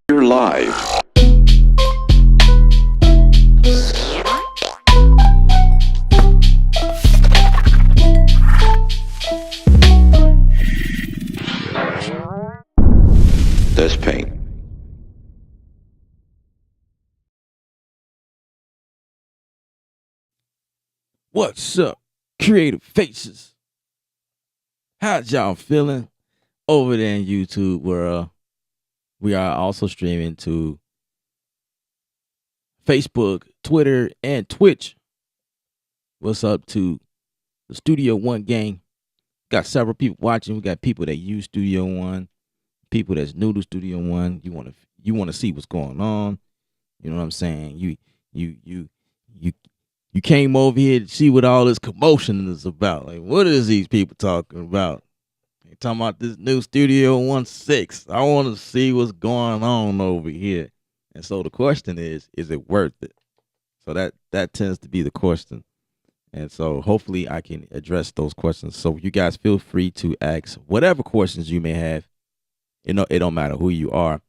We're live. Let's paint. What's up, creative faces? How's y'all feeling over there in YouTube, where we are also streaming to Facebook, Twitter, and Twitch? What's up to the Studio One gang? Got several people watching. We got people that use Studio One, people that's new to Studio One. You want to see what's going on. You know what I'm saying? You came over here to see what all this commotion is about. Like, what is these people talking about? They talking about this new Studio One 6. I want to see what's going on over here. And so the question is it worth it? So that tends to be the question. And so hopefully I can address those questions. So you guys feel free to ask whatever questions you may have. You know, it don't matter who you are.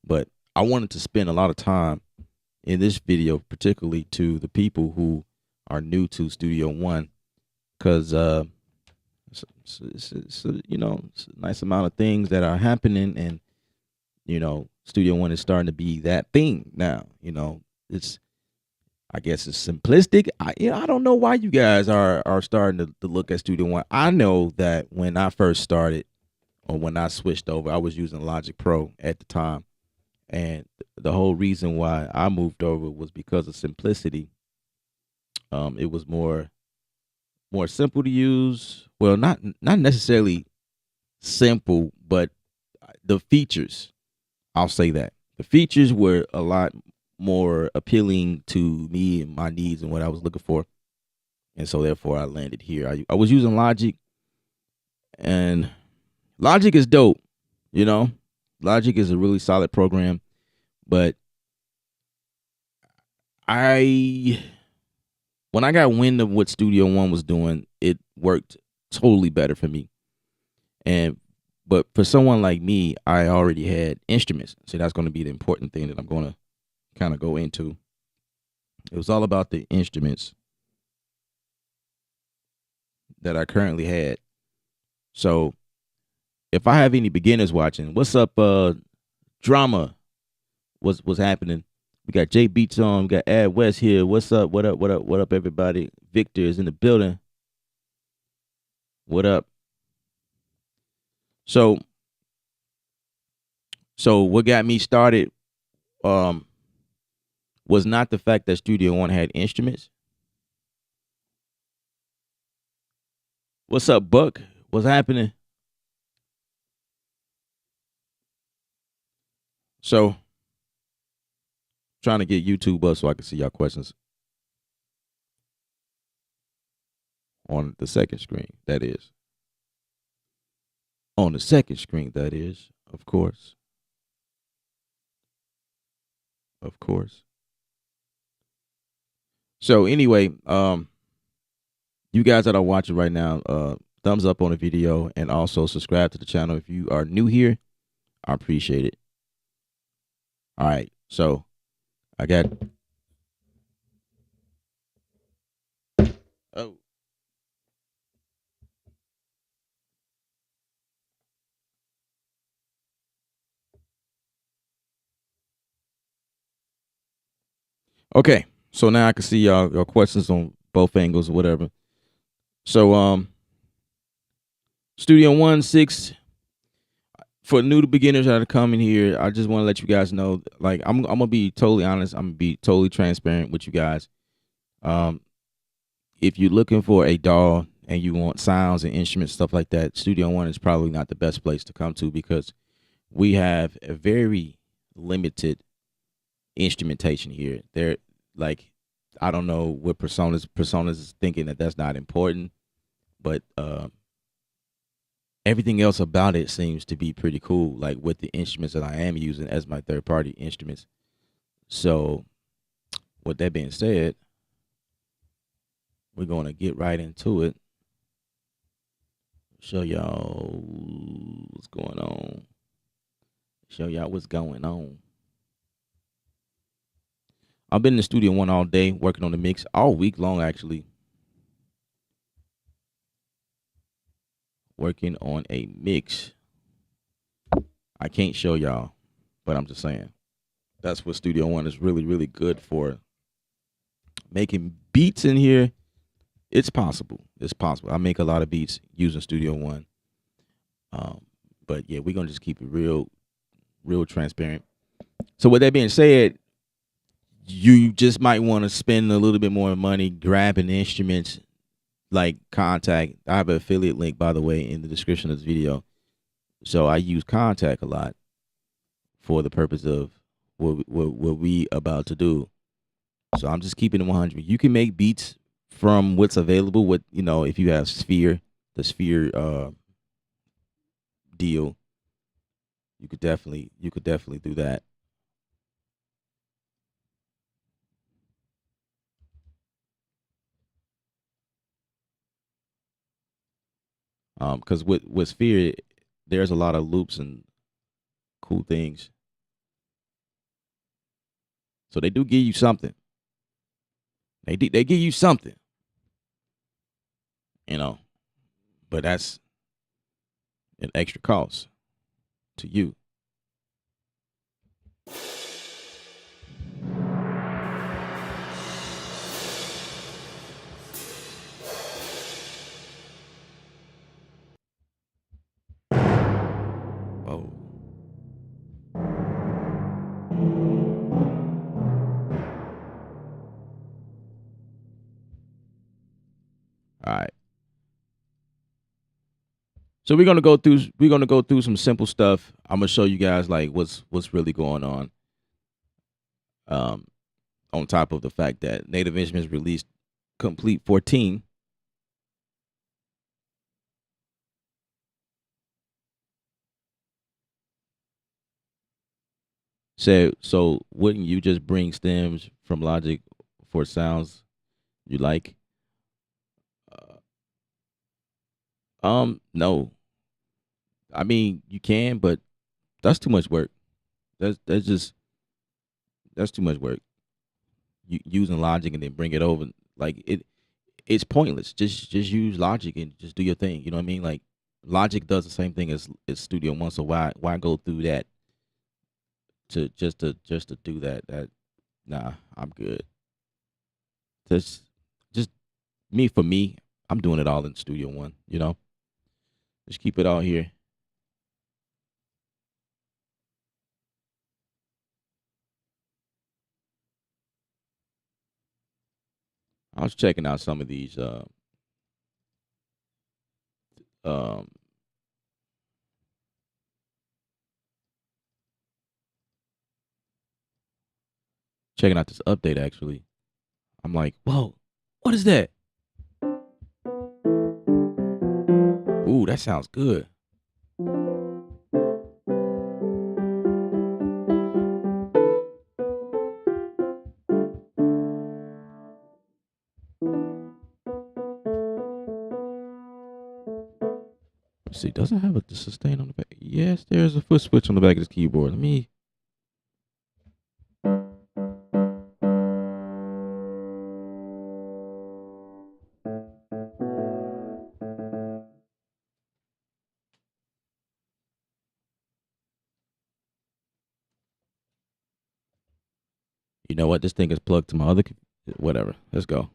But I wanted to spend a lot of time in this video, particularly to the people who are new to Studio One, because it's a nice amount of things that are happening, and Studio One is starting to be that thing now. I guess it's simplistic. I don't know why you guys are starting to look at Studio One. I know that when I first started, or when I switched over, I was using Logic Pro at the time, and the whole reason why I moved over was because of simplicity. It was more simple to use. Well, not necessarily simple, but the features, I'll say that. The features were a lot more appealing to me and my needs and what I was looking for. And so therefore I landed here. I was using Logic, and Logic is dope, Logic is a really solid program, but when I got wind of what Studio One was doing, it worked totally better for me. But for someone like me, I already had instruments. So that's going to be the important thing that I'm going to kind of go into. It was all about the instruments that I currently had. So if I have any beginners watching, what's up, Drama? What's happening? We got Jay Beats on. We got Ad West here. What's up? What up? What up? What up, everybody? Victor is in the building. What up? So what got me started was not the fact that Studio One had instruments. What's up, Buck? What's happening? So, trying to get YouTube up so I can see y'all questions on the second screen. That is. On the second screen, that is, of course. Of course. So anyway, you guys that are watching right now, thumbs up on the video and also subscribe to the channel. If you are new here, I appreciate it. All right. So I got oh. Okay. So now I can see your questions on both angles or whatever. So Studio One 6 for new to beginners that are coming here, I just want to let you guys know, like I'm gonna be totally honest, I'm gonna be totally transparent with you guys. If you're looking for a DAW and you want sounds and instruments, stuff like that, Studio One is probably not the best place to come to because we have a very limited instrumentation here. They're like, I don't know what personas is thinking that that's not important, but everything else about it seems to be pretty cool, like with the instruments that I am using as my third party instruments. So with that being said, we're going to get right into it. Show y'all what's going on. Show y'all what's going on. I've been in the Studio One all day working on the mix, all week long actually. Working on a mix. I can't show y'all, but I'm just saying. That's what Studio One is really, really good for. Making beats in here, it's possible. It's possible. I make a lot of beats using Studio One. But yeah, we're gonna just keep it real transparent. So with that being said, you just might want to spend a little bit more money grabbing instruments like Contact. I have an affiliate link, by the way, in the description of this video. So I use Contact a lot for the purpose of what we about to do. So I'm just keeping it 100. You can make beats from what's available. With if you have the Sphere deal, you could definitely do that. Because with Sphere, there's a lot of loops and cool things. So they do give you something. They give you something, but that's an extra cost to you. Oh. All right. So we're gonna go through some simple stuff. I'm gonna show you guys like what's really going on. On top of the fact that Native Instruments released Complete 14. So wouldn't you just bring stems from Logic for sounds you like? No. I mean, you can, but that's too much work. That's too much work. Using Logic and then bring it over, like it's pointless. Just use Logic and just do your thing. You know what I mean? Like Logic does the same thing as Studio One. So why go through that to do that? Nah, I'm good. Just for me, I'm doing it all in Studio One. Just keep it all here. I was checking out some of these um checking out this update actually. I'm like, whoa, what is that? Ooh, that sounds good. Let's see, does it have a sustain on the back? Yes, there's a foot switch on the back of this keyboard. Let me. You know what? This thing is plugged to my other. Whatever. Let's go.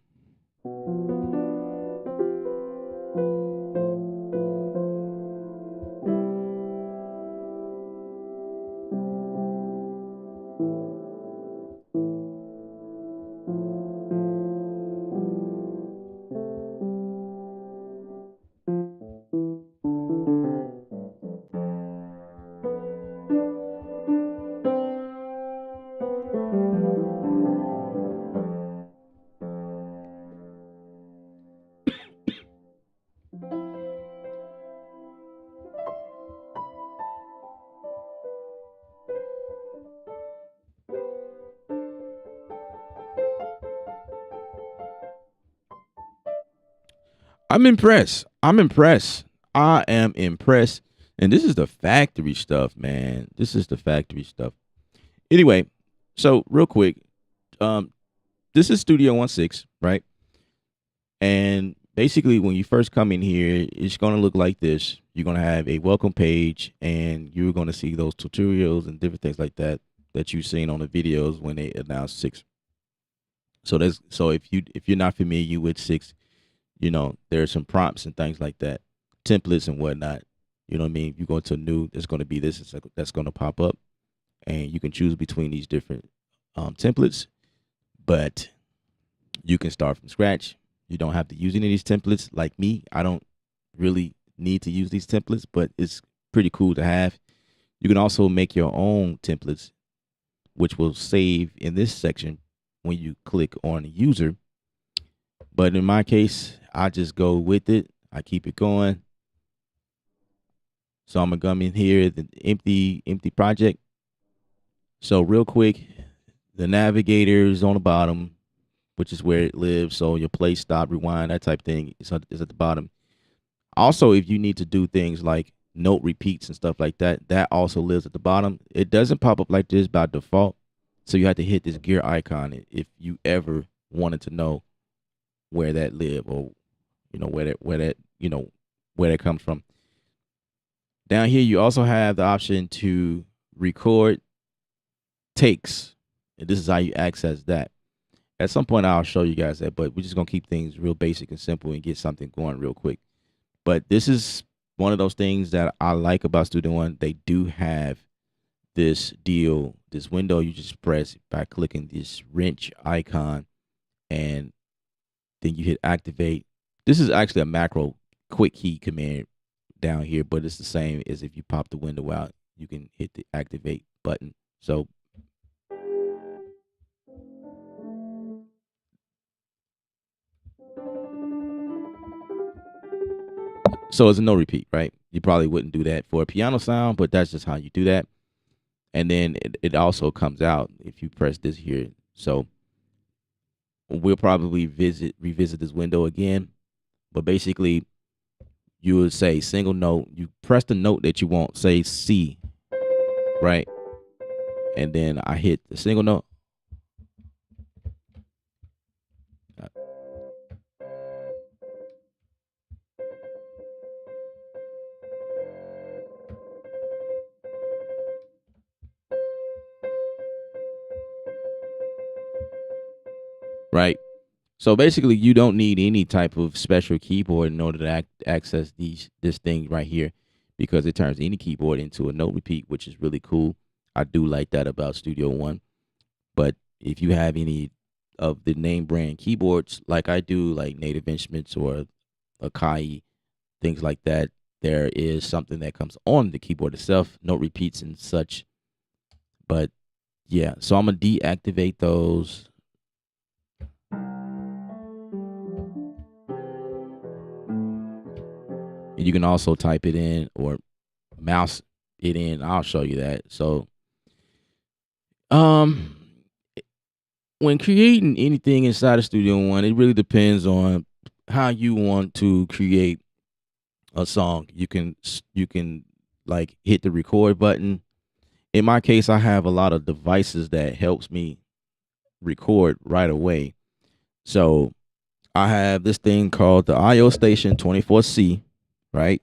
I'm impressed. I'm impressed. I am impressed. And this is the factory stuff, man. This is the factory stuff. Anyway, so real quick, this is Studio 16, right? And basically, when you first come in here, it's going to look like this. You're going to have a welcome page, and you're going to see those tutorials and different things like that that you've seen on the videos when they announced 6. So if you're not familiar with 6, you know, there's some prompts and things like that, templates and whatnot. You know what I mean? You go to new, there's going to be this that's going to pop up, and you can choose between these different templates, but you can start from scratch. You don't have to use any of these templates. Like me, I don't really need to use these templates, but it's pretty cool to have. You can also make your own templates, which will save in this section when you click on the user. But in my case, I just go with it. I keep it going. So I'm gonna come in here, the empty project. So real quick, the navigator is on the bottom, which is where it lives. So your play, stop, rewind, that type of thing is at the bottom. Also, if you need to do things like note repeats and stuff like that, that also lives at the bottom. It doesn't pop up like this by default. So you have to hit this gear icon if you ever wanted to know where that live, or you know where that comes from. Down here you also have the option to record takes, and this is how you access that. At some point I'll show you guys that, but we're just gonna keep things real basic and simple and get something going real quick. But this is one of those things that I like about Studio One. They do have this window you just press by clicking this wrench icon, and then you hit activate. This is actually a macro quick key command down here, but it's the same as if you pop the window out, you can hit the activate button. So it's a no repeat, right? You probably wouldn't do that for a piano sound, but that's just how you do that. And then it also comes out if you press this here. So we'll probably revisit this window again, but basically you would say single note, you press the note that you want, say C, right? And then I hit the single note. Right. So basically, you don't need any type of special keyboard in order to access this thing right here, because it turns any keyboard into a note repeat, which is really cool. I do like that about Studio One. But if you have any of the name brand keyboards, like I do, like Native Instruments or Akai, things like that, there is something that comes on the keyboard itself, no repeats and such. But yeah, so I'm gonna deactivate those. And you can also type it in or mouse it in. I'll show you that. So um when creating anything inside of Studio One, it really depends on how you want to create a song. You can like hit the record button. In my case, I have a lot of devices that helps me record right away. So I have this thing called the IO Station 24C, right?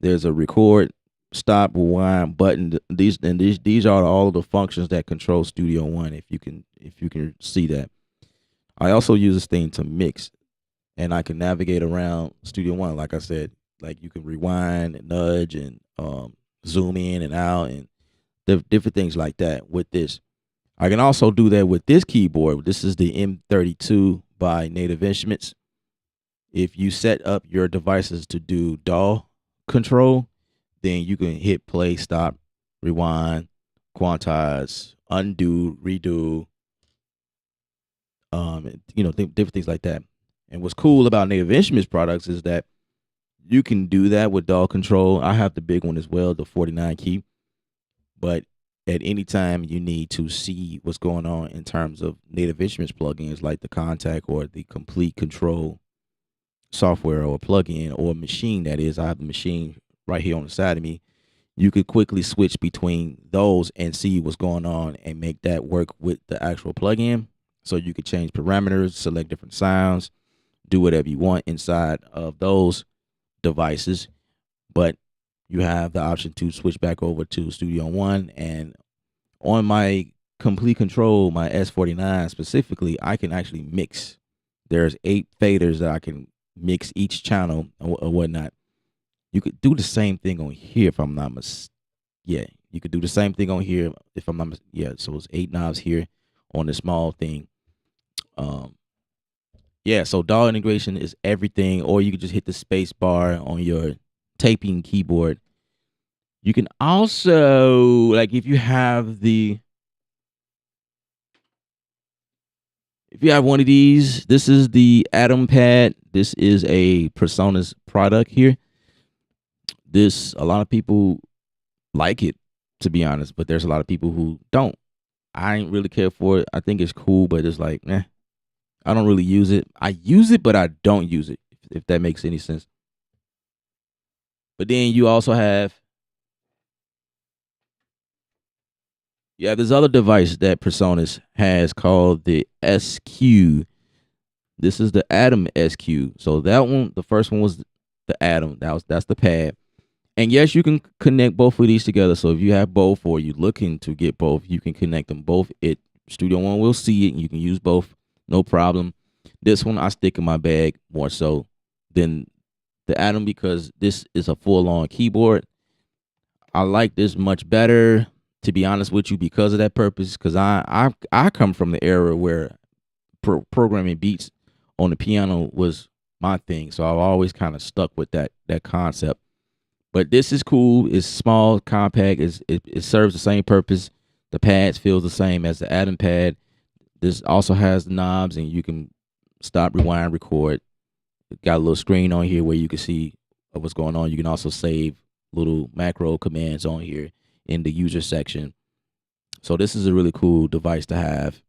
There's a record, stop, rewind button. These are all of the functions that control Studio One. If you can see that. I also use this thing to mix, and I can navigate around Studio One. Like I said, like you can rewind and nudge and zoom in and out and different things like that with this. I can also do that with this keyboard. This is the M32 by Native Instruments. If you set up your devices to do DAW control, then you can hit play, stop, rewind, quantize, undo, redo, different things like that. And what's cool about Native Instruments products is that you can do that with DAW control. I have the big one as well, the 49 key. But at any time you need to see what's going on in terms of Native Instruments plugins like the Contact or the Complete Control software or plugin or machine, that is, I have the machine right here on the side of me. You could quickly switch between those and see what's going on and make that work with the actual plugin. So you could change parameters, select different sounds, do whatever you want inside of those devices. But you have the option to switch back over to Studio One. And on my Complete Control, my S49 specifically, I can actually mix. There's 8 faders that I can mix each channel or whatnot. You could do the same thing on here if I'm not yeah, you could do the same thing on here if I'm not yeah. So it's 8 knobs here on the small thing. Yeah, so DAW integration is everything, or you could just hit the space bar on your taping keyboard. You can also, like, if you have one of these, this is the Atom Pad. This is a Personas product here. This, a lot of people like it, to be honest, but there's a lot of people who don't. I ain't really care for it. I think it's cool, but it's like, I don't really use it. I use it, but I don't use it, if that makes any sense. But then you also have this other device that Personas has called the SQ. This is the Atom SQ. So that one, the first one was the Atom. That's the pad. And yes, you can connect both of these together. So if you have both or you're looking to get both, you can connect them both. Studio One will see it and you can use both, no problem. This one I stick in my bag more so than the Atom because this is a full-on keyboard. I like this much better, to be honest with you, because of that purpose. Because I come from the era where programming beats on the piano was my thing, so I've always kind of stuck with that concept. But this is cool. It's small, compact. It serves the same purpose. The pads feels the same as the Atom pad. This also has the knobs, and you can stop, rewind, record. It got a little screen on here where you can see what's going on. You can also save little macro commands on here in the user section. So this is a really cool device to have.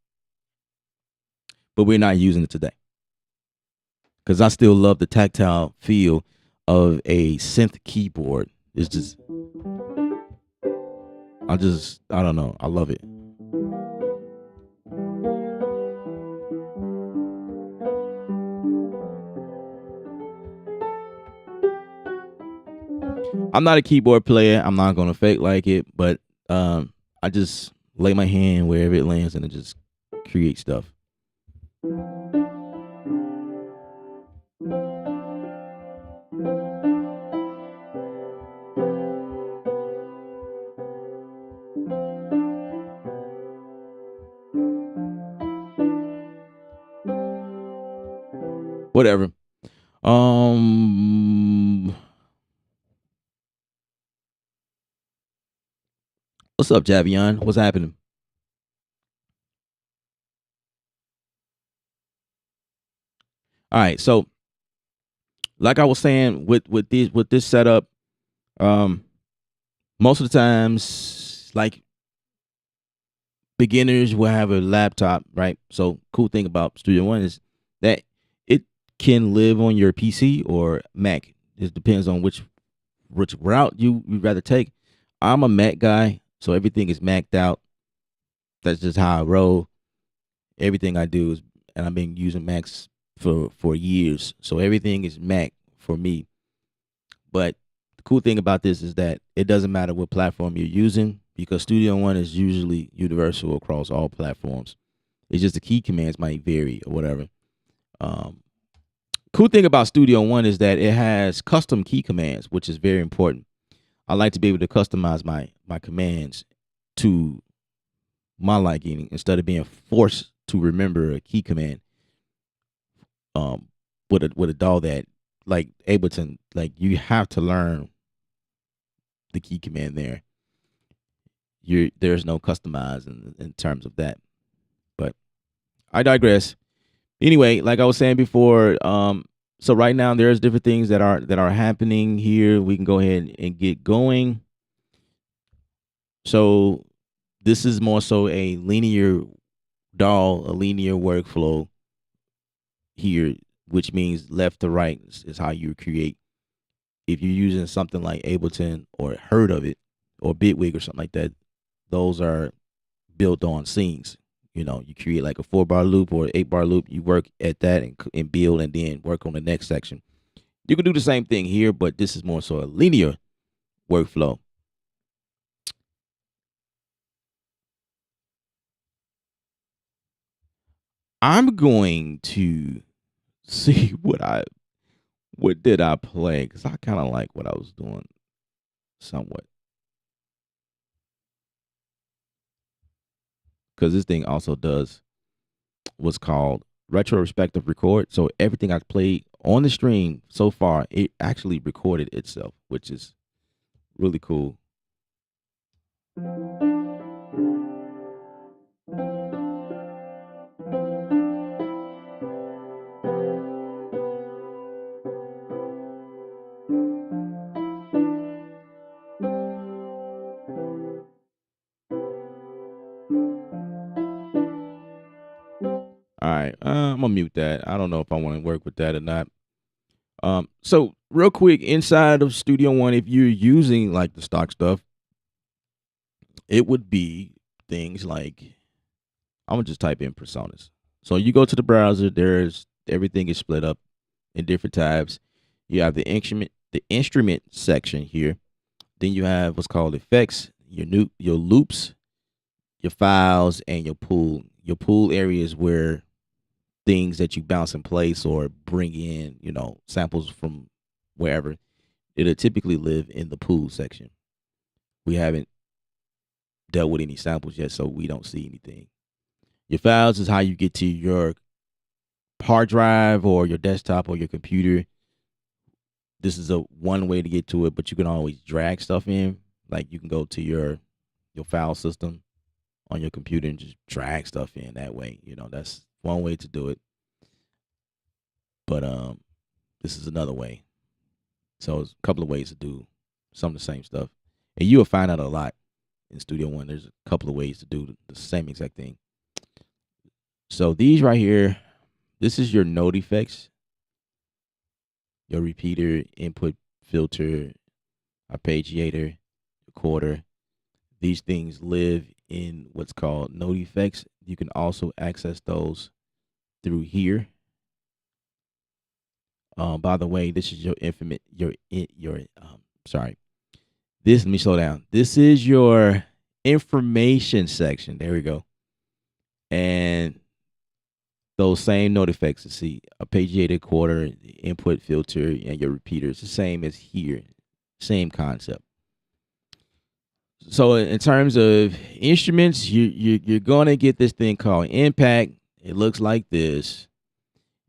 But we're not using it today because I still love the tactile feel of a synth keyboard. It's just, I don't know. I love it. I'm not a keyboard player. I'm not going to fake like it, but I just lay my hand wherever it lands and it just creates stuff. Whatever. What's up, Javion? What's happening? All right, so like I was saying, with this setup, um, most of the times, like beginners will have a laptop, right? So cool thing about Studio One is that it can live on your PC or Mac. It depends on which route you'd rather take. I'm a Mac guy, so everything is Mac'd out. That's just how I roll. Everything I do is, and I've been using Macs for years, so everything is Mac for me. But the cool thing about this is that it doesn't matter what platform you're using because Studio One is usually universal across all platforms. It's just the key commands might vary or whatever. Um, cool thing about Studio One is that it has custom key commands, which is very important. I like to be able to customize my commands to my liking instead of being forced to remember a key command. With a DAW that like Ableton, like you have to learn the key command there. There's no customize in terms of that. But I digress. Anyway, like I was saying before, so right now there's different things that are happening here. We can go ahead and get going. So this is more so a linear DAW, a linear workflow here, which means left to right is how you create. If you're using something like Ableton or heard of it or Bitwig or something like that, those are built on scenes. You create like a 4-bar loop or 8-bar loop. You work at that and build and then work on the next section. You can do the same thing here, but this is more so a linear workflow. I'm going to see what did I play because I kind of like what I was doing somewhat. Because this thing also does what's called retrospective record. So everything I've played on the stream so far, it actually recorded itself, which is really cool. All right, I'm gonna mute that. I don't know if I want to work with that or not. So real quick, inside of Studio One, if you're using like the stock stuff, it would be things like I'm gonna just type in personas. So you go to the browser. There's everything is split up in different tabs. You have the instrument section here. Then you have what's called effects, your loops, your files, and your pool. Your pool area is where things that you bounce in place or bring in, samples from wherever. It'll typically live in the pool section. We haven't dealt with any samples yet, so we don't see anything. Your files is how you get to your hard drive or your desktop or your computer. This is a one way to get to it, but you can always drag stuff in. Like you can go to your file system on your computer and just drag stuff in that way. That's one way to do it. But this is another way. So it's a couple of ways to do some of the same stuff. And you'll find out a lot in Studio One. There's a couple of ways to do the same exact thing. So these right here, this is your note effects, your repeater, input filter, arpeggiator, recorder. These things live in what's called note effects. You can also access those through here. By the way, this is sorry. Let me slow down. This is your information section. There we go. And those same note effects, see, arpeggiated quarter, input filter, and your repeater. It's the same as here. Same concept. So in terms of instruments, you're gonna get this thing called impact. It looks like this.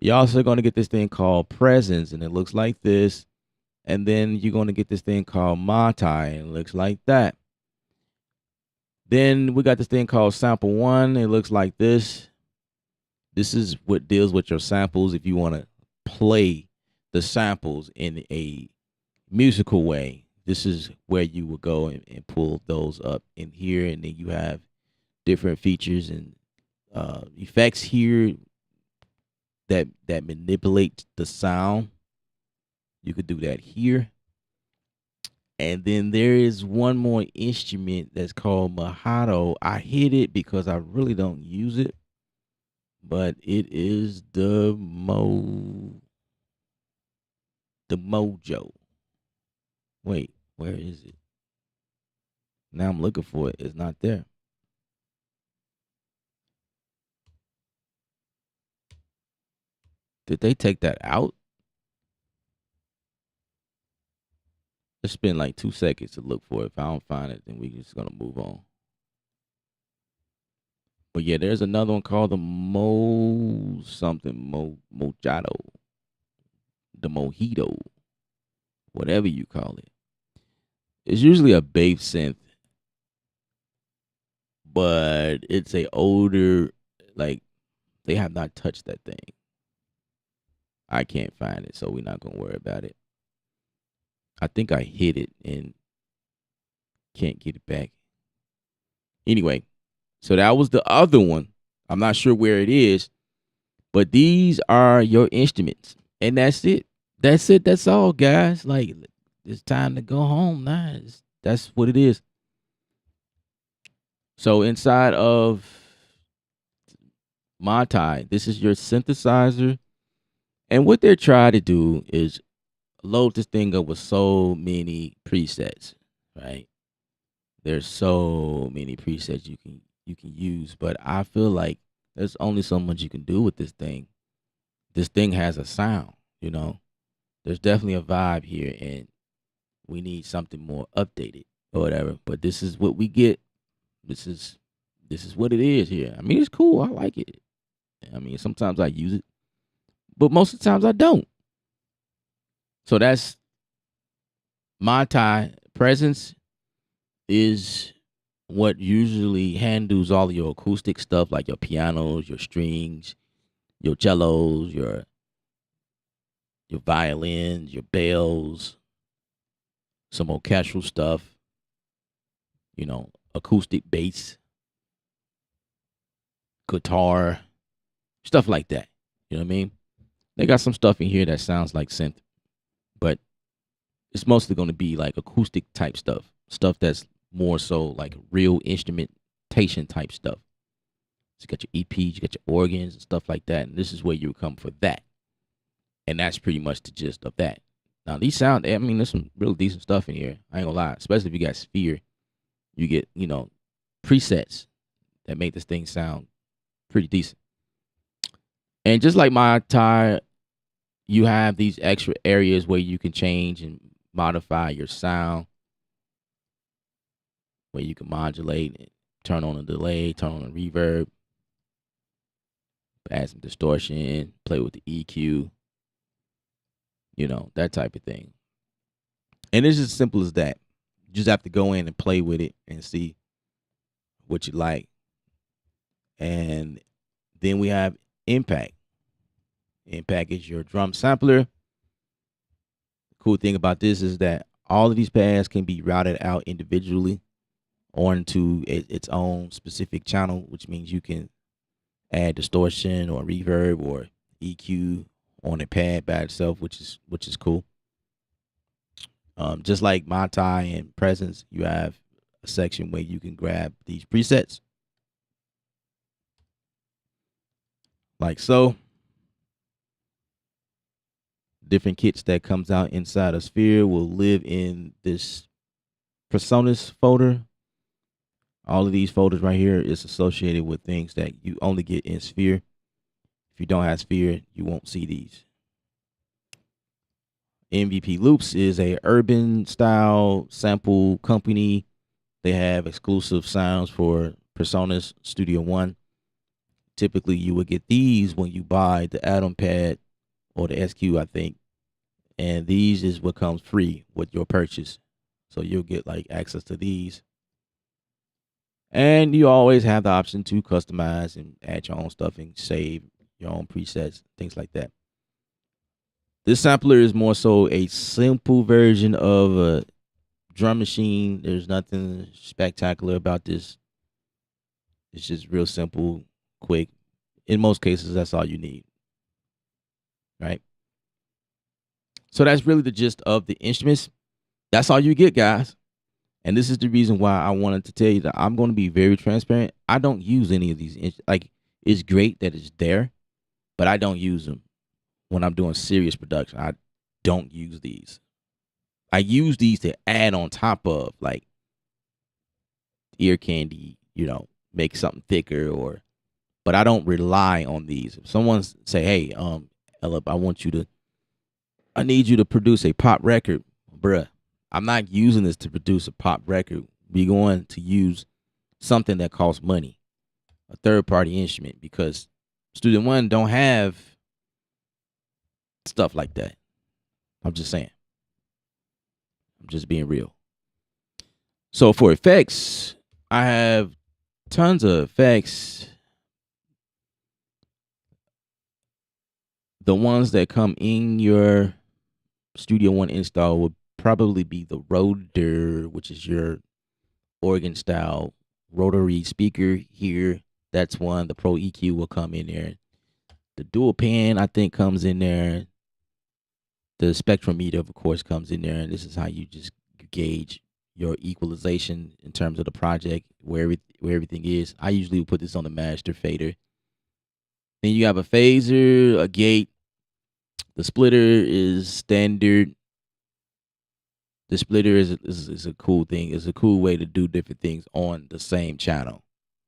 You're also going to get this thing called presence, and it looks like this. And then you're going to get this thing called multi, and it looks like that. Then we got this thing called sample one. It looks like this. This is what deals with your samples. If you want to play the samples in a musical way, this is where you will go and pull those up in here. And then you have different features and effects here that manipulate the sound. You could do that here. And then there is one more instrument that's called Mojado. I hit it because I really don't use it, but it is the Mojo. Wait, where is it? Now I'm looking for it. It's not there. Did they take that out? Let's spend like 2 seconds to look for it. If I don't find it, then we're just gonna move on. But yeah, there's another one called the Mojado, the Mojito, whatever you call it. It's usually a bass synth, but it's a older, like they have not touched that thing. I can't find it, so we're not gonna worry about it. I think I hit it and can't get it back. Anyway, so that was the other one. I'm not sure where it is, but these are your instruments. And that's it. That's it. That's all, guys. Like, it's time to go home now. That's what it is. So inside of Montai, this is your synthesizer. And what they're trying to do is load this thing up with so many presets, right? There's so many presets you can use, but I feel like there's only so much you can do with this thing. This thing has a sound, you know. There's definitely a vibe here, and we need something more updated or whatever. But this is what we get. This is what it is here. I mean, it's cool. I like it. I mean, sometimes I use it, but most of the times I don't. So that's Montai. Presence is what usually handles all of your acoustic stuff, like your pianos, your strings, your cellos, your violins, your bells, some orchestral stuff, you know, acoustic bass, guitar, stuff like that. You know what I mean? They got some stuff in here that sounds like synth, but it's mostly going to be like acoustic type stuff that's more so like real instrumentation type stuff. So you got your EPs, you got your organs and stuff like that, and this is where you come for that. And that's pretty much the gist of that. Now these sound, I mean, there's some real decent stuff in here. I ain't gonna lie, especially if you got Sphere, you get, you know, presets that make this thing sound pretty decent. And just like my tire, you have these extra areas where you can change and modify your sound, where you can modulate and turn on a delay, turn on a reverb, add some distortion, play with the EQ, you know, that type of thing. And it's as simple as that. You just have to go in and play with it and see what you like. And then we have Impact. Impact is your drum sampler. The cool thing about this is that all of these pads can be routed out individually onto its own specific channel, which means you can add distortion or reverb or EQ on a pad by itself, which is cool. Just like Montai and Presence, you have a section where you can grab these presets, like so. Different kits that comes out inside of Sphere will live in this Personas folder. All of these folders right here is associated with things that you only get in Sphere. If you don't have Sphere, you won't see these. MVP Loops is a urban style sample company. They have exclusive sounds for Personas Studio One. typically you would get these when you buy the add-on pad or the SQ, I think. And these is what comes free with your purchase. So you'll get like access to these. And you always have the option to customize and add your own stuff and save your own presets, things like that. This sampler is more so a simple version of a drum machine. There's nothing spectacular about this. It's just real simple, quick. In most cases, that's all you need. Right? So that's really the gist of the instruments. That's all you get, guys. And this is the reason why I wanted to tell you that I'm going to be very transparent. I don't use any of these. Like, it's great that it's there, but I don't use them when I'm doing serious production. I don't use these. I use these to add on top of, like, ear candy, make something thicker, but I don't rely on these. If someone say, hey, Ella, I need you to produce a pop record, bruh. I'm not using this to produce a pop record. We're going to use something that costs money, a third-party instrument, because Student One don't have stuff like that. I'm just saying. I'm just being real. So for effects, I have tons of effects. The ones that come in your Studio One install would probably be the Rotor, which is your organ style rotary speaker here. That's one. The Pro EQ will come in there. The dual pan, I think, comes in there. The spectrometer, of course, comes in there. And this is how you just gauge your equalization in terms of the project, where everything is. I usually put this on the master fader. Then you have a phaser, a gate. The splitter is standard. The splitter is a cool thing. It's a cool way to do different things on the same channel.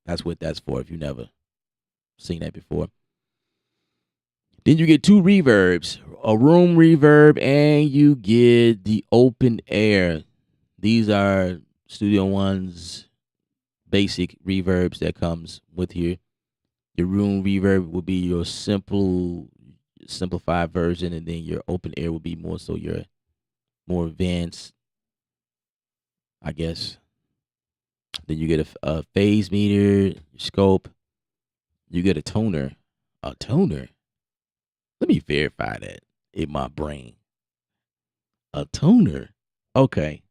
That's what that's for, if you've never seen that before. Then you get two reverbs, a room reverb, and you get the open air. These are Studio One's basic reverbs that comes with here. Your room reverb will be your simplified version, and then your open air will be more so your more advanced, I guess. Then you get a phase meter, scope. You get a toner. A toner? Let me verify that in my brain. A toner? Okay.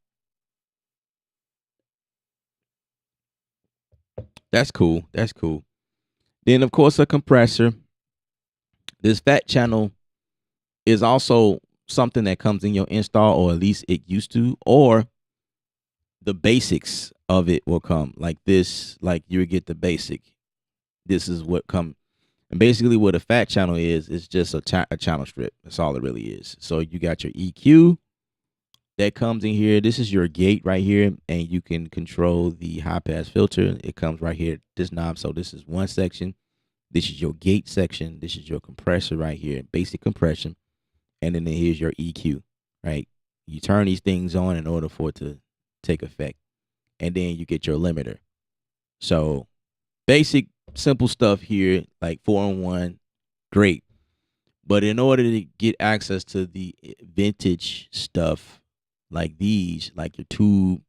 That's cool. That's cool. Then, of course, a compressor. This fat channel is also something that comes in your install, or at least it used to, or the basics of it will come like this. Like you get the basic. This is what come. And basically what a fat channel is just a channel strip. That's all it really is. So you got your EQ that comes in here. This is your gate right here, and you can control the high pass filter. It comes right here, this knob. So this is one section. This is your gate section. This is your compressor right here, basic compression. And then here's your EQ, right? You turn these things on in order for it to take effect. And then you get your limiter. So basic, simple stuff here, like 4-in-1, great. But in order to get access to the vintage stuff like these, like your tube,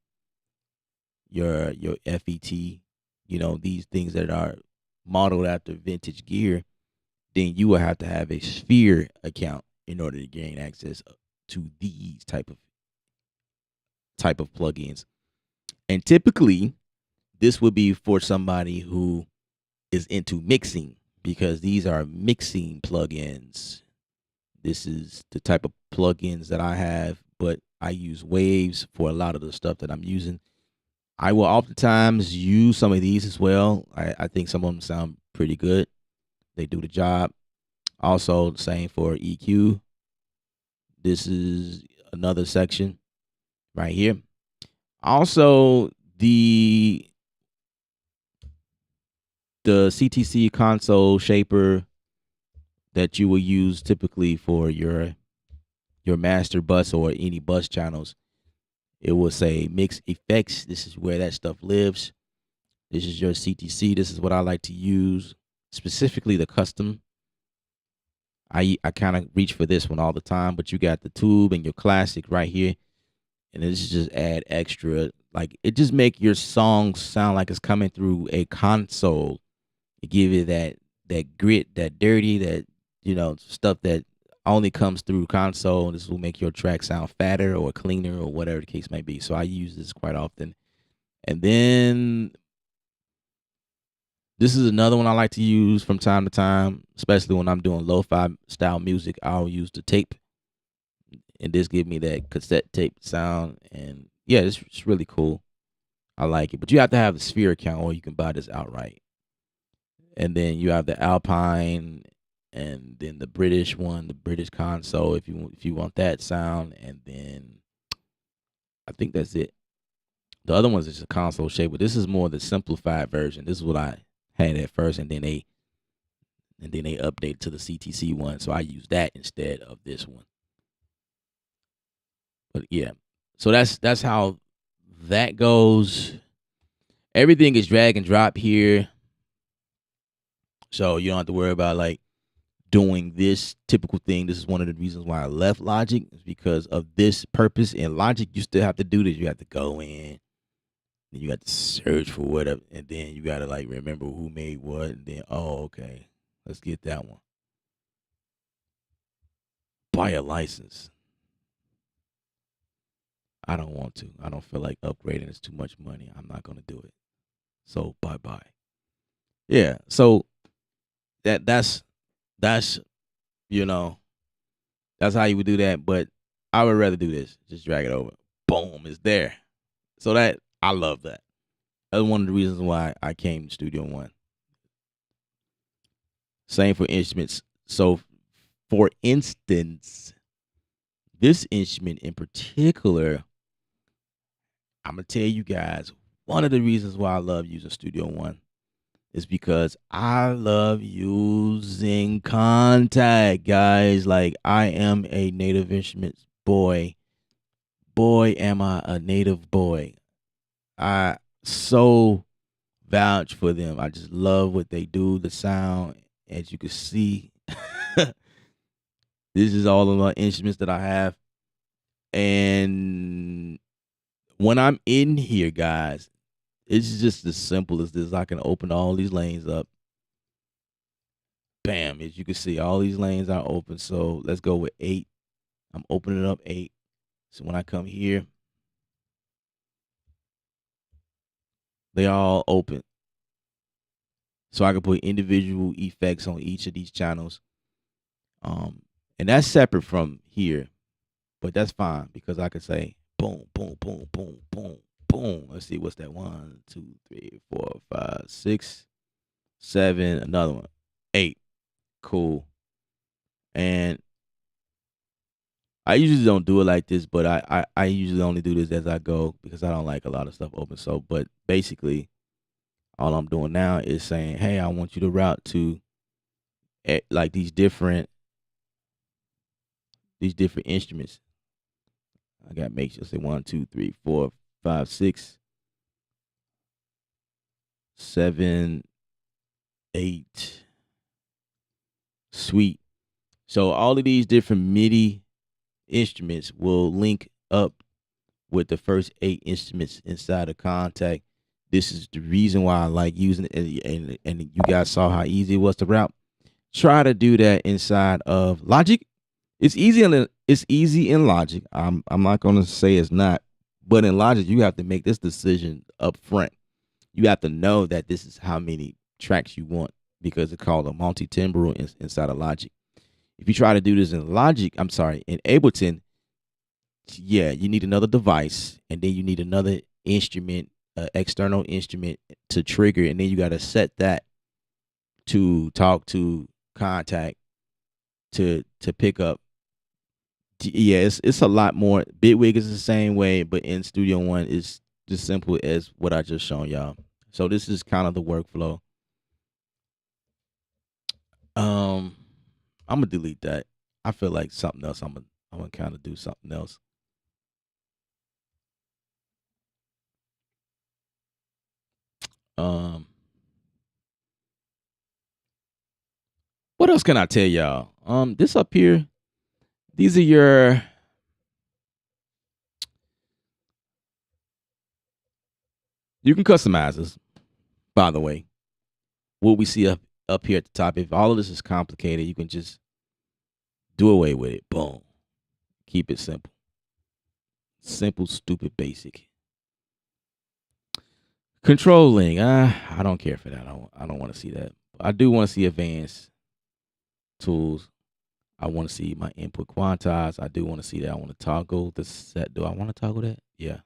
your FET, these things that are modeled after vintage gear, then you will have to have a Sphere account in order to gain access to these type of plugins. And typically, this would be for somebody who is into mixing, because these are mixing plugins. This is the type of plugins that I have, but I use Waves for a lot of the stuff that I'm using. I will oftentimes use some of these as well. I think some of them sound pretty good. They do the job. Also, the same for EQ. This is another section right here. Also, the CTC console shaper that you will use typically for your master bus or any bus channels. It will say mix effects. This is where that stuff lives. This is your CTC. This is what I like to use. specifically the custom. I kind of reach for this one all the time, but you got the tube and your classic right here, and this just add extra. Like it just make your song sound like it's coming through a console. It give you that grit, that dirty, that stuff that only comes through console. This will make your track sound fatter or cleaner or whatever the case may be. So I use this quite often. And then this is another one I like to use from time to time, especially when I'm doing lo-fi style music. I'll use the tape, and this give me that cassette tape sound. And yeah, it's really cool. I like it, but you have to have the Sphere account, or you can buy this outright. And then you have the Alpine, and then the British one, the British console, if you want that sound. And then I think that's it. The other one's just a console shape, but this is more the simplified version. This is what I had at first, and then they updated to the CTC one, so I use that instead of this one. But yeah, so that's how that goes. Everything is drag and drop here, so you don't have to worry about like doing this typical thing. This is one of the reasons why I left Logic, is because of this purpose. In Logic, you still have to do this. You have to go in, then you got to search for whatever, and then you got to like remember who made what, and then okay, let's get that one. Buy a license. I don't want to. I don't feel like upgrading. It's too much money. I'm not gonna do it. So bye bye. Yeah. So that's you know that's how you would do that. But I would rather do this. Just drag it over. Boom, it's there. So that I love that. That's one of the reasons why I came to Studio One. Same for instruments. So for instance, this instrument in particular, I'm gonna tell you guys one of the reasons why I love using Studio One is because I love using Contact, guys. Like I am a native instruments boy. Boy, am I a native boy. I so vouch for them. I just love what they do, the sound. As you can see, this is all of my instruments that I have. And when I'm in here, guys, it's just as simple as this. I can open all these lanes up. Bam, as you can see, all these lanes are open. So let's go with 8. I'm opening up 8. So when I come here, they all open. So I can put individual effects on each of these channels. And that's separate from here, but that's fine because I could say boom, boom, boom, boom, boom, boom. Let's see, what's that? 1, 2, 3, 4, 5, 6, 7. Another one, 8. Cool. And I usually don't do it like this, but I usually only do this as I go because I don't like a lot of stuff open. So, but basically, all I'm doing now is saying, hey, I want you to route to like these different instruments. I got to make sure, say 1, 2, 3, 4, 5, 6, 7, 8. Sweet. So all of these different MIDI instruments will link up with the first 8 instruments inside of Contact. This is the reason why I like using it, and you guys saw how easy it was to route. Try to do that inside of Logic. It's easy in Logic. I'm not gonna say it's not, but in Logic you have to make this decision up front. You have to know that this is how many tracks you want because it's called a multi-timbral inside of Logic. If you try to do this in in Ableton, yeah, you need another device, and then you need another instrument, external instrument to trigger, and then you got to set that to talk to Contact to pick up. Yeah, it's a lot more. Bitwig is the same way, but in Studio One, it's just simple as what I just shown y'all. So this is kind of the workflow. I'm gonna delete that. I feel like something else. I'm gonna kind of do something else. Um, What else can I tell y'all? This up here, these are your you can customize this, by the way. What we see up here at the top, if all of this is complicated, you can just do away with it. Boom. Keep it simple. Simple, stupid, basic. Controlling. I don't care for that. I don't want to see that. I do want to see advanced tools. I want to see my input quantize. I do want to see that. I want to toggle the set. Do I want to toggle that? Yeah.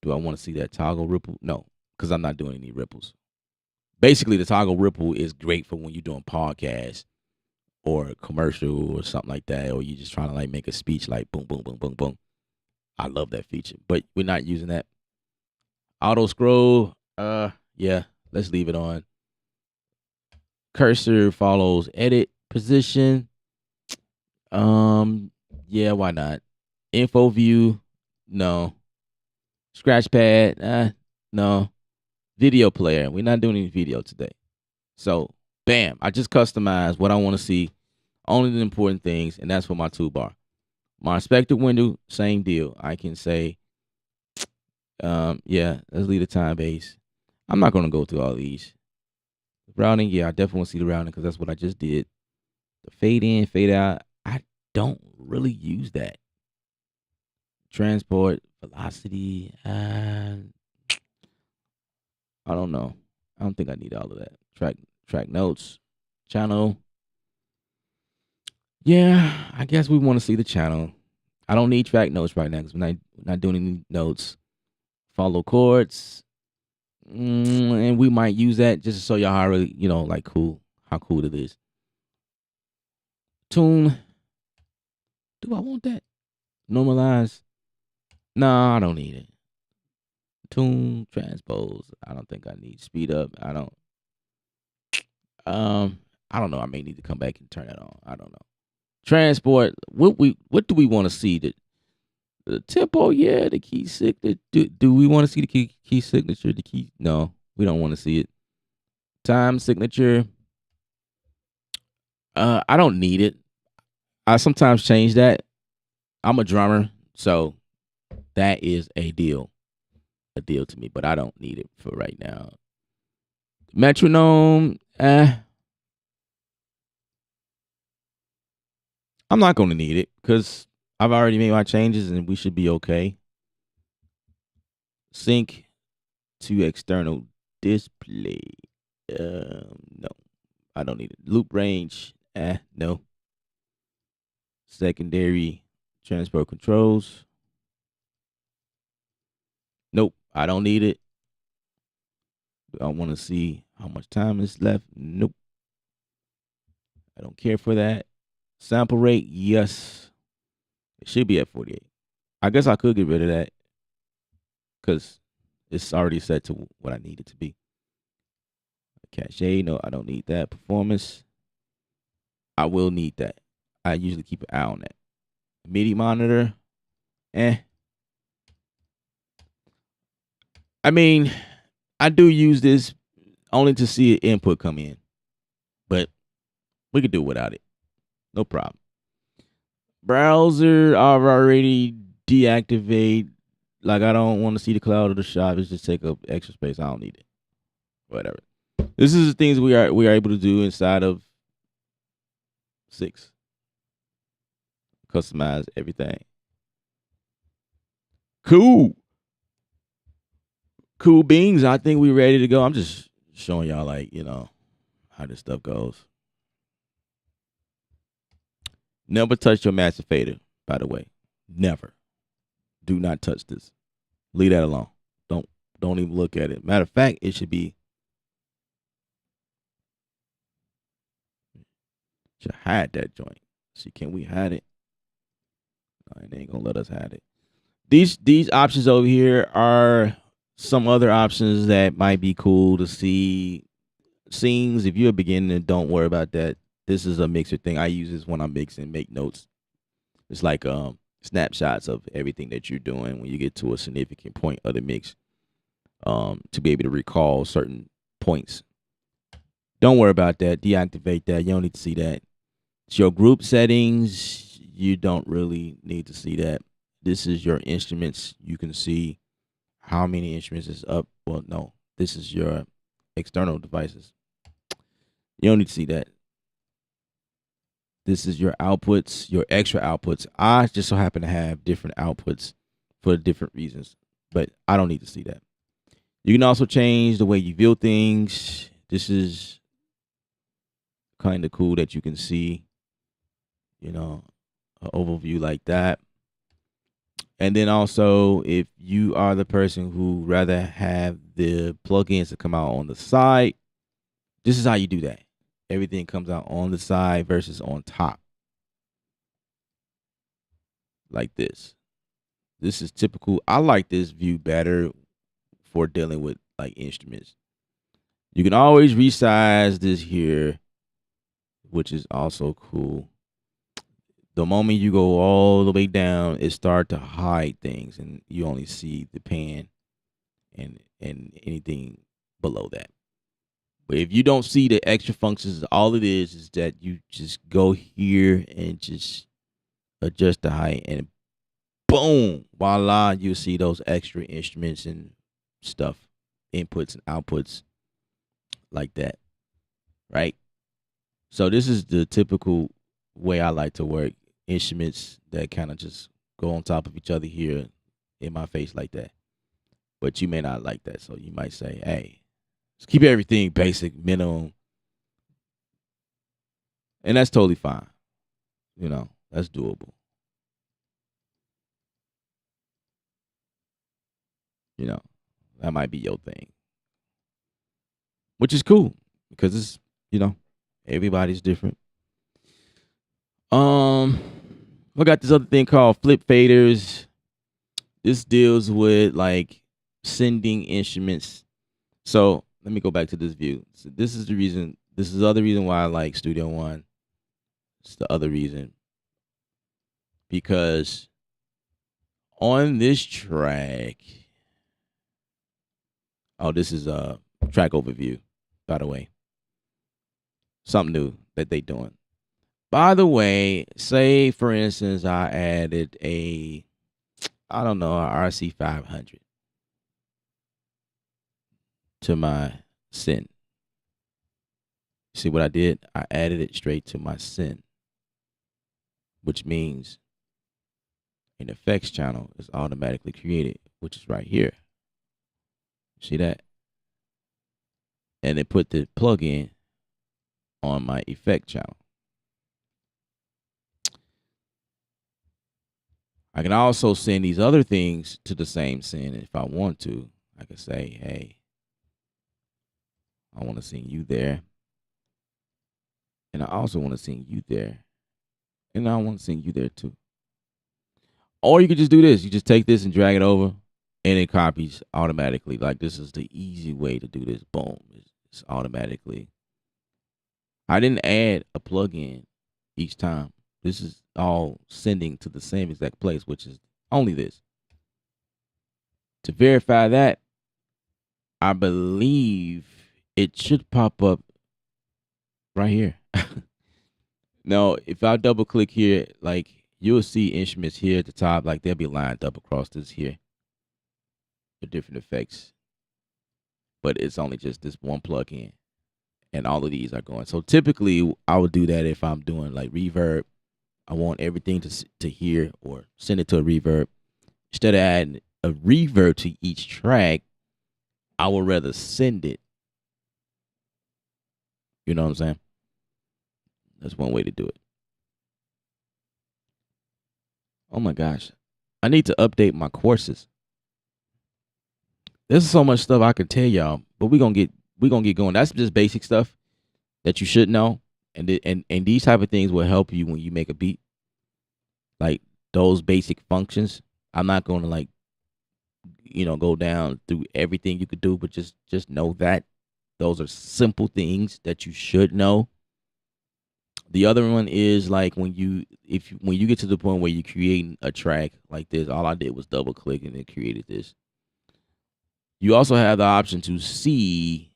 Do I want to see that toggle ripple? No, because I'm not doing any ripples. Basically, the toggle ripple is great for when you're doing podcasts or a commercial or something like that, or you just trying to like make a speech like boom, boom, boom, boom, boom. I love that feature, but we're not using that. Auto scroll, yeah, let's leave it on. Cursor follows edit position. Yeah, why not? Info view, no. Scratch pad, no. Video player, we're not doing any video today. So, bam, I just customized what I want to see. Only the important things, and that's for my toolbar. My inspector window, same deal. I can say, yeah, let's leave the time base. I'm not going to go through all these. Routing, yeah, I definitely want to see the routing because that's what I just did. The fade in, fade out, I don't really use that. Transport, velocity, I don't know. I don't think I need all of that. Track notes, channel. Yeah, I guess we want to see the channel. I don't need track notes right now because we're not doing any notes. Follow chords. And we might use that just to show y'all how really, like how cool it is. Tune. Do I want that? Normalize. No, I don't need it. Tune, transpose. I don't think I need speed up. I don't know. I may need to come back and turn that on. I don't know. Transport. What do we want to see? The tempo, yeah, the key signature. Do we want to see the key signature? The key? No, we don't want to see it. Time signature. I don't need it. I sometimes change that. I'm a drummer, so that is a deal to me. But I don't need it for right now. Metronome. I'm not going to need it because I've already made my changes and we should be okay. Sync to external display. No, I don't need it. Loop range. No. Secondary transport controls. Nope, I don't need it. I want to see how much time is left. Nope. I don't care for that. Sample rate, yes. It should be at 48. I guess I could get rid of that because it's already set to what I need it to be. Cache, no, I don't need that. Performance, I will need that. I usually keep an eye on that. MIDI monitor, I mean, I do use this only to see an input come in, but we could do without it. No problem. Browser, I've already deactivate. Like, I don't want to see the cloud or the shop. It's just take up extra space. I don't need it. Whatever. This is the things we are able to do inside of 6. Customize everything. Cool beans. I think we're ready to go. I'm just showing y'all, like, how this stuff goes. Never touch your master fader, by the way. Never. Do not touch this. Leave that alone. Don't even look at it. Matter of fact, it should hide that joint. See, can we hide it? No, it ain't gonna let us hide it. These options over here are some other options that might be cool to see. Scenes, if you're a beginner, don't worry about that. This is a mixer thing. I use this when I'm mixing, make notes. It's like snapshots of everything that you're doing when you get to a significant point of the mix, to be able to recall certain points Don't worry about that. Deactivate that. You don't need to see that. It's your group settings. You don't really need to see that. This is your instruments. You can see how many instruments is up. Well, no, this is your external devices. You don't need to see that. This is your outputs, your extra outputs. I just so happen to have different outputs for different reasons, but I don't need to see that. You can also change the way you view things. This is kind of cool that you can see, an overview like that. And then also, if you are the person who rather have the plugins to come out on the side, this is how you do that. Everything comes out on the side versus on top. Like this. This is typical. I like this view better for dealing with like instruments. You can always resize this here, which is also cool. The moment you go all the way down, it starts to hide things, and you only see the pan and anything below that. But if you don't see the extra functions, all it is that you just go here and just adjust the height, and boom, voila, you see those extra instruments and stuff, inputs and outputs like that, right? So this is the typical way I like to work. Instruments that kind of just go on top of each other here in my face like that. But you may not like that, so you might say, hey, let's keep everything basic, minimum. And that's totally fine. That's doable. That might be your thing. Which is cool because it's, everybody's different. We got this other thing called flip faders. This deals with like sending instruments. So let me go back to this view. So this is the reason. This is the other reason why I like Studio One. It's the other reason because on this track, this is a track overview, by the way. Something new that they doing. By the way, say for instance, I added a RC 500 to my send. See what I did? I added it straight to my send, which means an effects channel is automatically created, which is right here. See that? And it put the plugin on my effect channel. I can also send these other things to the same send if I want to. I can say, hey, I want to send you there. And I also want to send you there. And I want to send you there too. Or you could just do this. You just take this and drag it over and it copies automatically. Like this is the easy way to do this. Boom. It's automatically. I didn't add a plugin each time. This is all sending to the same exact place, which is only this. To verify that, I believe it should pop up right here. Now, if I double click here, like you'll see instruments here at the top, like they'll be lined up across this here for different effects. But it's only just this one plugin, and all of these are going. So typically, I would do that if I'm doing like reverb. I want everything to hear or send it to a reverb. Instead of adding a reverb to each track, I would rather send it. You know what I'm saying? That's one way to do it. Oh my gosh. I need to update my courses. There's so much stuff I can tell y'all, but we're gonna get going. That's just basic stuff that you should know. And these type of things will help you when you make a beat. Like those basic functions. I'm not going to go down through everything you could do, but just know that those are simple things that you should know. The other one is like when you get to the point where you're creating a track like this, all I did was double click and it created this. You also have the option to see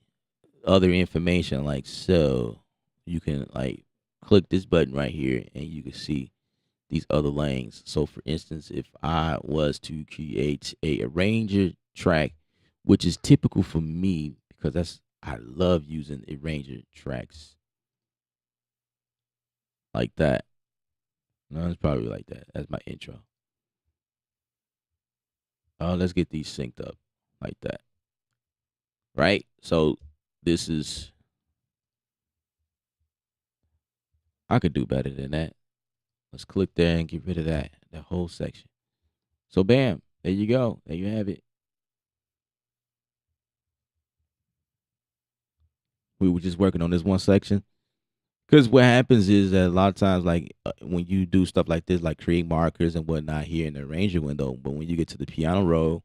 other information like so. You can like click this button right here and you can see these other lanes. So for instance, if I was to create a arranger track, which is typical for me because I love using arranger tracks like that. No, it's probably like that. That's my intro. Let's get these synced up like that. Right? So this is I could do better than that. Let's click there and get rid of that whole section. So bam, there you go. There you have it. We were just working on this one section. Because what happens is that a lot of times, like when you do stuff like this, like create markers and whatnot here in the arranger window, but when you get to the piano roll,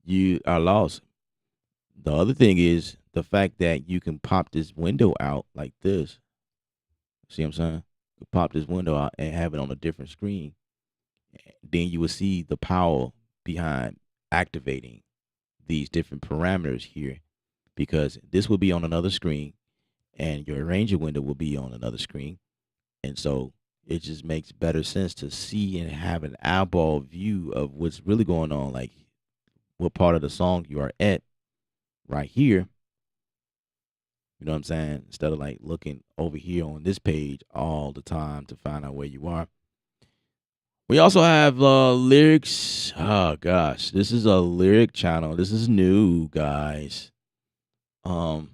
you are lost. The other thing is the fact that you can pop this window out like this. See what I'm saying? You pop this window out and have it on a different screen. Then you will see the power behind activating these different parameters here because this will be on another screen and your arranger window will be on another screen. And so it just makes better sense to see and have an eyeball view of what's really going on, like what part of the song you are at right here. You know what I'm saying? Instead of like looking over here on this page all the time to find out where you are. We also have lyrics. Oh gosh, this is a lyric channel. This is new, guys. Um,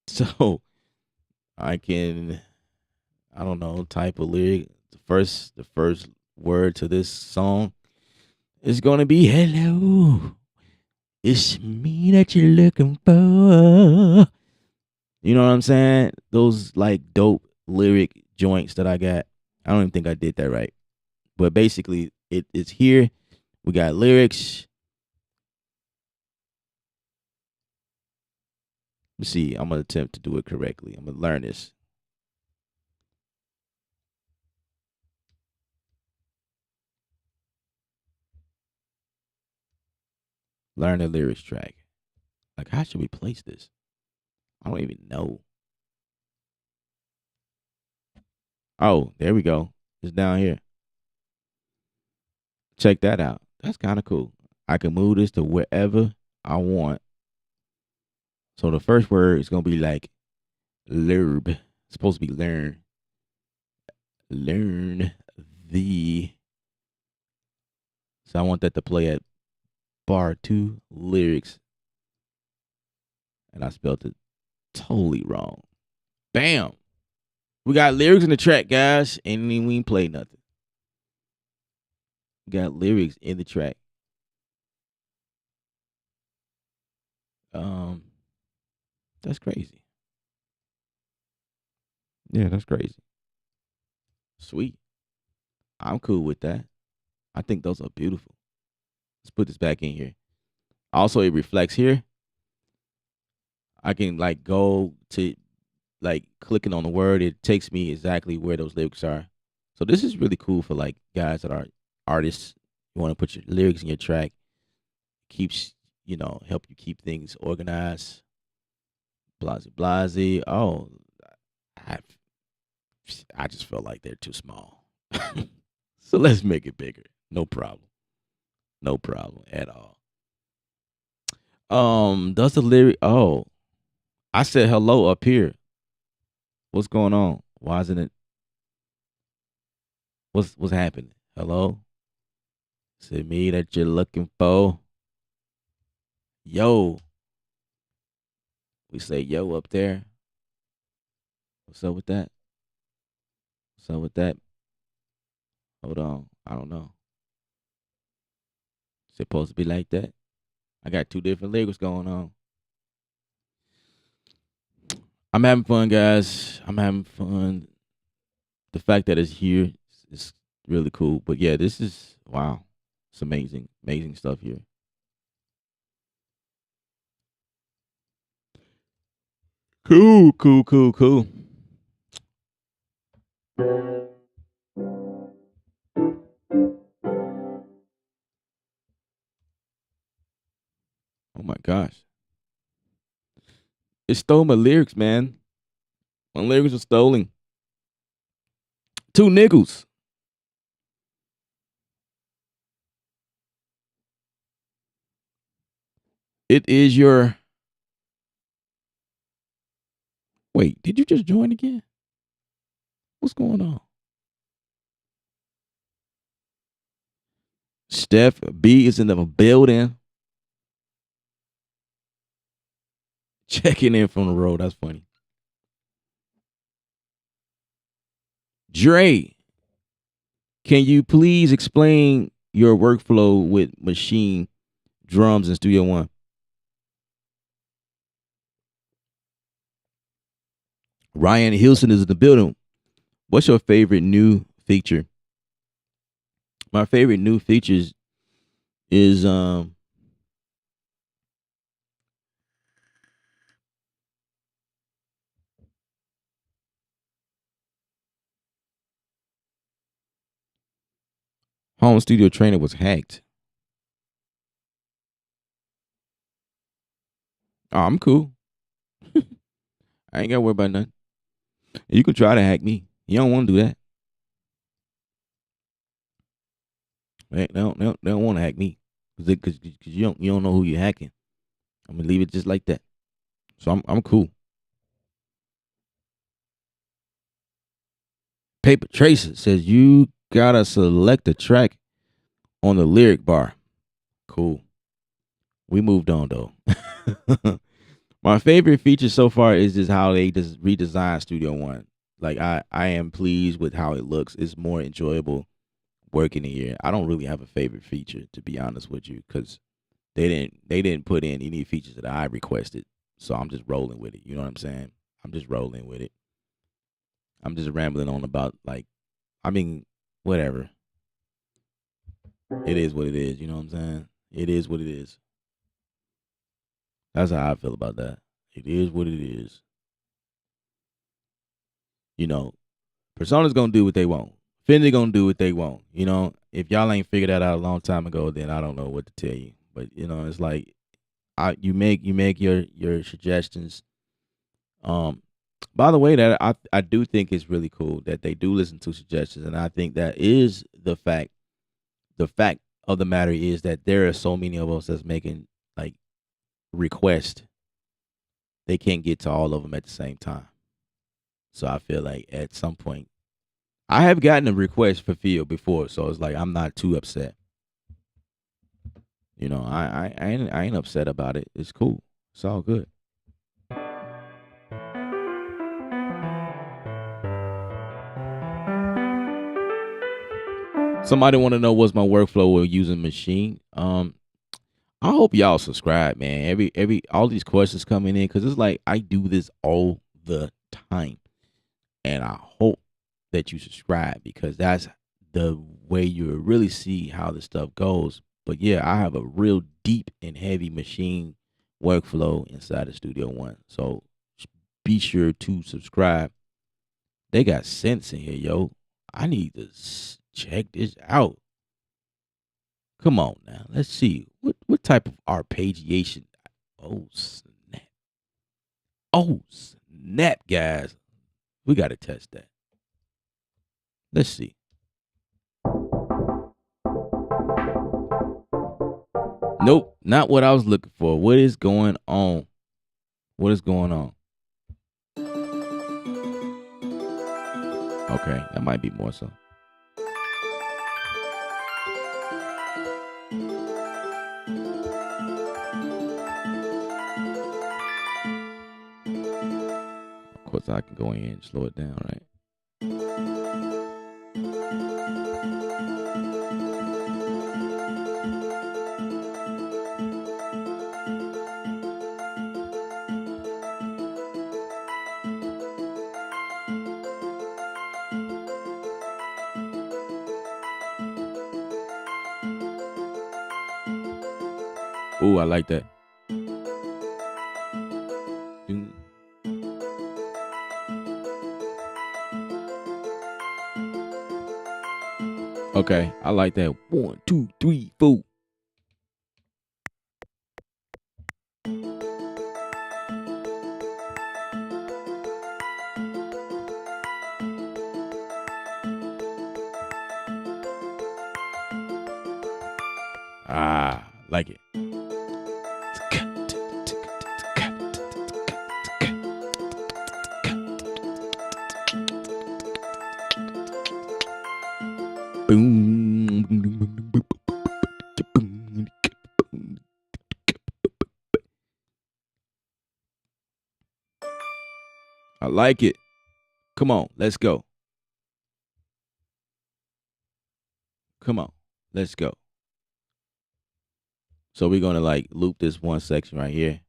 so I can, I don't know, type a lyric. The first word to this song is gonna be "Hello." It's me that you're looking for. You know what I'm saying? Those like dope lyric joints that I got. I don't even think I did that right. But basically, it's here. We got lyrics. Let's see. I'm gonna attempt to do it correctly. I'm gonna learn this. Learn the lyrics track. Like, how should we place this? I don't even know. Oh, there we go. It's down here. Check that out. That's kind of cool. I can move this to wherever I want. So the first word is gonna be like lerb. It's supposed to be learn. Learn the. So I want that to play at bar 2 lyrics. And I spelled it totally wrong. Bam. We got lyrics in the track, guys. And we ain't play nothing. We got lyrics in the track. That's crazy. Yeah, that's crazy. Sweet. I'm cool with that. I think those are beautiful. Let's put this back in here. Also, it reflects here. I can like go to like clicking on the word. It takes me exactly where those lyrics are. So this is really cool for like guys that are artists. You want to put your lyrics in your track. Keeps help you keep things organized. Blase blase. Oh, I I just felt like they're too small. So let's make it bigger. No problem. No problem at all. Does the lyric? Oh, I said hello up here. What's going on? Why isn't it? What's happening? Hello? Is it me that you're looking for? Yo. We say yo up there. What's up with that? What's up with that? Hold on. I don't know. It's supposed to be like that. I got two different lyrics going on. I'm having fun, guys. I'm having fun. The fact that it's here is really cool. But yeah, this is wow. It's amazing. Amazing stuff here. Cool, cool, cool, cool. Oh my gosh. They stole my lyrics, man. My lyrics were stolen. 2 nickels. It is your. Wait, did you just join again? What's going on? Steph B is in the building. Checking in from the road. That's funny. Dre, can you please explain your workflow with machine drums in Studio One? Ryan Hilson is in the building. What's your favorite new feature? My favorite new features is Home Studio Trainer was hacked. Oh, I'm cool. I ain't gotta worry about nothing. You can try to hack me. You don't want to do that. They don't want to hack me because you don't know who you're hacking. I'm gonna leave it just like that. So I'm cool. Paper Tracer says you gotta select a track on the lyric bar. Cool. We moved on though. My favorite feature so far is just how they just redesigned Studio One. Like I am pleased with how it looks. It's more enjoyable working here. I don't really have a favorite feature, to be honest with you, because they didn't put in any features that I requested. So I'm just rolling with it. You know what I'm saying? I'm just rolling with it. I'm just rambling on about whatever. It is what it is. You know what I'm saying? It is what it is. That's how I feel about that. It is what it is. You know, Persona's gonna do what they want. Fendi gonna do what they want. You know, if y'all ain't figured that out a long time ago, then I don't know what to tell you. But it's like you make your suggestions. By the way, that I do think it's really cool that they do listen to suggestions, and I think that is the fact. The fact of the matter is that there are so many of us that's making like requests. They can't get to all of them at the same time. So I feel like at some point, I have gotten a request fulfilled before, so it's like I'm not too upset. I ain't upset about it. It's cool. It's all good. Somebody want to know what's my workflow with using machine. I hope y'all subscribe, man. Every all these questions coming in because it's like I do this all the time, and I hope that you subscribe because that's the way you really see how the stuff goes. But yeah, I have a real deep and heavy machine workflow inside of Studio One, so be sure to subscribe. They got sense in here, yo. I need to check this out. Come on now, let's see what type of arpeggiation. Oh snap! Oh snap, guys, we got to test that. Let's see. Nope, not what I was looking for. What is going on? What is going on? Okay, that might be more so. Of course, I can go in and slow it down, right? Ooh, I like that. Okay, I like that. 1, 2, 3, 4. Like it. Boom. I like it. Come on, let's go. Come on, let's go. So we're gonna like loop this one section right here.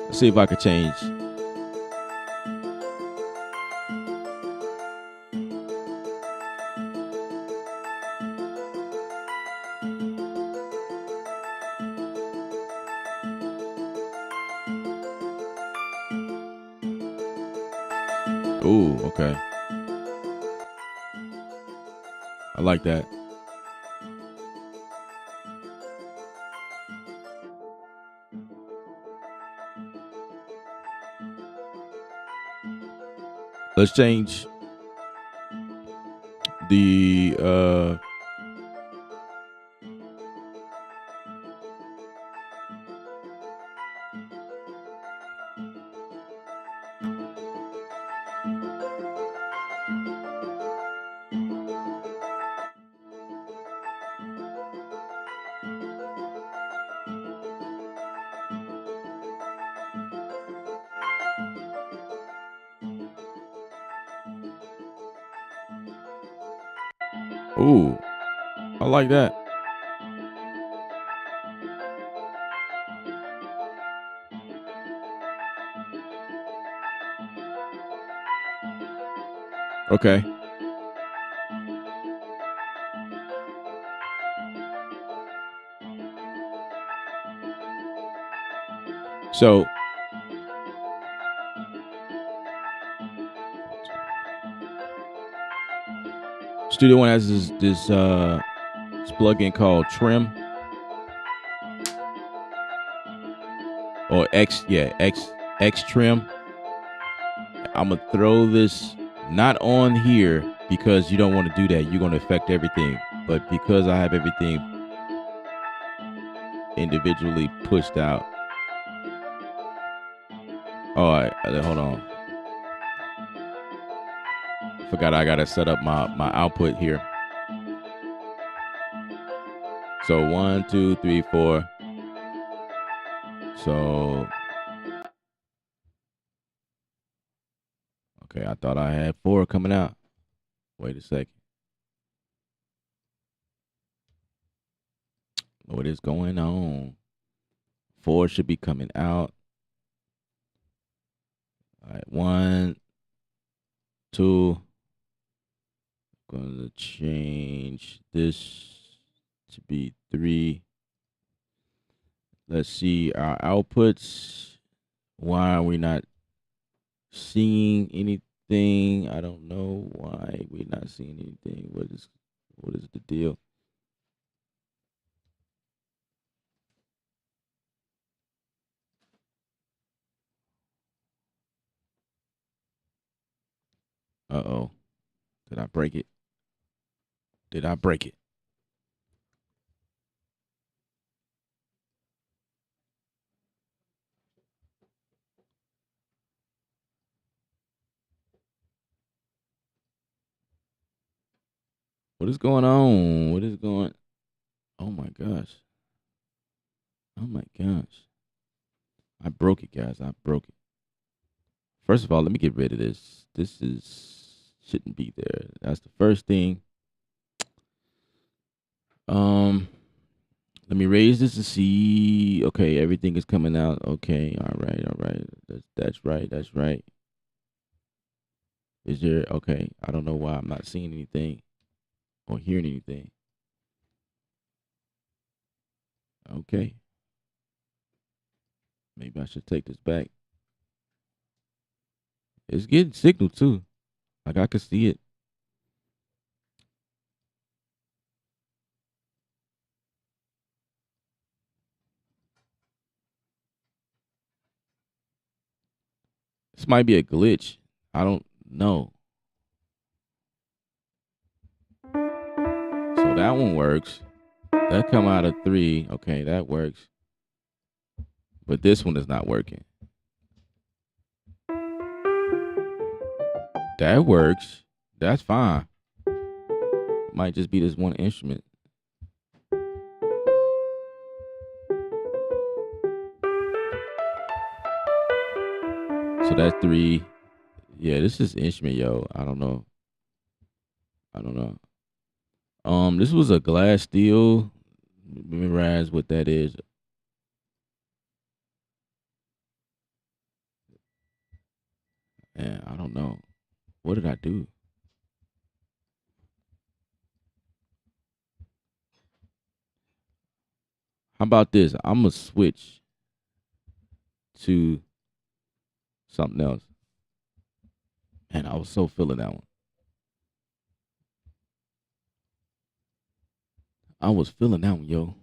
Let's see if I could change. Ooh, okay. I like that. Let's change the ooh, I like that. Okay. So Studio One has this plugin called Trim or X Trim. I'm gonna throw this not on here because you don't want to do that. You're gonna affect everything. But because I have everything individually pushed out. All right, hold on. Forgot I gotta set up my output here. So 1, 2, 3, 4. So okay, I thought I had 4 coming out. Wait a second. What is going on? 4 should be coming out. All right, 1, 2. Going to change this to be 3. Let's see our outputs. Why are we not seeing anything? I don't know why we're not seeing anything. What is the deal? Uh-oh. Did I break it? Did I break it? What is going on? What is going? Oh my gosh. Oh my gosh. I broke it, guys. I broke it. First of all, let me get rid of this. This shouldn't be there. That's the first thing. Let me raise this to see. Okay, everything is coming out. Okay, all right. That's right. That's right. Is there? Okay, I don't know why I'm not seeing anything or hearing anything. Okay, maybe I should take this back. It's getting signal too. Like I could see it. This might be a glitch. I don't know. So that one works. That come out of 3. Okay, that works. But this one is not working. That works. That's fine. Might just be this one instrument. So that's 3. Yeah, this is instrument, yo. I don't know. This was a glass steel. Memorize what that is. And I don't know. What did I do? How about this? I'm gonna switch to something else. And I was so feeling that one. I was feeling that one, yo.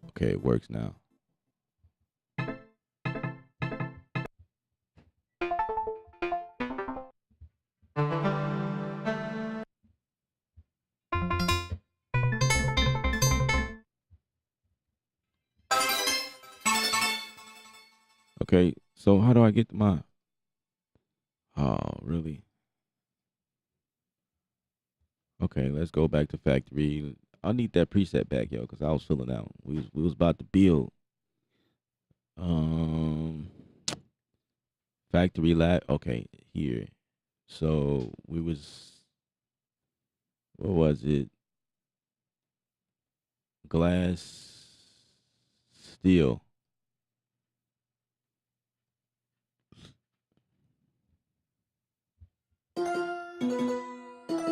Okay, it works now. Okay, so how do I get to my... Oh, really? Okay, let's go back to factory. I need that preset back, yo, because I was feeling that one. We was about to build. Factory lab. Okay, here. So we was... What was it? Glass, steel.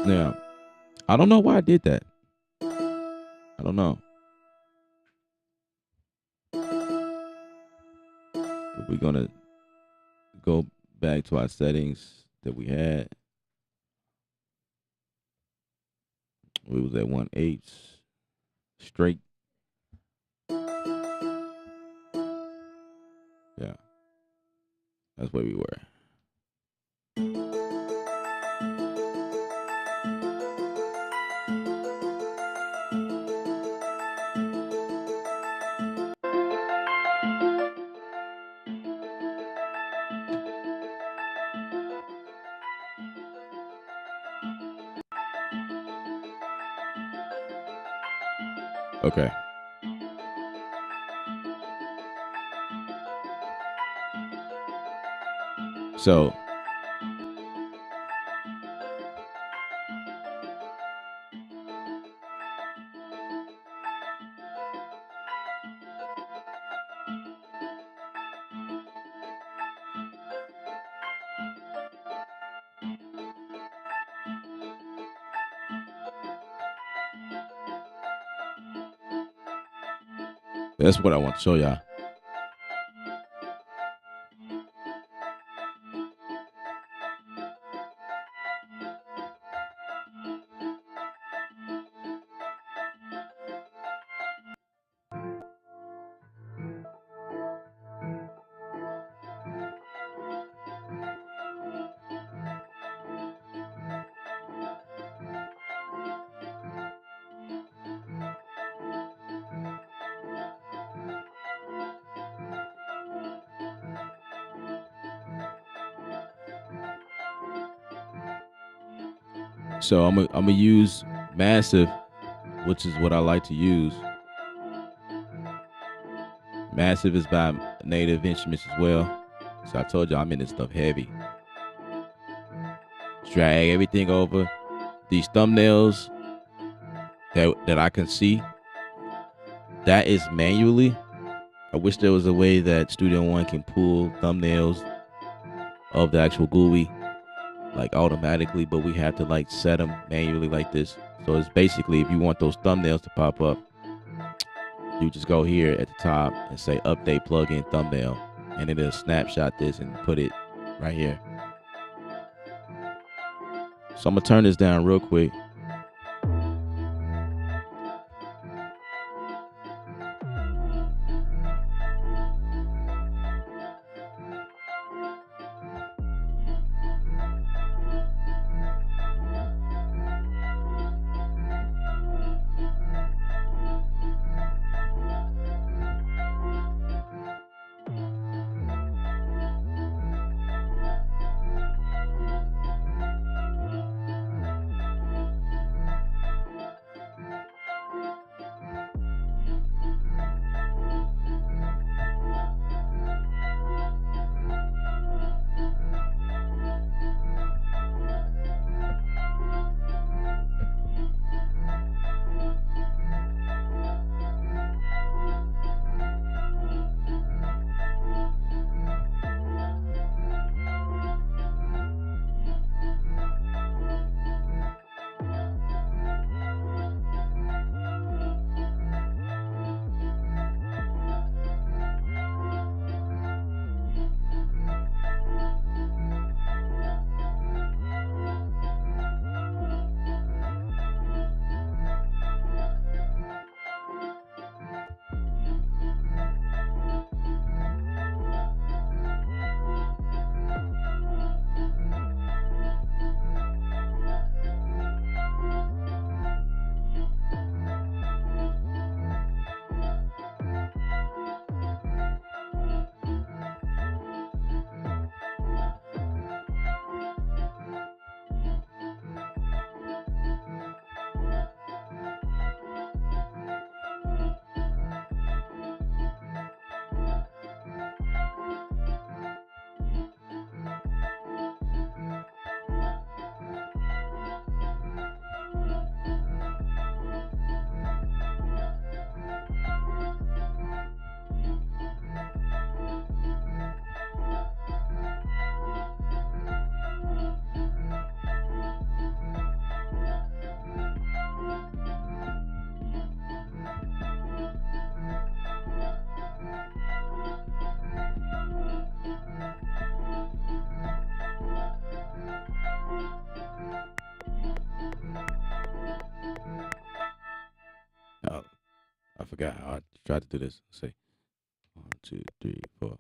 Now, I don't know why I did that. I don't know. But we're gonna go back to our settings that we had. We was at 1/8 straight. Yeah, that's where we were. Okay. So that's what I want to show y'all. So I'm gonna use Massive, which is what I like to use. Massive is by Native Instruments as well. So I told you I'm in this stuff heavy. Drag everything over. These thumbnails that I can see, that is manually. I wish there was a way that Studio One can pull thumbnails of the actual GUI like automatically, but we have to like set them manually like this. So it's basically, if you want those thumbnails to pop up, you just go here at the top and say update plugin thumbnail, and it'll snapshot this and put it right here. So I'm gonna turn this down real quick. I forgot how I tried to do this. Let's see. 1, 2, 3, 4.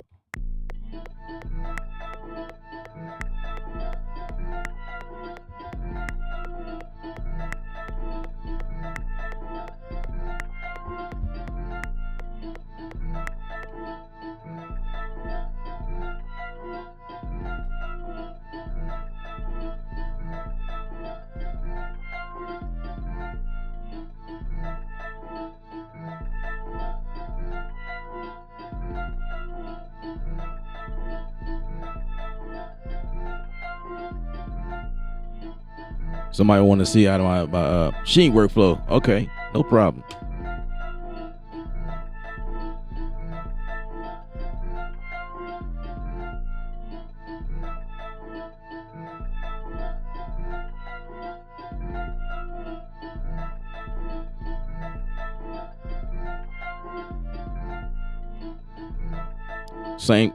Somebody want to see out of my sheet workflow. Okay, no problem.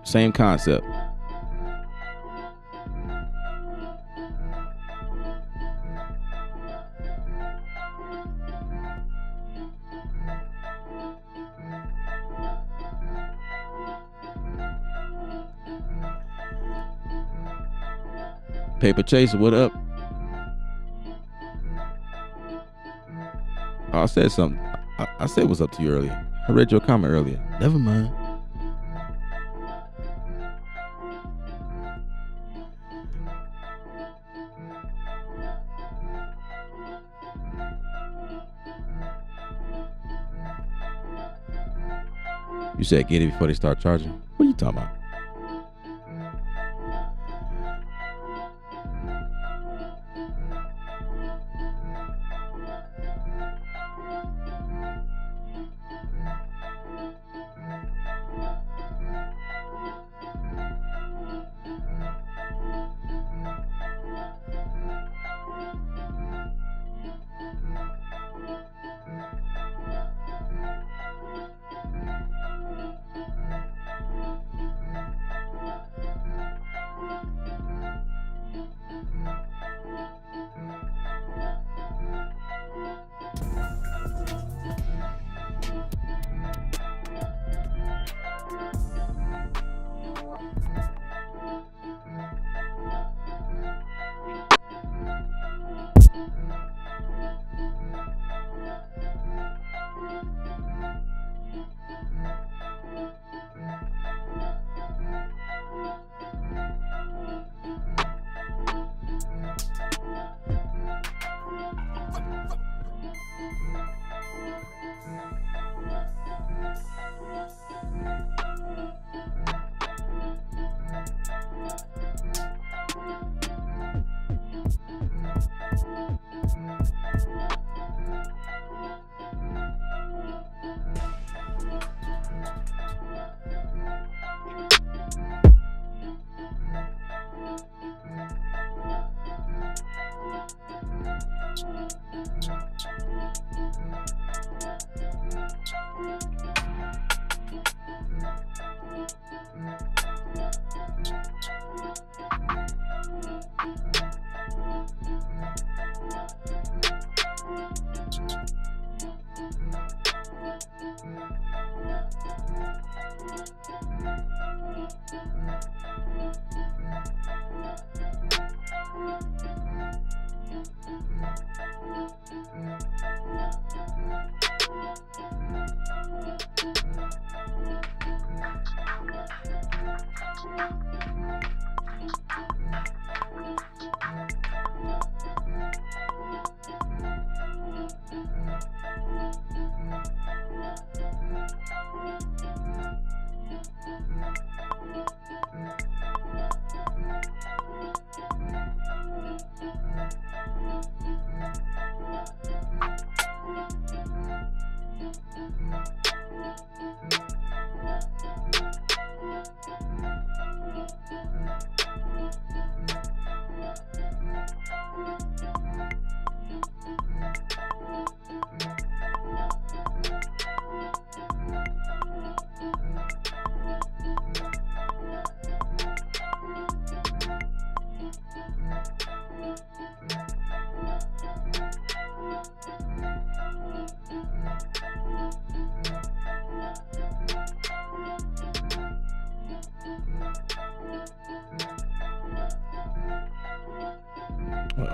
Same concept. Paper Chaser, what up? Oh, I said something. I said what's up to you earlier. I read your comment earlier. Never mind. You said get it before they start charging? What are you talking about?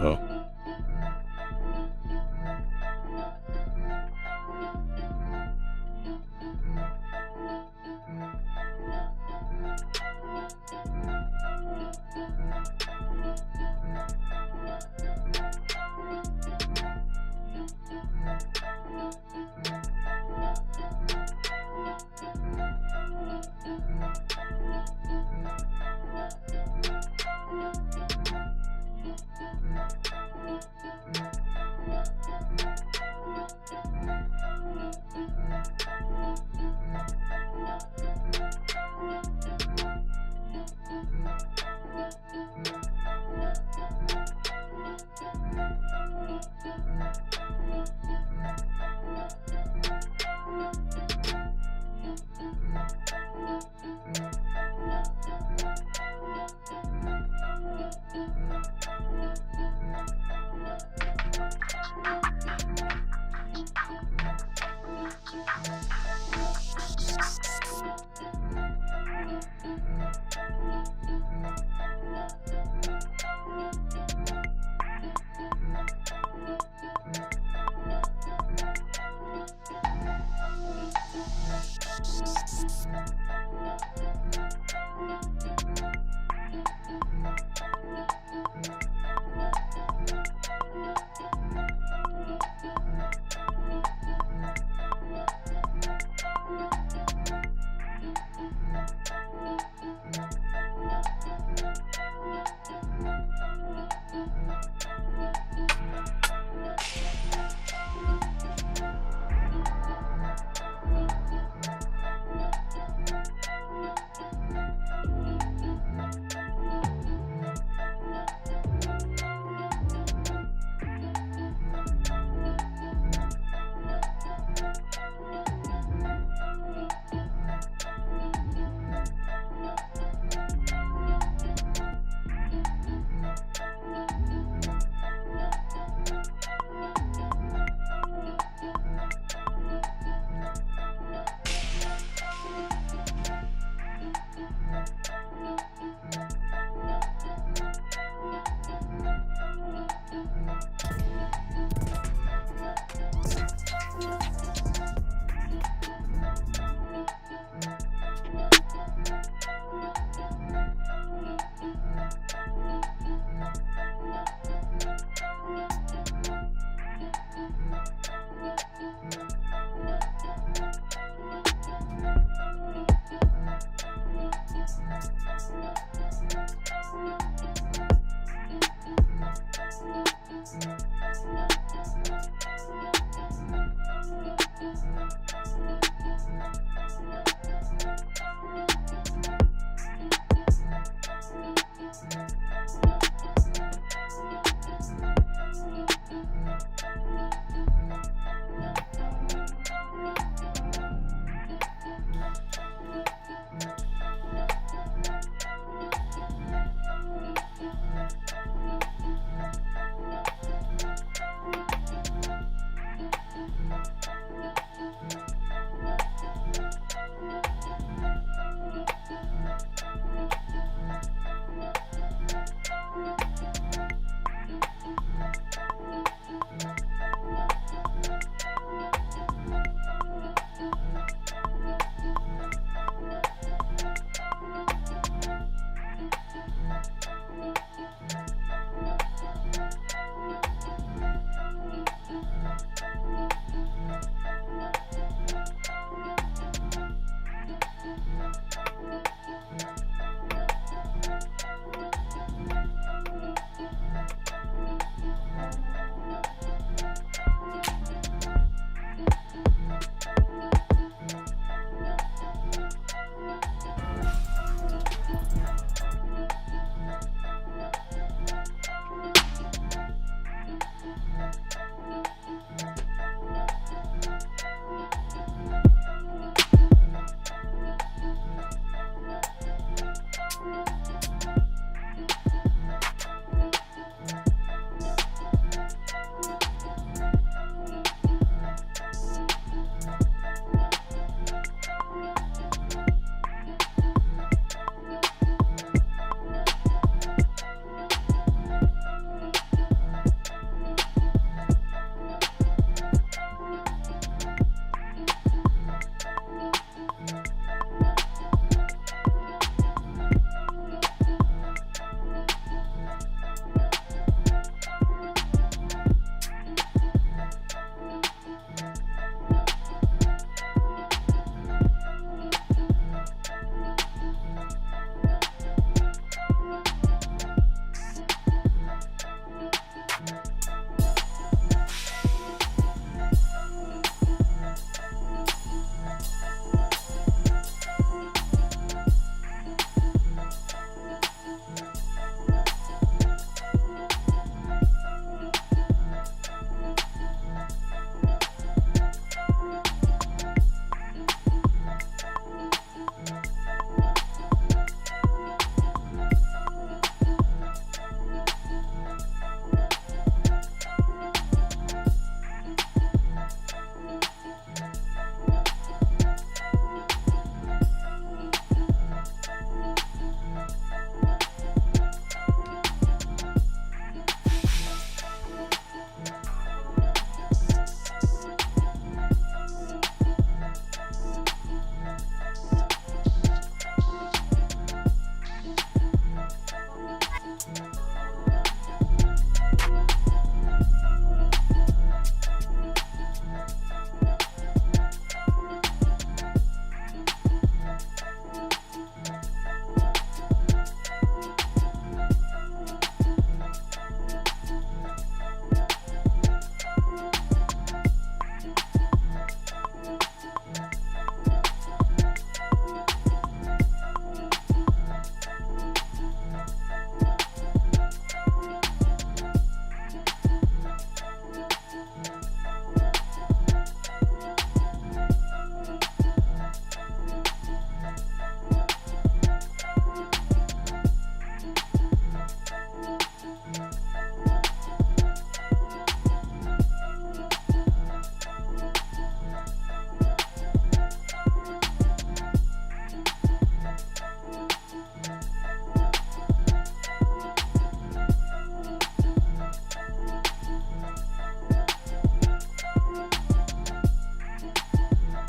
Uh-oh.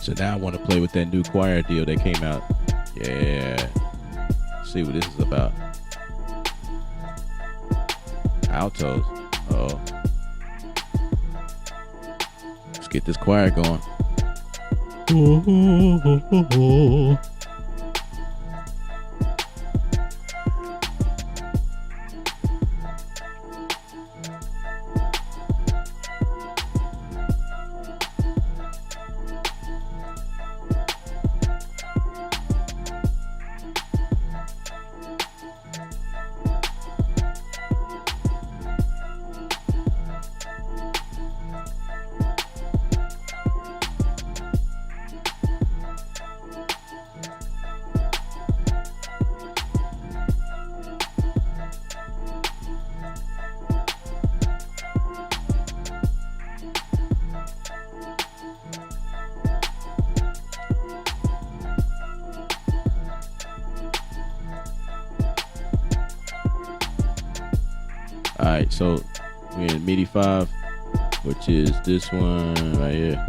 So now I want to play with that new choir deal that came out. Yeah. See what this is about. Altos. Oh. Let's get this choir going. Alright, so we're in MIDI 5, which is this one right here.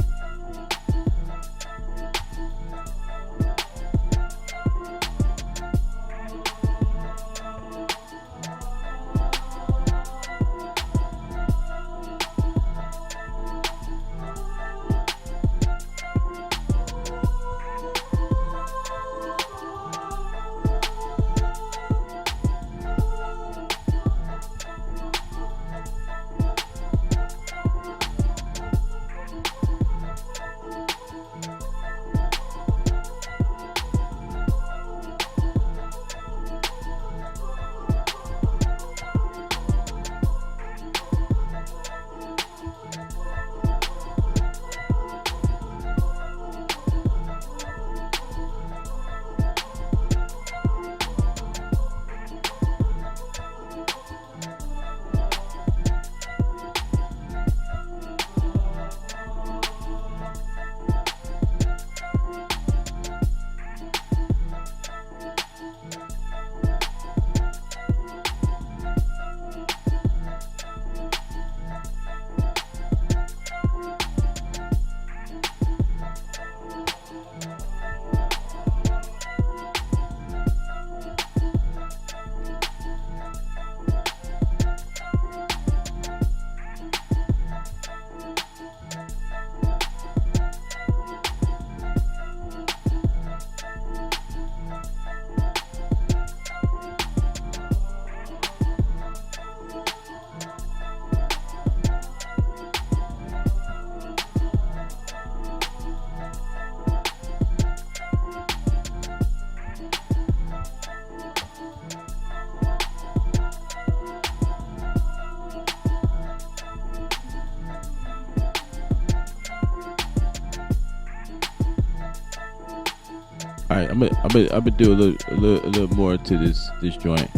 All right, I'm gonna do a little more to this joint.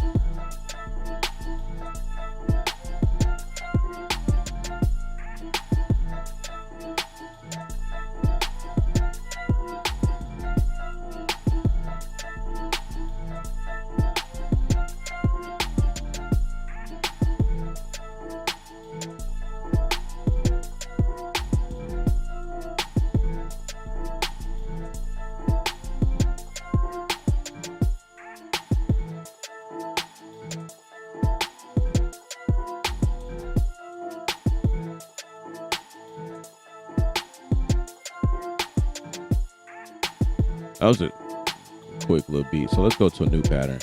That was a quick little beat. So let's go to a new pattern.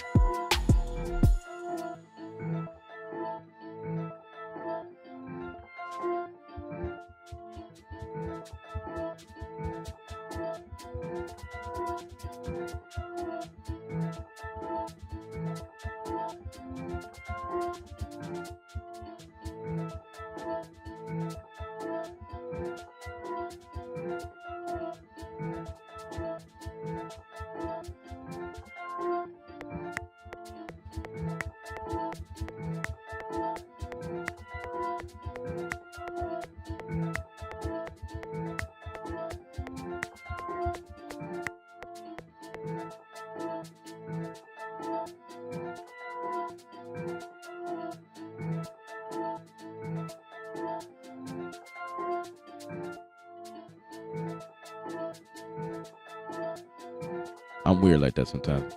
I'm weird like that sometimes.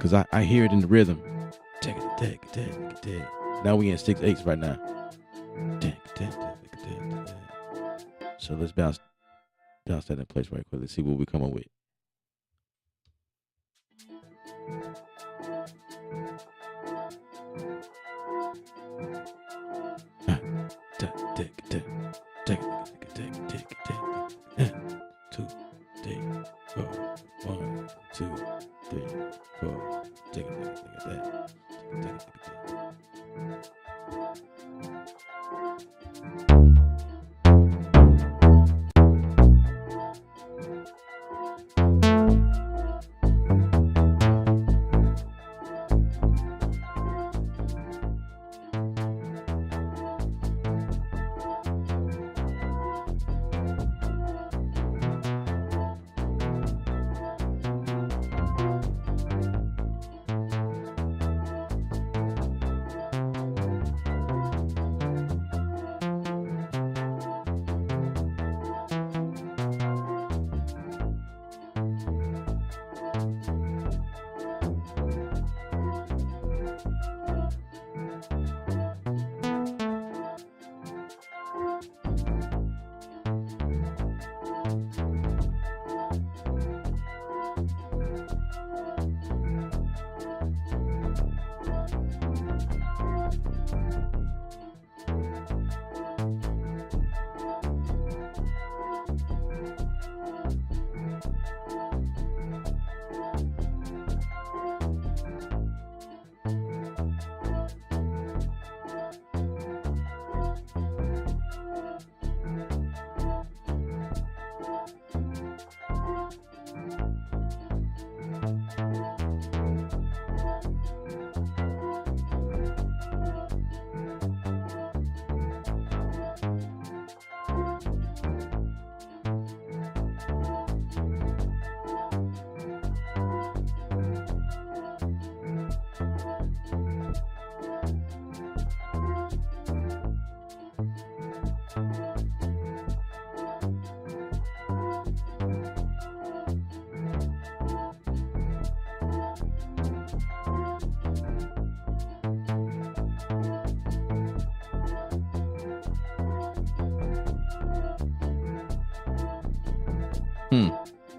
Cause I hear it in the rhythm. Now we in 6/8 right now. So let's bounce that in place right quick. Let's see what we come up with. Two, three, four. 1, 2, 3, 4. Take it.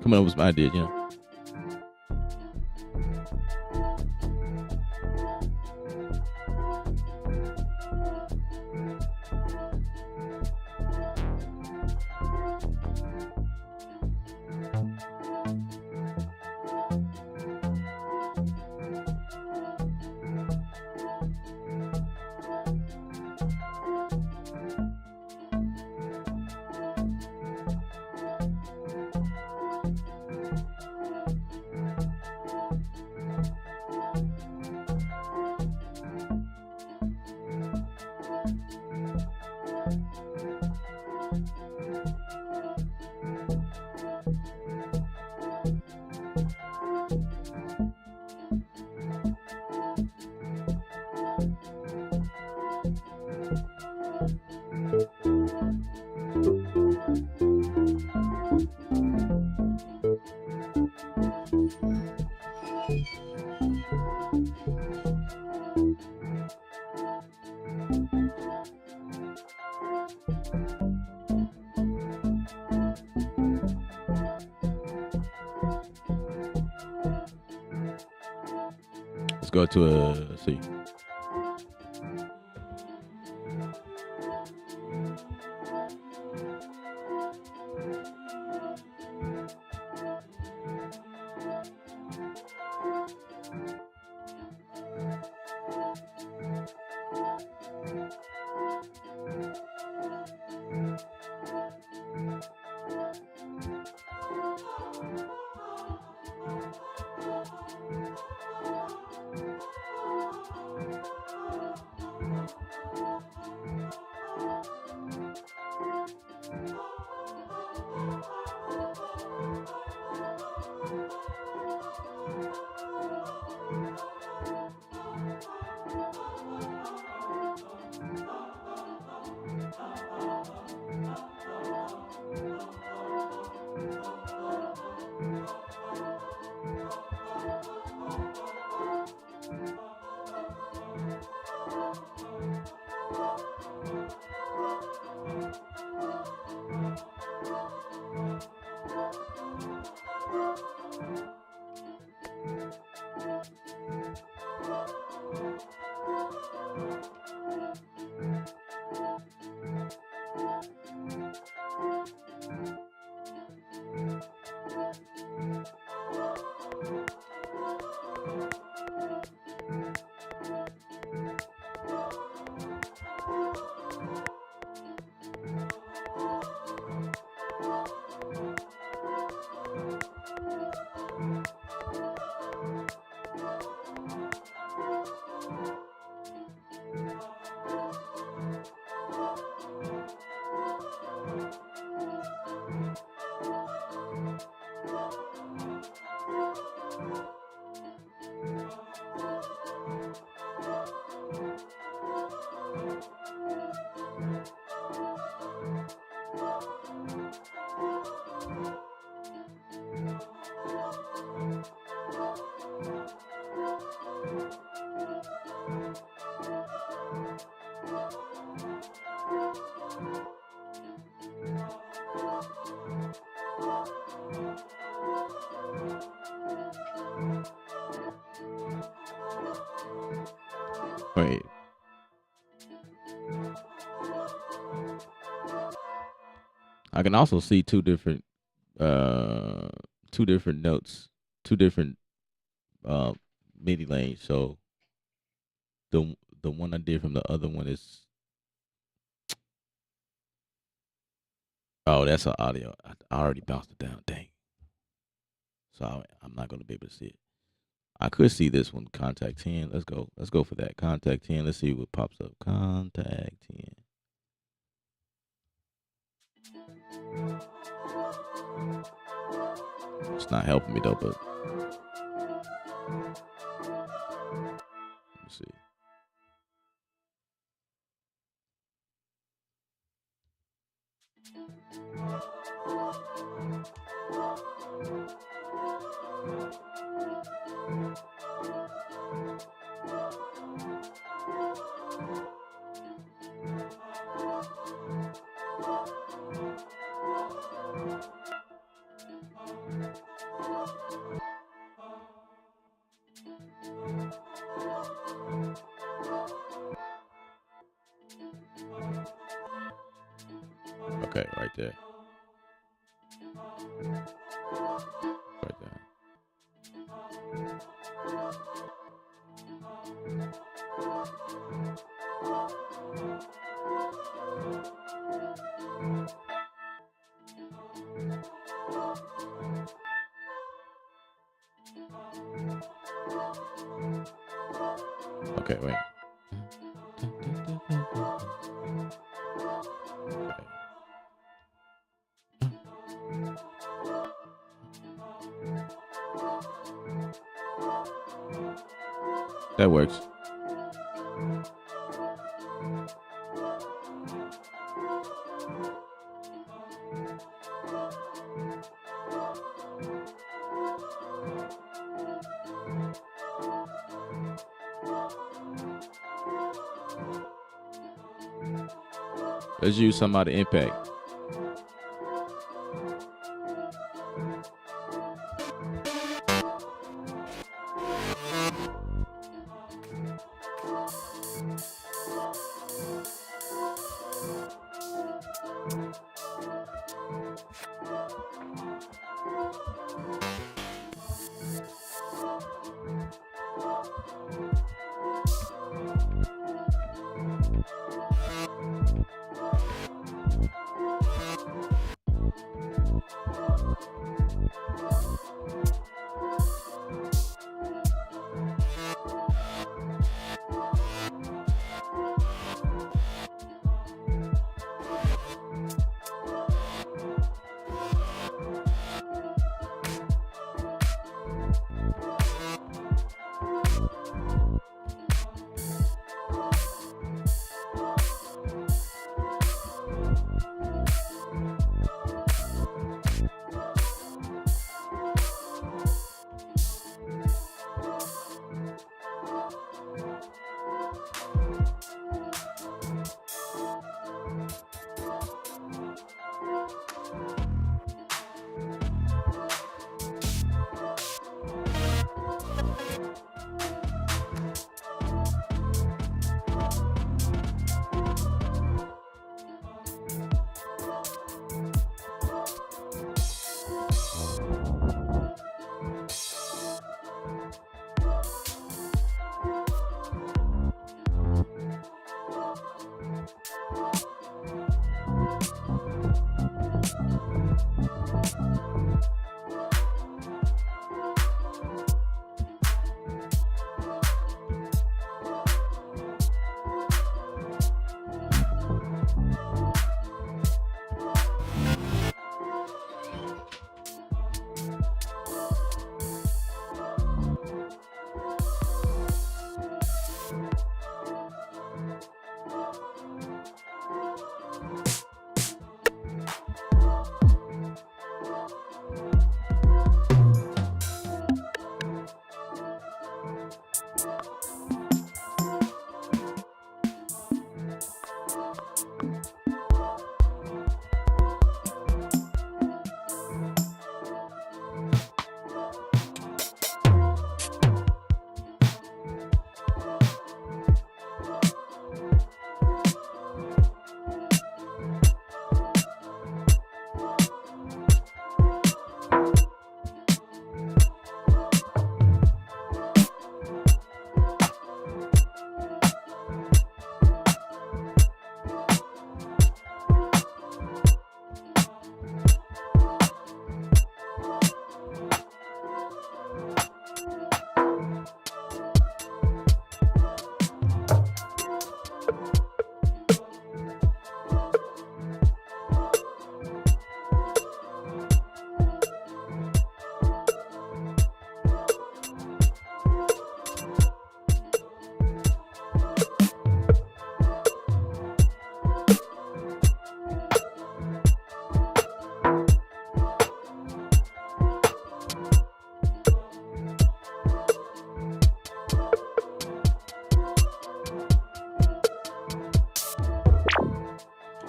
Coming up with some ideas, you know. Let's go to a C. Wait. I can also see two different notes, two different MIDI lanes. So the one I did from the other one is, oh, that's an audio. I already bounced it down. Dang. So I'm not gonna be able to see it. I could see this one, contact 10. Let's go. Let's go for that. Contact 10. Let's see what pops up. Contact 10. It's not helping me though, but let me see. Okay, right there. Right there. Okay, wait. That works. Let's use some out of impact.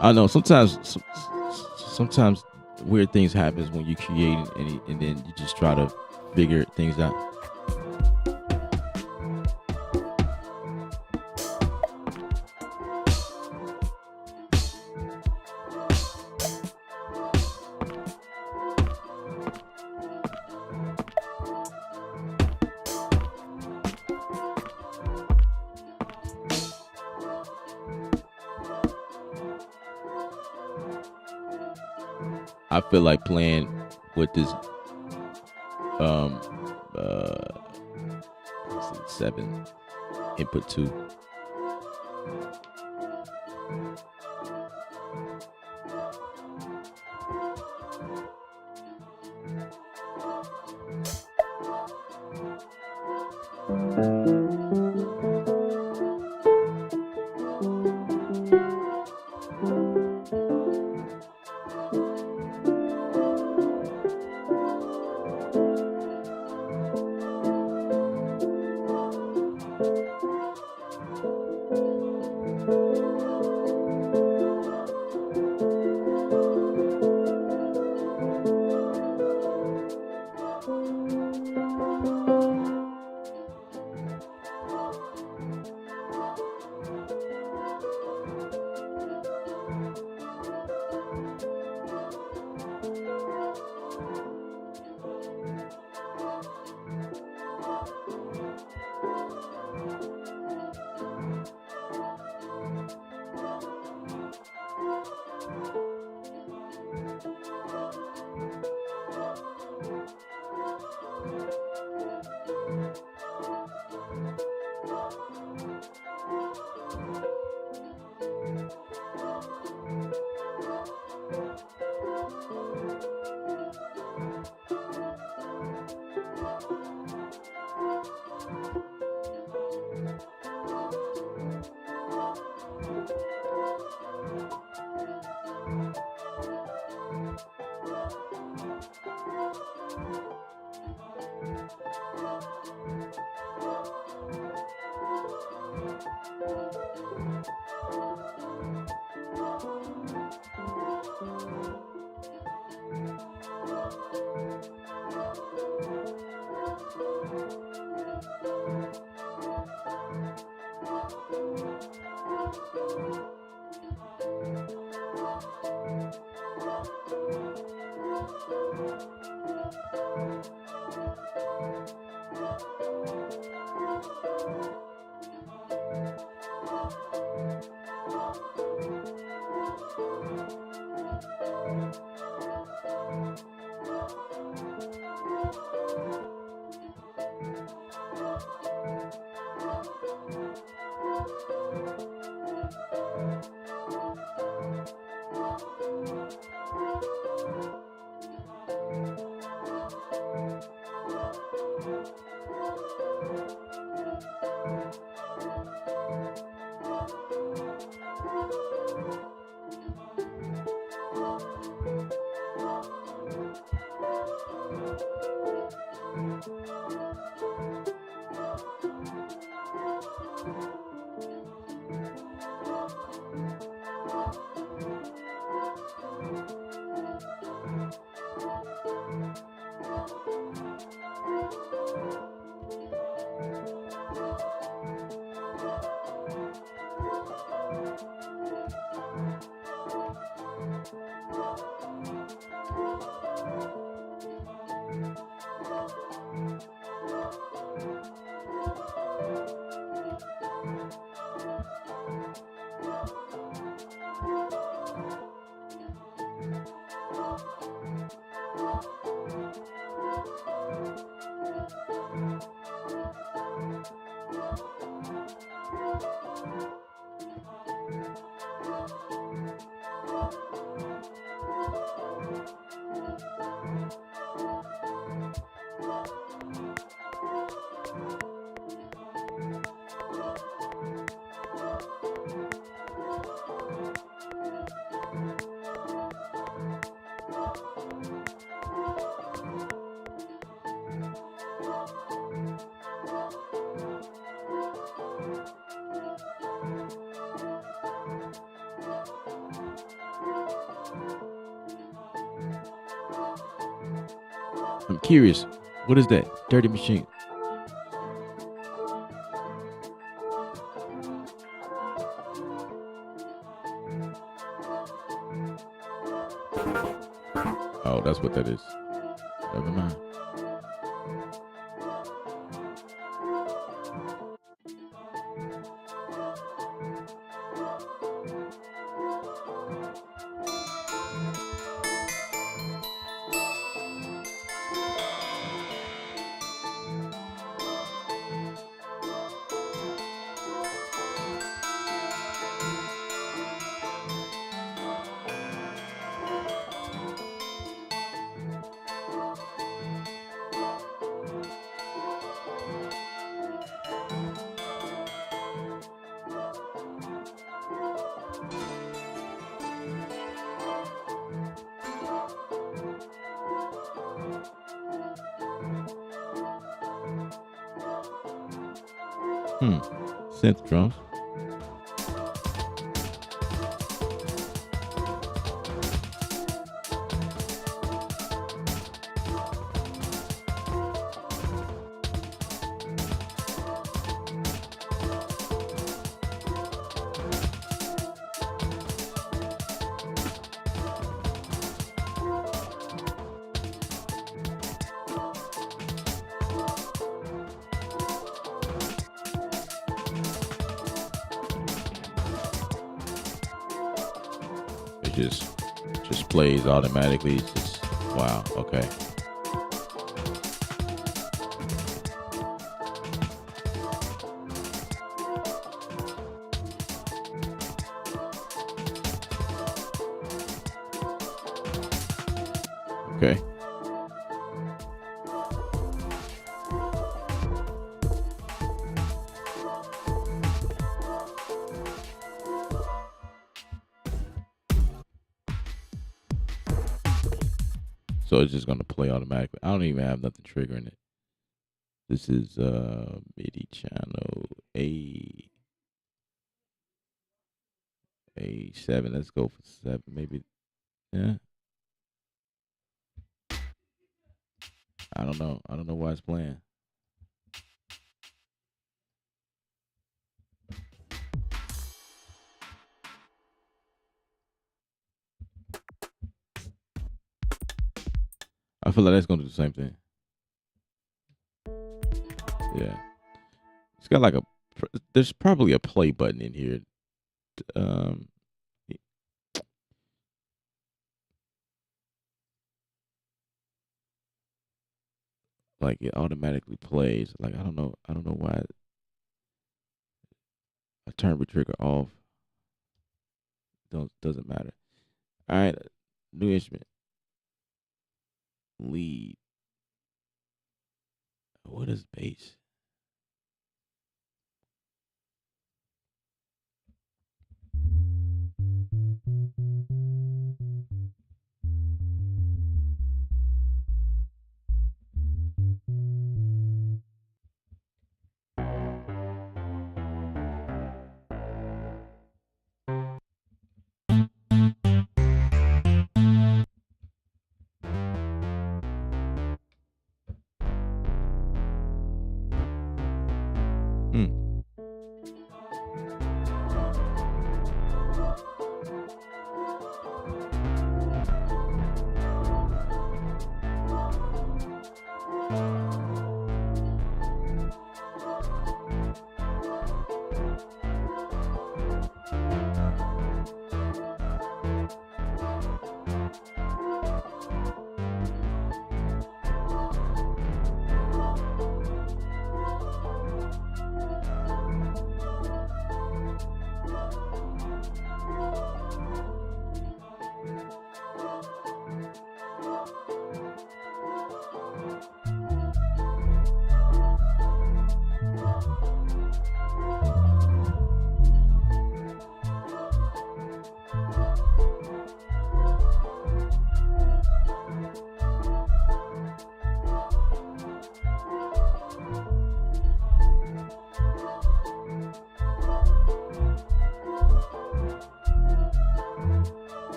I know sometimes weird things happens when you create and then you just try to figure things out. I feel like playing with this um let's see, 7 input 2. I'm curious. What is that? Dirty Machine. Oh, that's what that is. Never mind. Synth drums. It just plays automatically. It's just wow. Okay. Okay. So it's just gonna play automatically. I don't even have nothing triggering it. This is MIDI channel A7. Let's go for 7, maybe. Yeah. I don't know. I don't know why it's playing. I feel like that's gonna do the same thing. Yeah. It's got like there's probably a play button in here. Like it automatically plays. Like I don't know why I turn the trigger off. Doesn't matter. All right, new instrument. Lead. What is bass?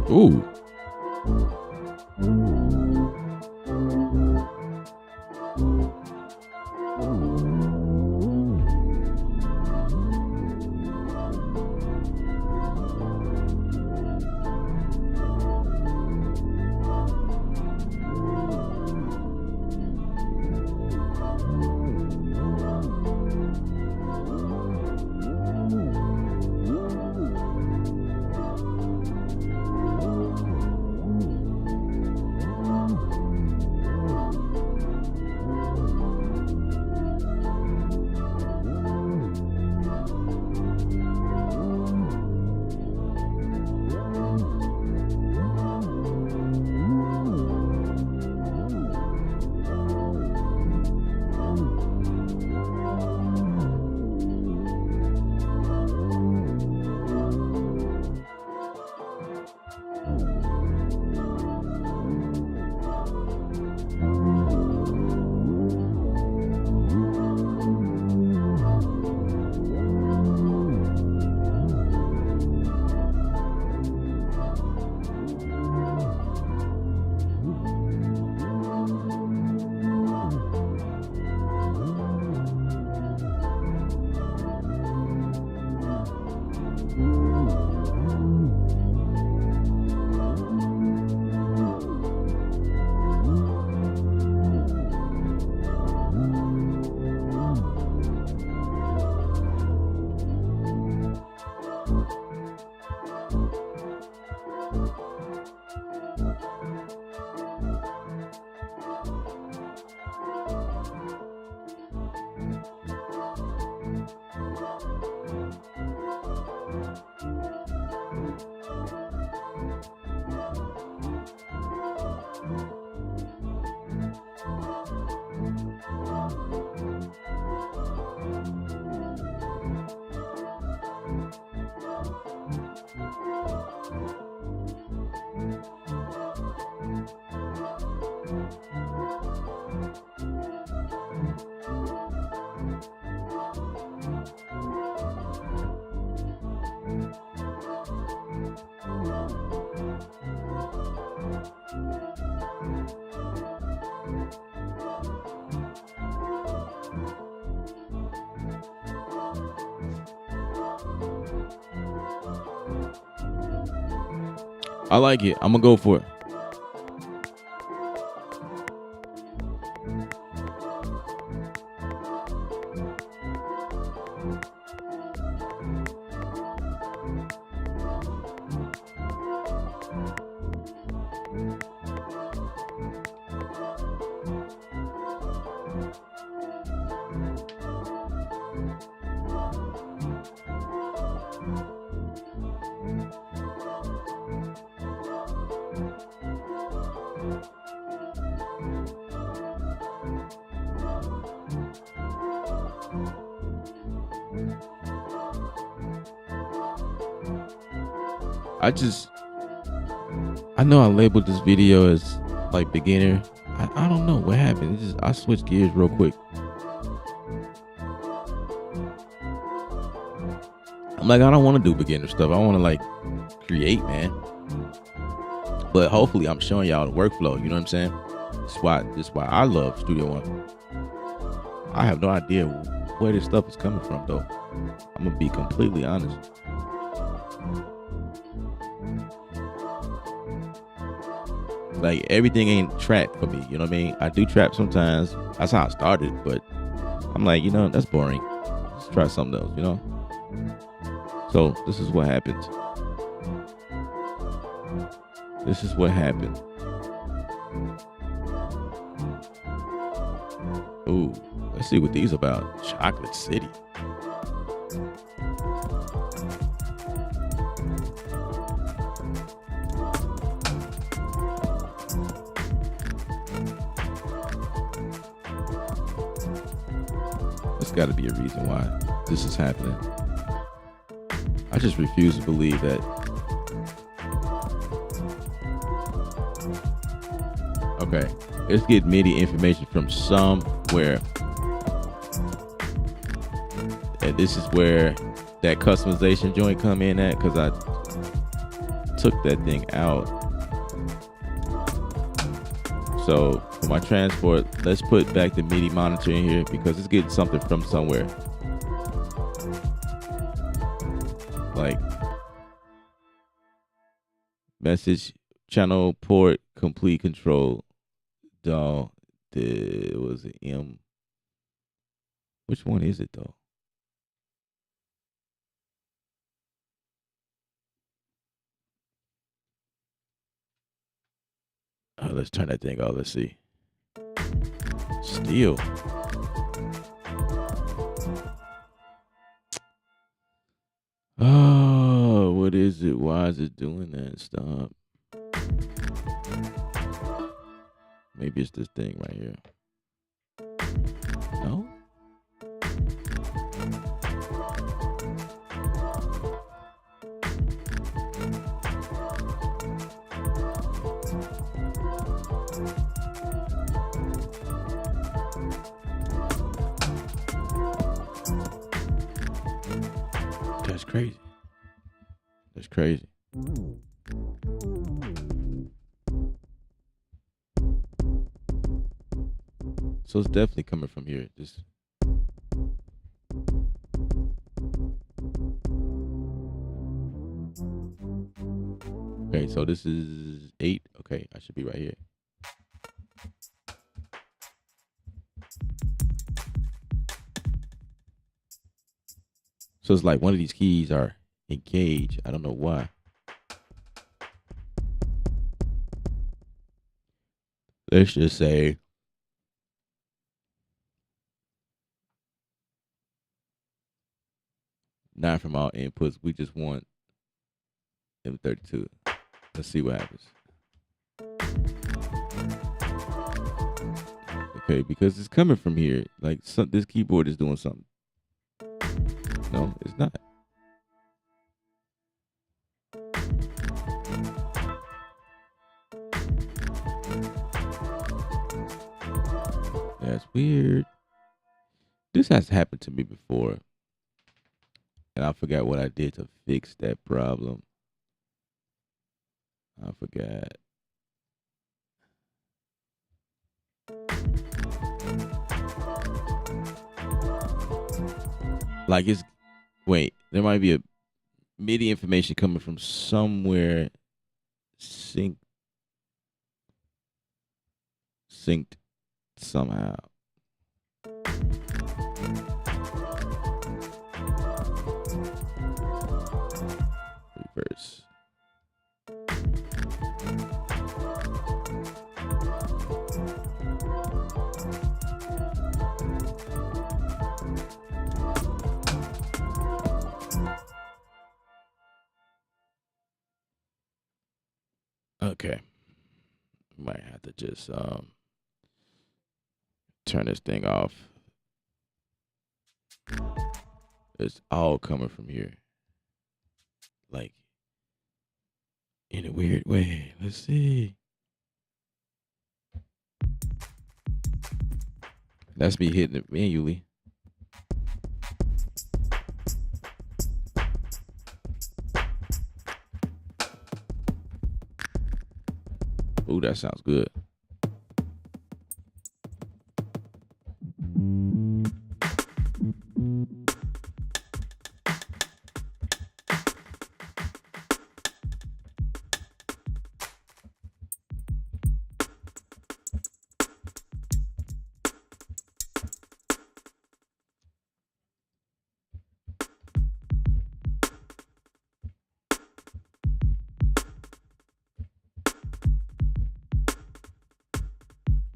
Ooh. I like it. I'm gonna go for it. I know I labeled this video as like beginner. I don't know what happened. I switched gears real quick. I'm like, I don't want to do beginner stuff. I want to like create, man. But hopefully I'm showing y'all the workflow. You know what I'm saying? This is why I love Studio One. I have no idea where this stuff is coming from, though. I'm gonna be completely honest. Like, everything ain't trap for me, you know what I mean? I do trap sometimes. That's how I started, but I'm like, you know, that's boring. Let's try something else, you know? So this is what happened. This is what happened. Ooh, let's see what these about. Chocolate City. There's got to be a reason why this is happening. I just refuse to believe that. Okay, let's get MIDI information from somewhere. And this is where that customization joint come in at, because took that thing out. So for my transport, let's put back the MIDI monitor in here because it's getting something from somewhere. Like message channel port complete control. Doll. It was an M. Which one is it though? Let's turn that thing off. Let's see. Still. Oh, what is it? Why is it doing that? Stop. Maybe it's this thing right here. No? That's crazy. That's crazy. So it's definitely coming from here. Just okay, so this is 8. Okay, I should be right here. So it's like one of these keys are engaged. I don't know why. Let's just say not from all inputs. We just want M32. Let's see what happens. Okay, because it's coming from here. Like this keyboard is doing something. No, it's not. That's weird. This has happened to me before. And I forgot what I did to fix that problem. I forgot. Like it's, wait, there might be a MIDI information coming from somewhere synced somehow. Reverse. Okay. Might have to just turn this thing off. It's all coming from here. Like in a weird way. Let's see. That's me hitting it manually. Ooh, that sounds good.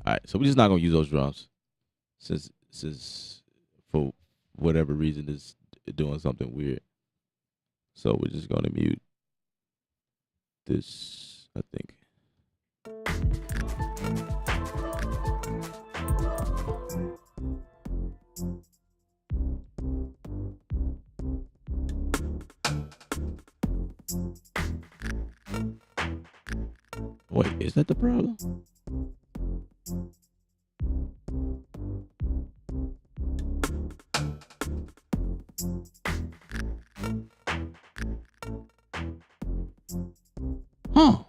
All right, so we're just not gonna use those drums since for whatever reason is doing something weird. So we're just gonna mute this, I think. Wait, is that the problem? Huh.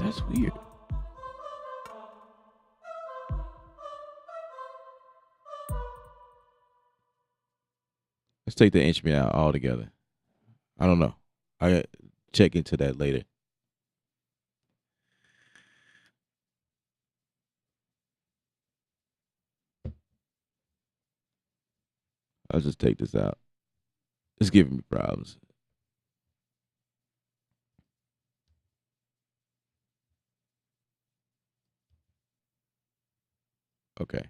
That's weird. Let's take the instrument out altogether. I don't know. I got check into that later. I'll just take this out. It's giving me problems. Okay.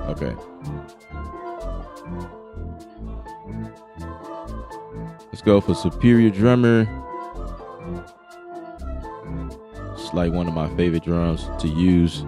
Okay. Let's go for Superior Drummer. It's like one of my favorite drums to use.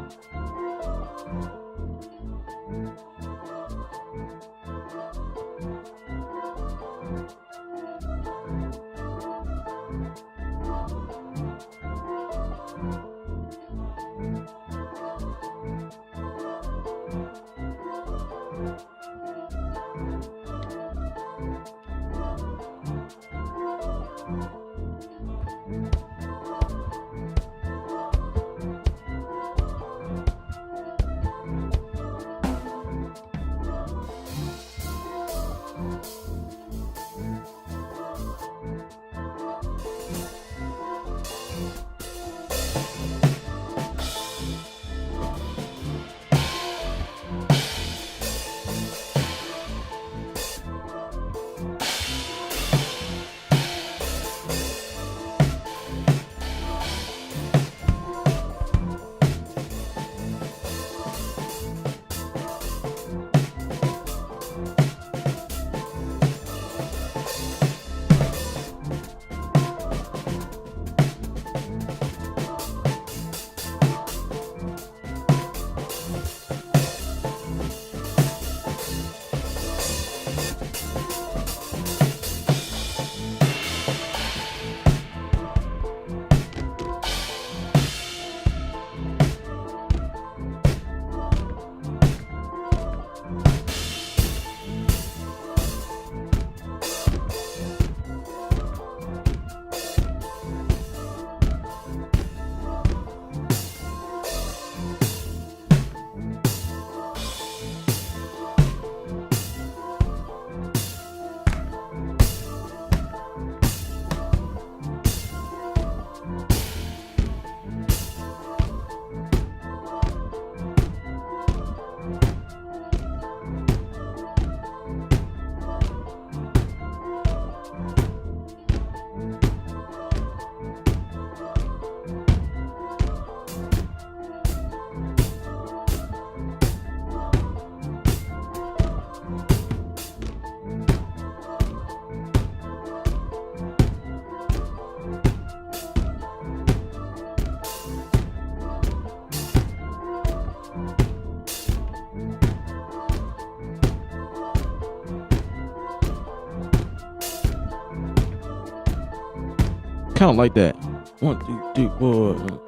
Count like that. 1, 2, 3, 4.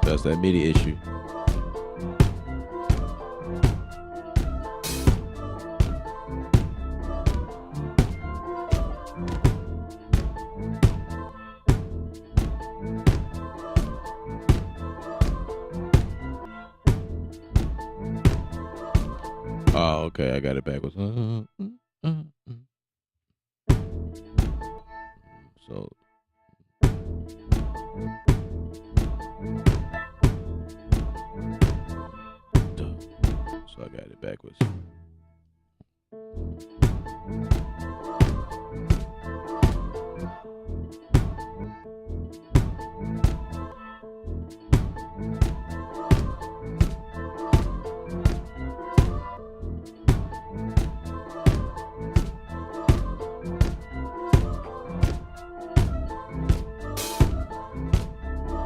That's that MIDI issue. Oh, okay, I got it backwards. So backwards.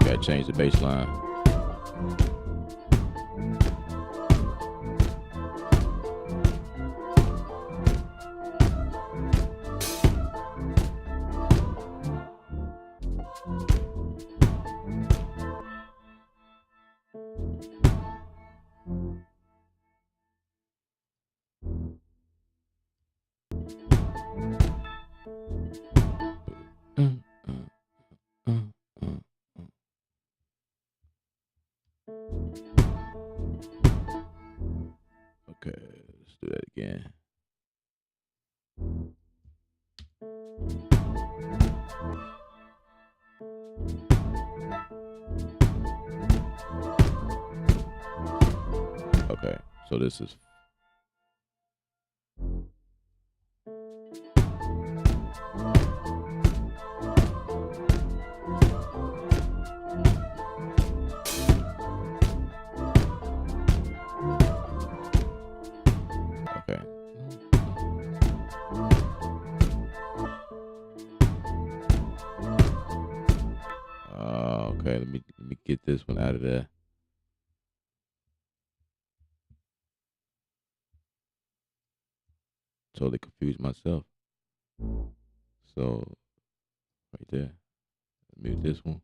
Gotta change the bass line. Okay, let's do that again. Okay, so this is okay. Okay, let me get this one out of there. Totally confused myself. So right there, mute this one.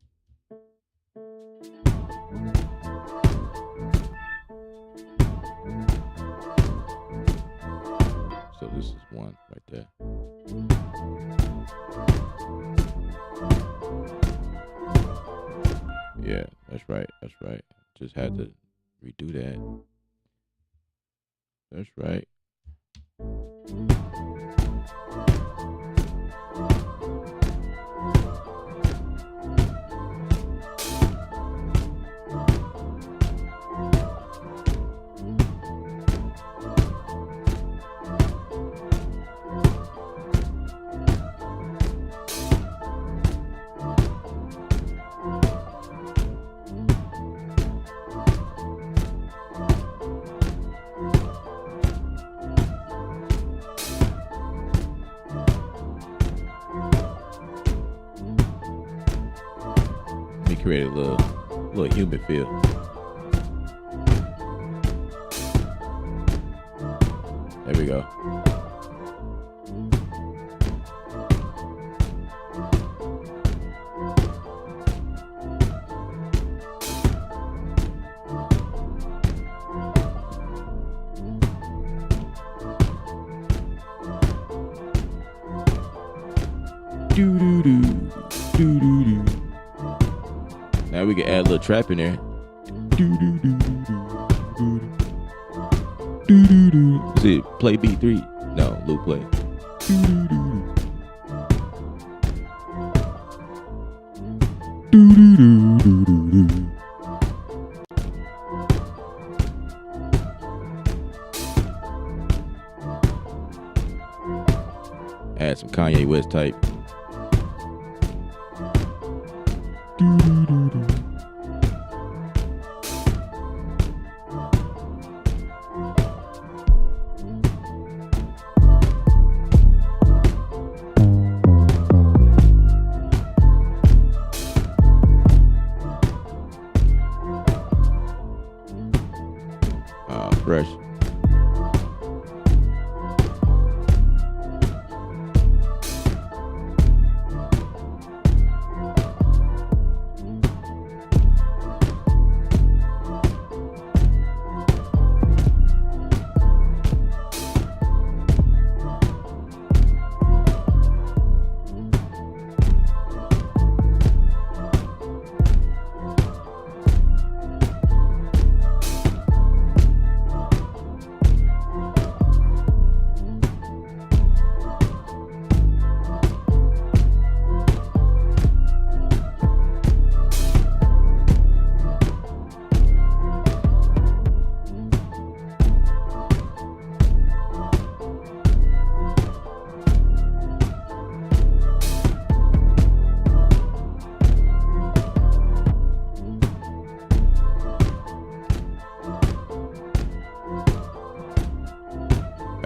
So this is one right there. Yeah, that's right. That's right. Just had to redo that. That's right. Create a little humid feel. There we go. Do do do do do do. Now we can add a little trap in there. Is it play beat 3? No, loop play. Add some Kanye West type. Fresh.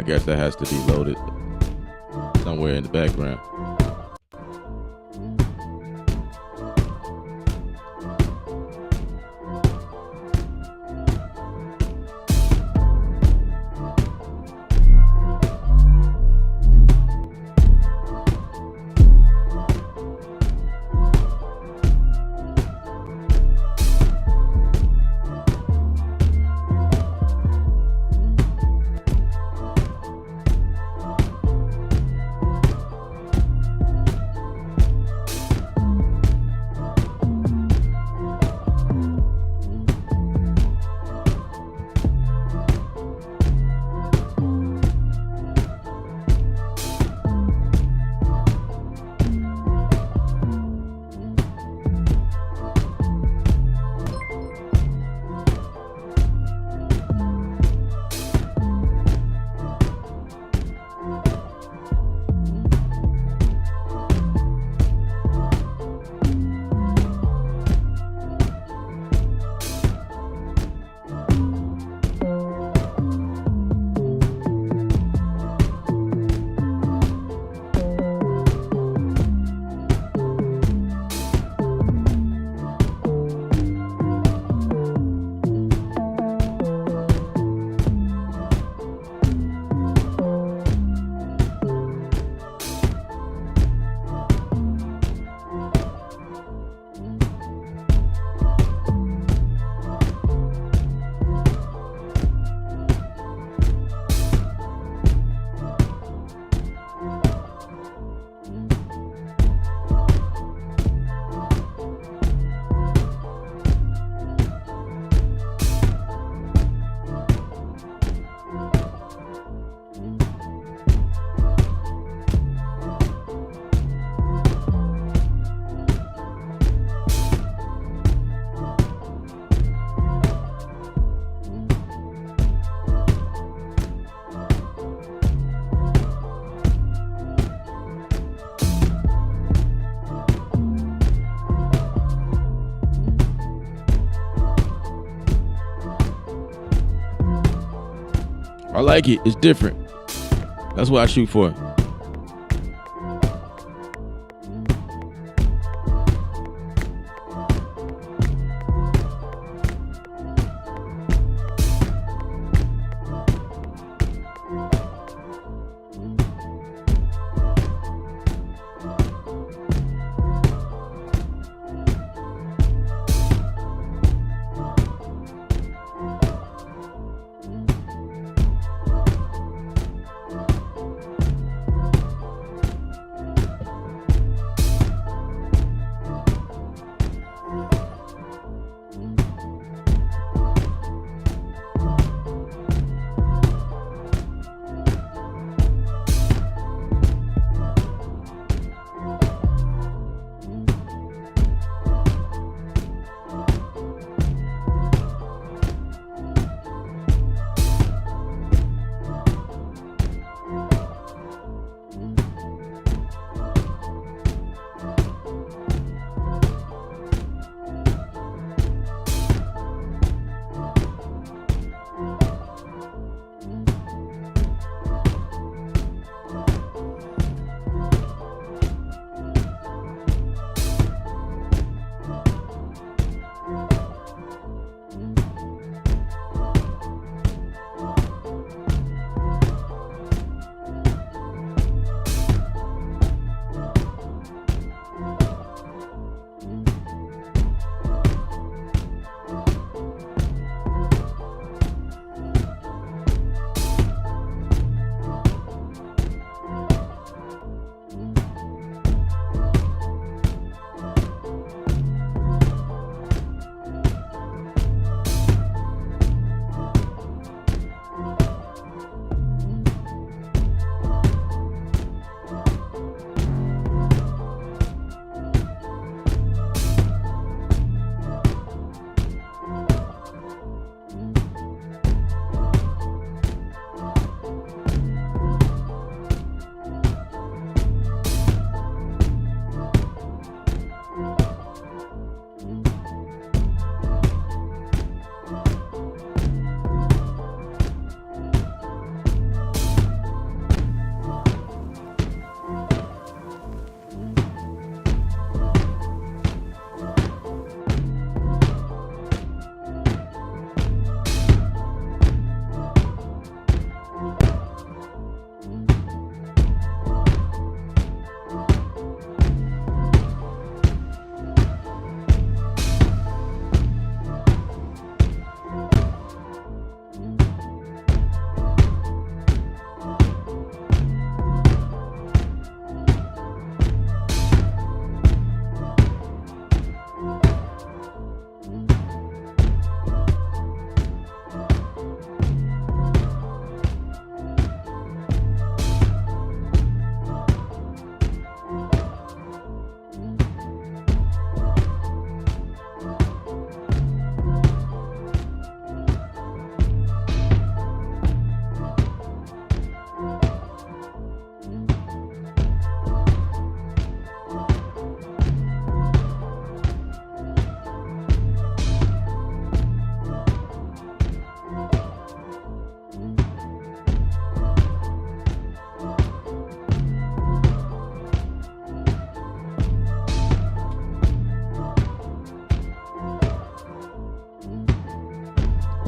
guess that has to be loaded somewhere in the background. I like it. It's different. That's what I shoot for.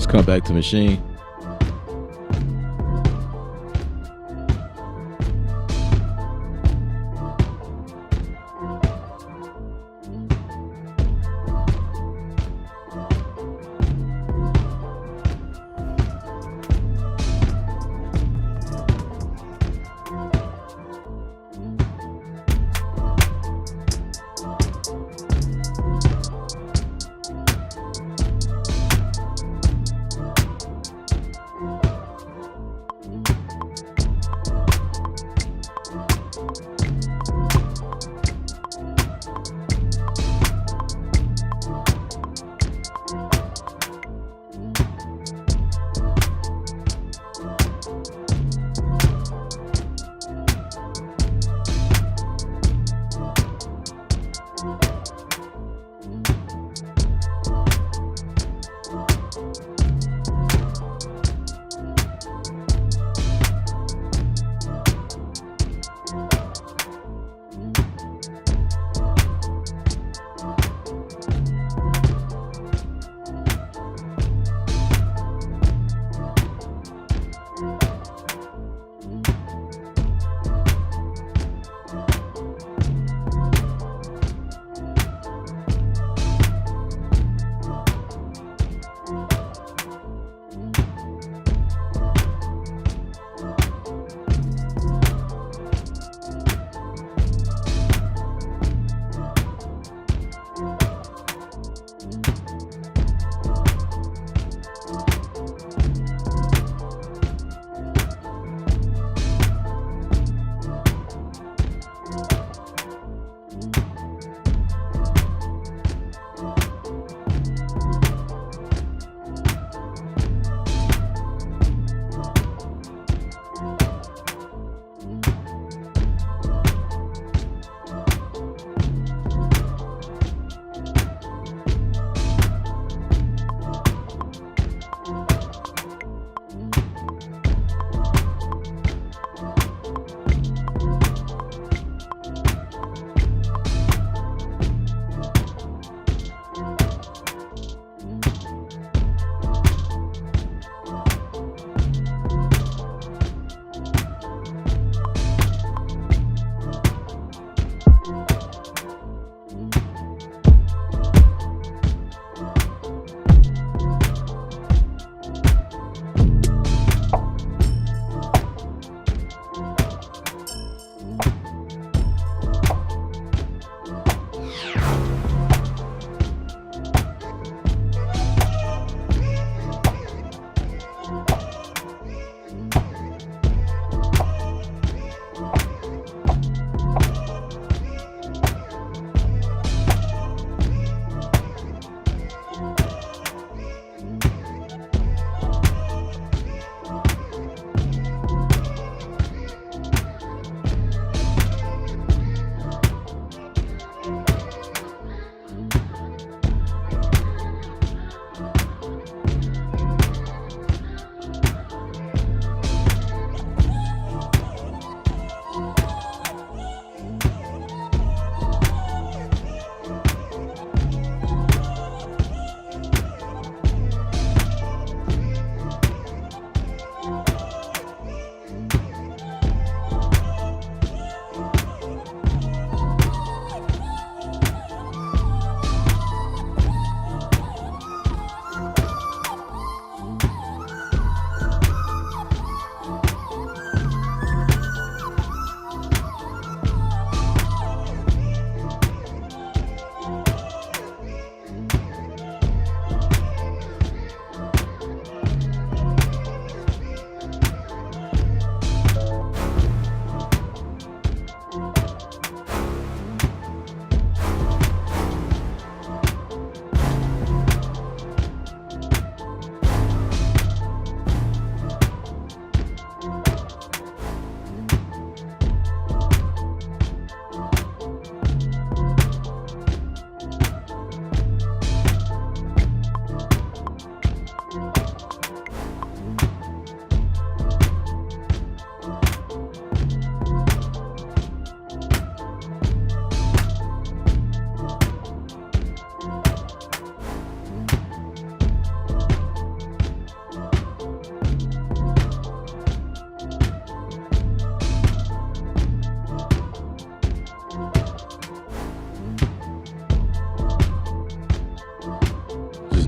come back to machine.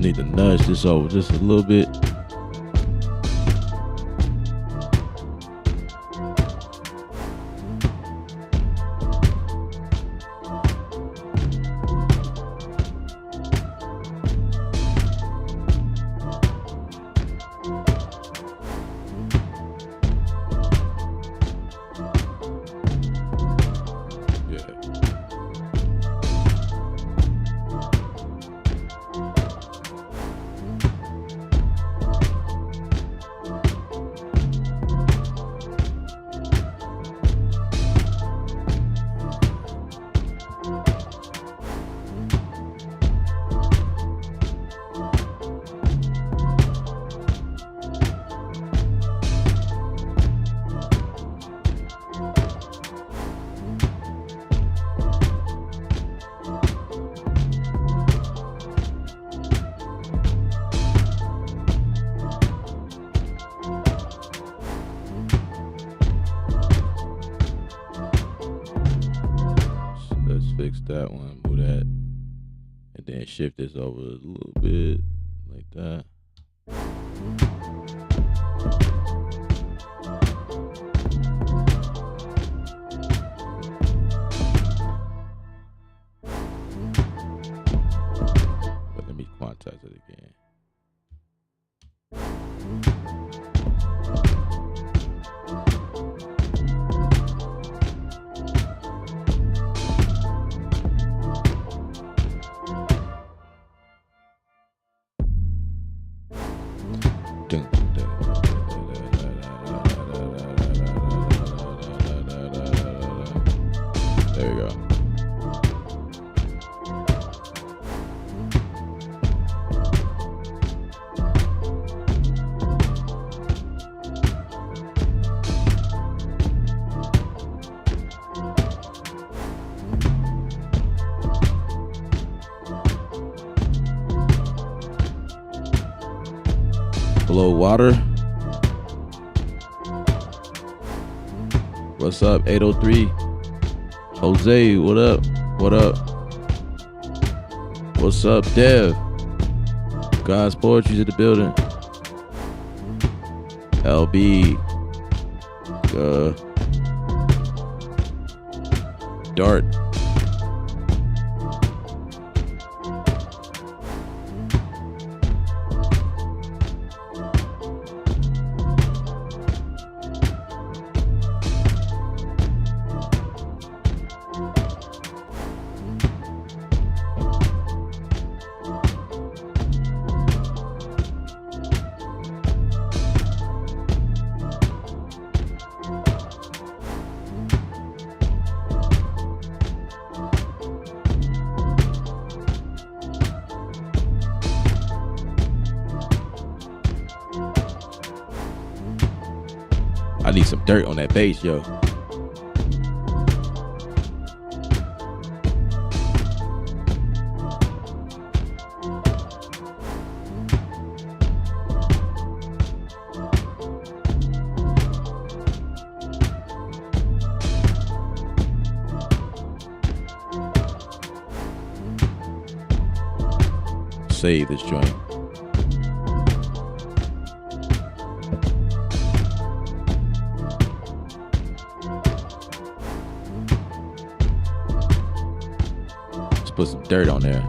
just need to nudge this over just a little bit. Fix that one, move that, and then shift this over a little bit like that. But let me quantize it again. There we go. Below water. What's up, 803? Jose, what up? What up? What's up, Dev? God's Poetry's in the building. LB. Dart. I need some dirt on that bass, yo. Save this joint. Put some dirt on there.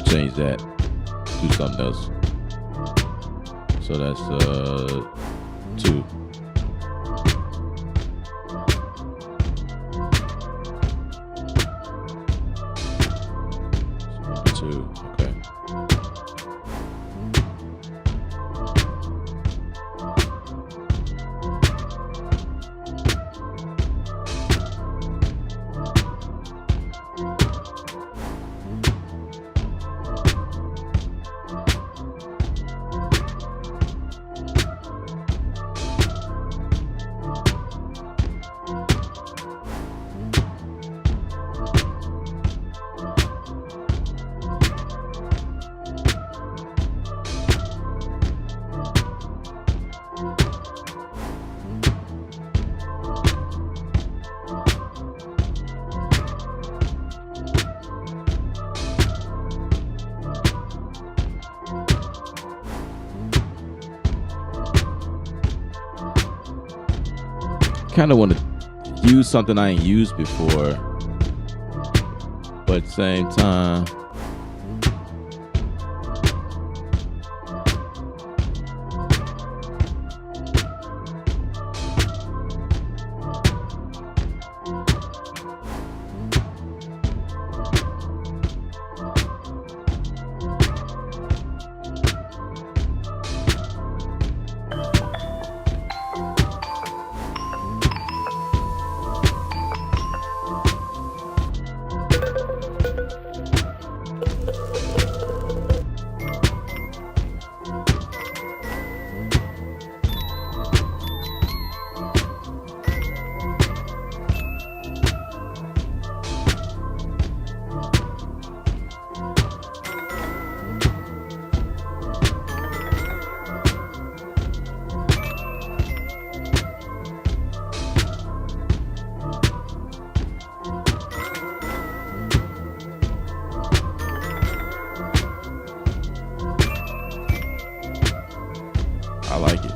change that. Do something else. So that's 2. Two. Okay. Kind of want to use something I ain't used before, but at the same time, I like it.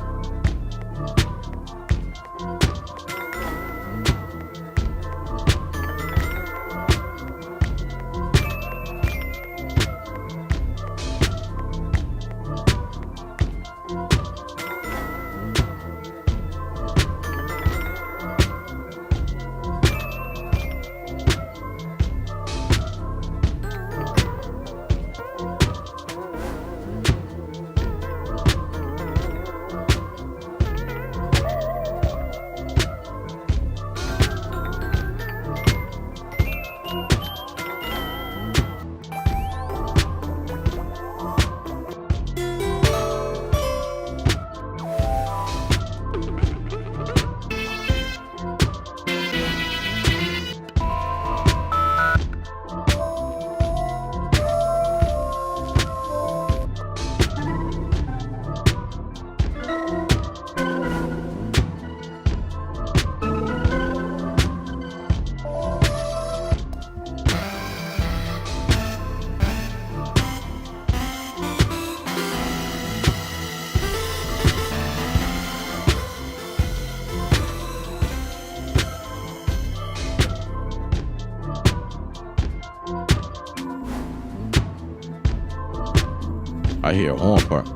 I hear a horn part.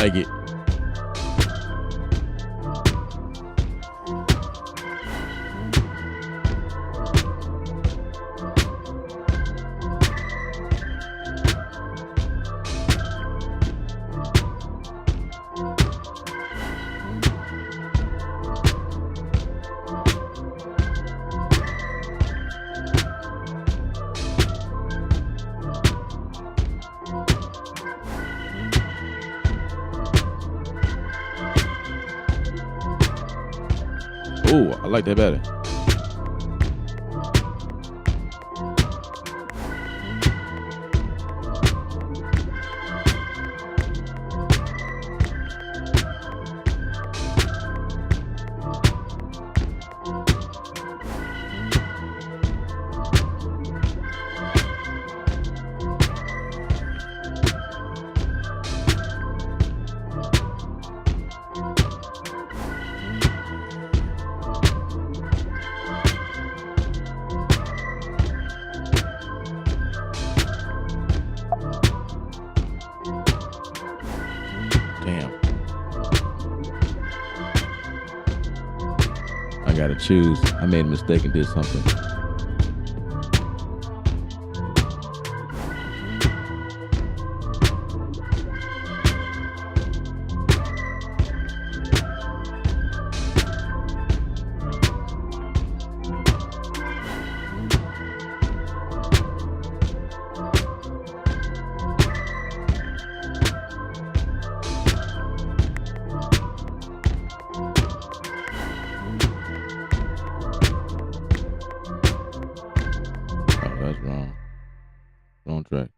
like it. Oh, I like that better. Damn. I gotta choose. I made a mistake and did something. Oh, that's wrong. Wrong track.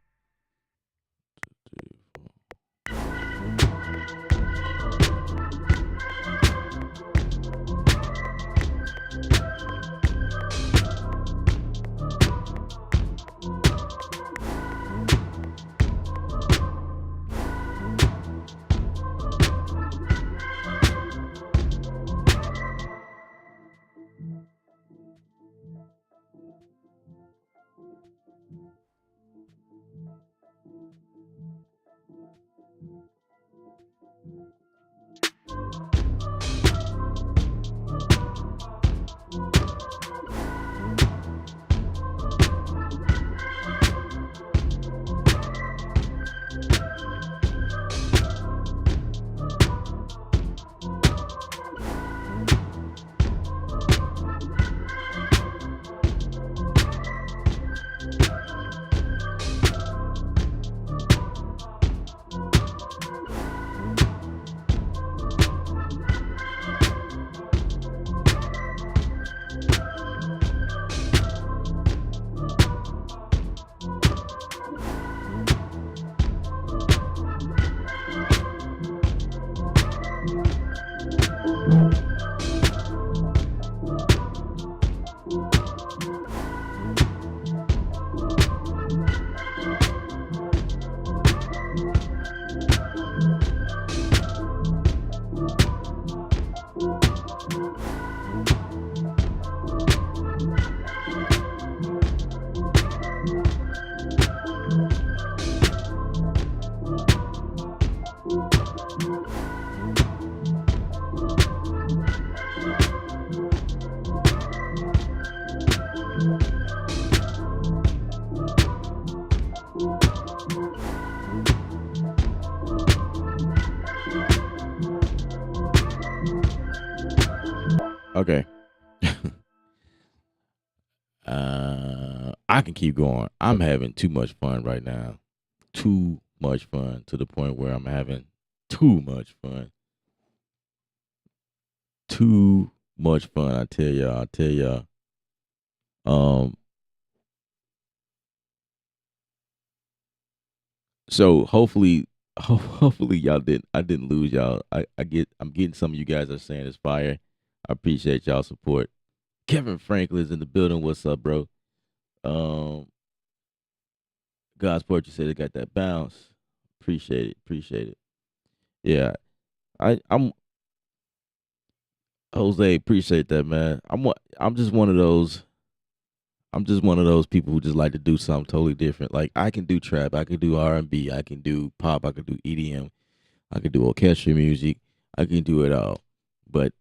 Okay. I can keep going. I'm having too much fun right now. Too much fun to the point where I'm having too much fun. Too much fun. I tell y'all. Um. So hopefully y'all didn't. I didn't lose y'all. I'm getting some of you guys are saying it's fire. I appreciate y'all support. Kevin Franklin's in the building. What's up, bro? Godsport, you said it got that bounce. Appreciate it. Yeah, I'm Jose. Appreciate that, man. I'm just one of those. I'm just one of those people who just like to do something totally different. Like I can do trap, I can do R&B, I can do pop, I can do EDM. I can do orchestral music. I can do it all. But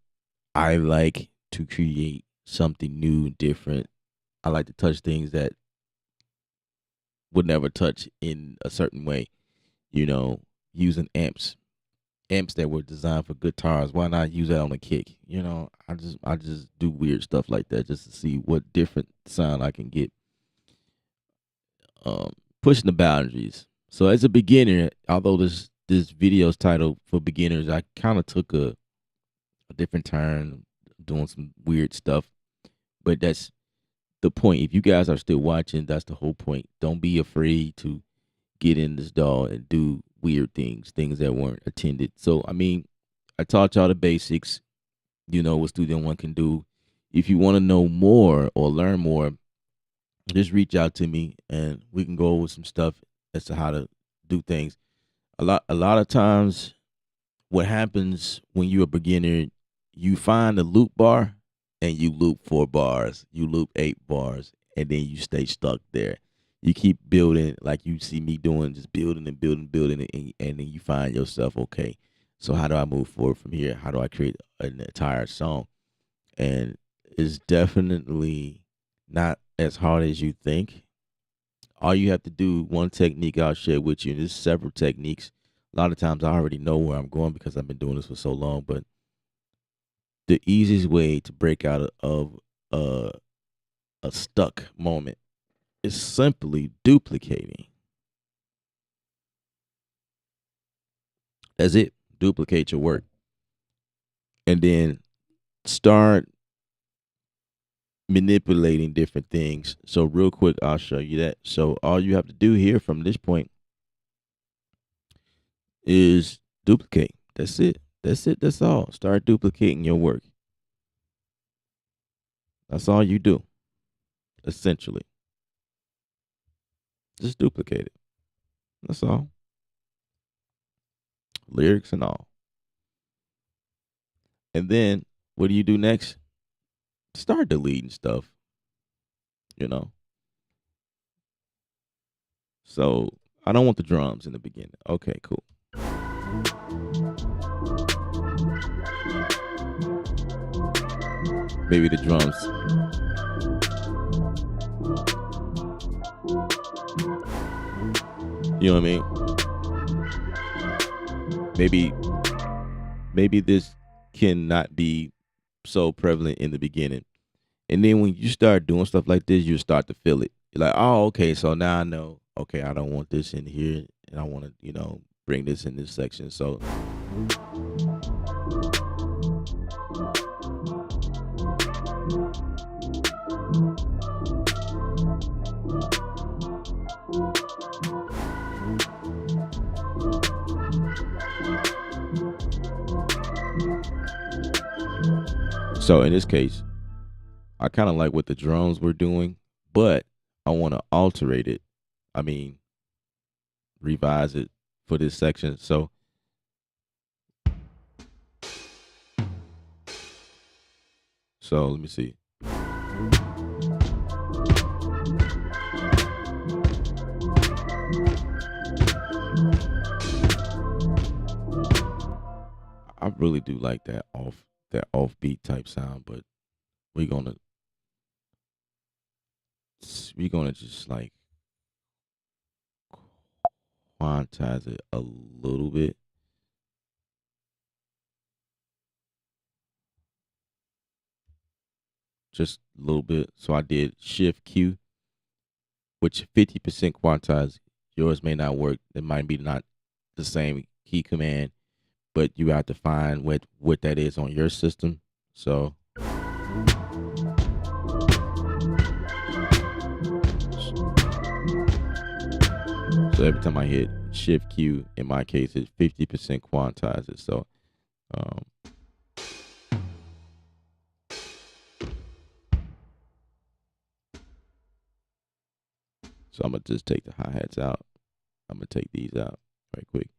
I like to create something new, different. I like to touch things that would never touch in a certain way. You know, using amps that were designed for guitars. Why not use that on a kick? You know, I just do weird stuff like that just to see what different sound I can get. Pushing the boundaries. So as a beginner, although this video is titled for beginners, I kind of took a different turn, doing some weird stuff. But that's the point. If you guys are still watching, that's the whole point. Don't be afraid to get in this doll and do weird things that weren't attended. So I mean, I taught y'all the basics. You know what Studio One can do. If you want to know more or learn more, just reach out to me and we can go over some stuff as to how to do things. A lot of times what happens when you're a beginner, you find a loop bar and you loop 4 bars, you loop 8 bars, and then you stay stuck there. You keep building like you see me doing, just building and building, and then you find yourself, okay, so how do I move forward from here? How do I create an entire song? And it's definitely not as hard as you think. All you have to do, one technique I'll share with you, and there's several techniques. A lot of times I already know where I'm going because I've been doing this for so long, but the easiest way to break out of a stuck moment is simply duplicating. That's it. Duplicate your work. And then start manipulating different things. So real quick, I'll show you that. So all you have to do here from this point is duplicate. That's it. That's it. That's all. Start duplicating your work. That's all you do, essentially. Just duplicate it. That's all. Lyrics and all. And then what do you do next? Start deleting stuff, you know. So I don't want the drums in the beginning. Okay, cool. Maybe the drums. You know what I mean? Maybe this cannot be so prevalent in the beginning. And then when you start doing stuff like this, you start to feel it. You're like, oh, okay, so now I know, okay, I don't want this in here and I want to, bring this in this section. So in this case, I kind of like what the drums were doing, but I want to alterate it. I mean, revise it for this section. So let me see. I really do like that offbeat type sound, but we're gonna just like quantize it a little bit. Just a little bit. So I did Shift Q, which 50% quantize. Yours may not work. It might be not the same key command, but you have to find what that is on your system. So every time I hit Shift Q, in my case, it's 50% quantizes. So I'm gonna just take the hi-hats out. I'm gonna take these out right quick.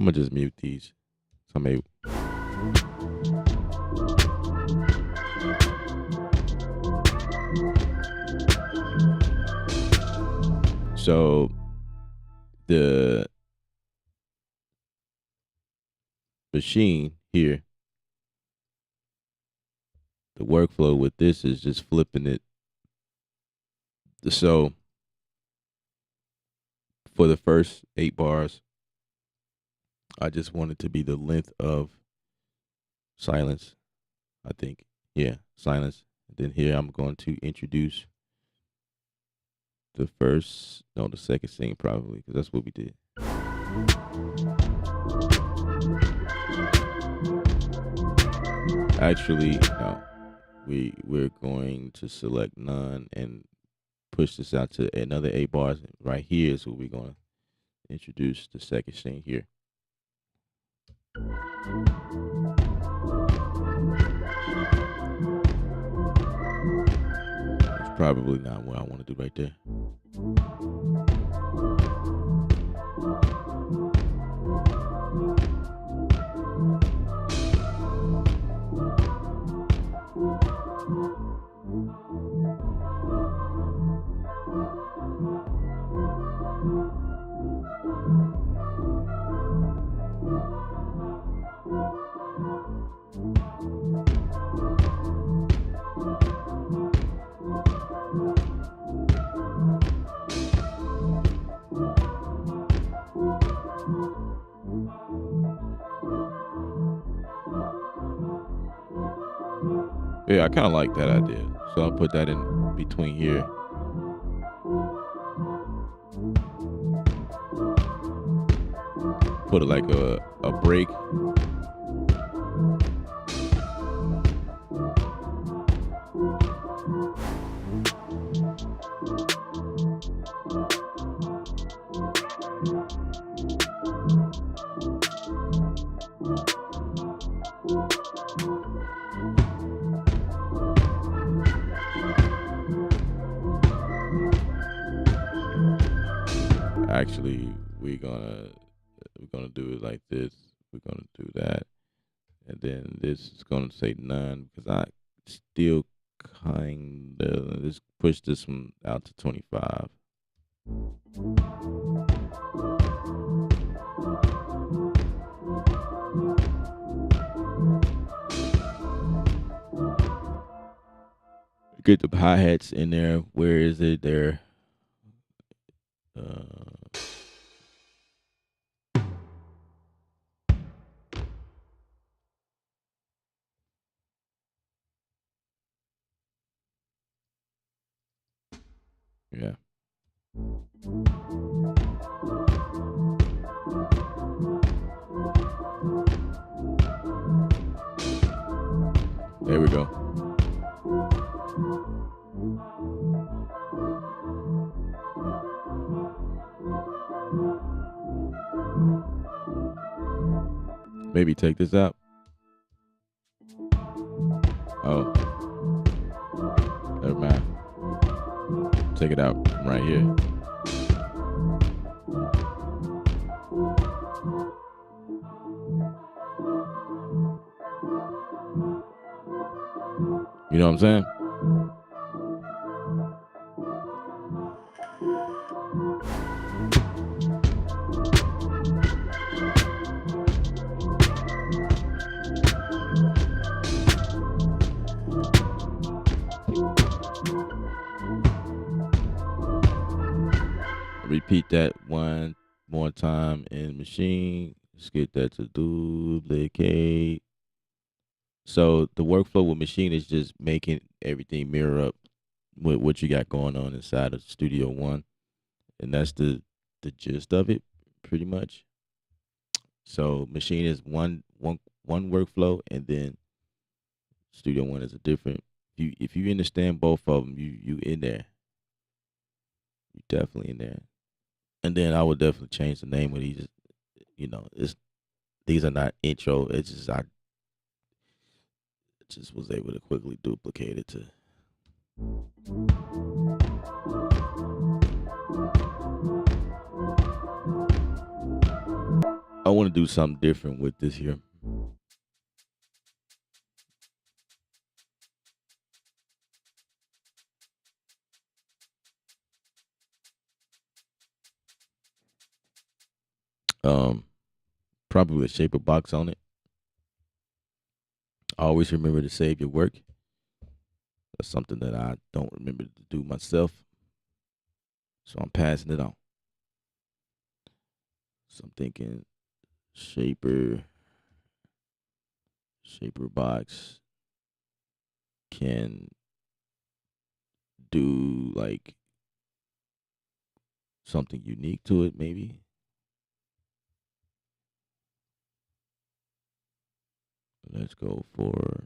I'm gonna just mute these. So the machine here, the workflow with this is just flipping it. So for the first 8 bars, I just want it to be the length of silence, I think. Yeah, silence. Then here I'm going to introduce the second sing probably, because that's what we did. Actually, no. We're going to select none and push this out to another 8 bars. Right here is what we're going to introduce the second string here. That's probably not what I want to do right there. Yeah, I kind of like that idea. So I'll put that in between here. Put it like a break. Actually, we're gonna do it like this. We're gonna do that, and then this is gonna say none because I still kinda let's push this one out to 25. Get the hi-hats in there. Where is it there? Yeah. There we go. Maybe take this out. Oh. Never mind. Take it out from right here. You know what I'm saying? Repeat that one more time in machine. Let's get that to duplicate. So the workflow with machine is just making everything mirror up with what you got going on inside of Studio One, and that's the gist of it, pretty much. So machine is one workflow, and then Studio One is a different. If you understand both of them, you in there. You definitely in there. And then I would definitely change the name of these. You know, these are not intro. It's just I just was able to quickly duplicate it to. want to do something different with this here. Probably a shaper box on it. Always remember to save your work. That's something that I don't remember to do myself. So I'm passing it on. So I'm thinking shaper box can do like something unique to it, maybe. Let's go for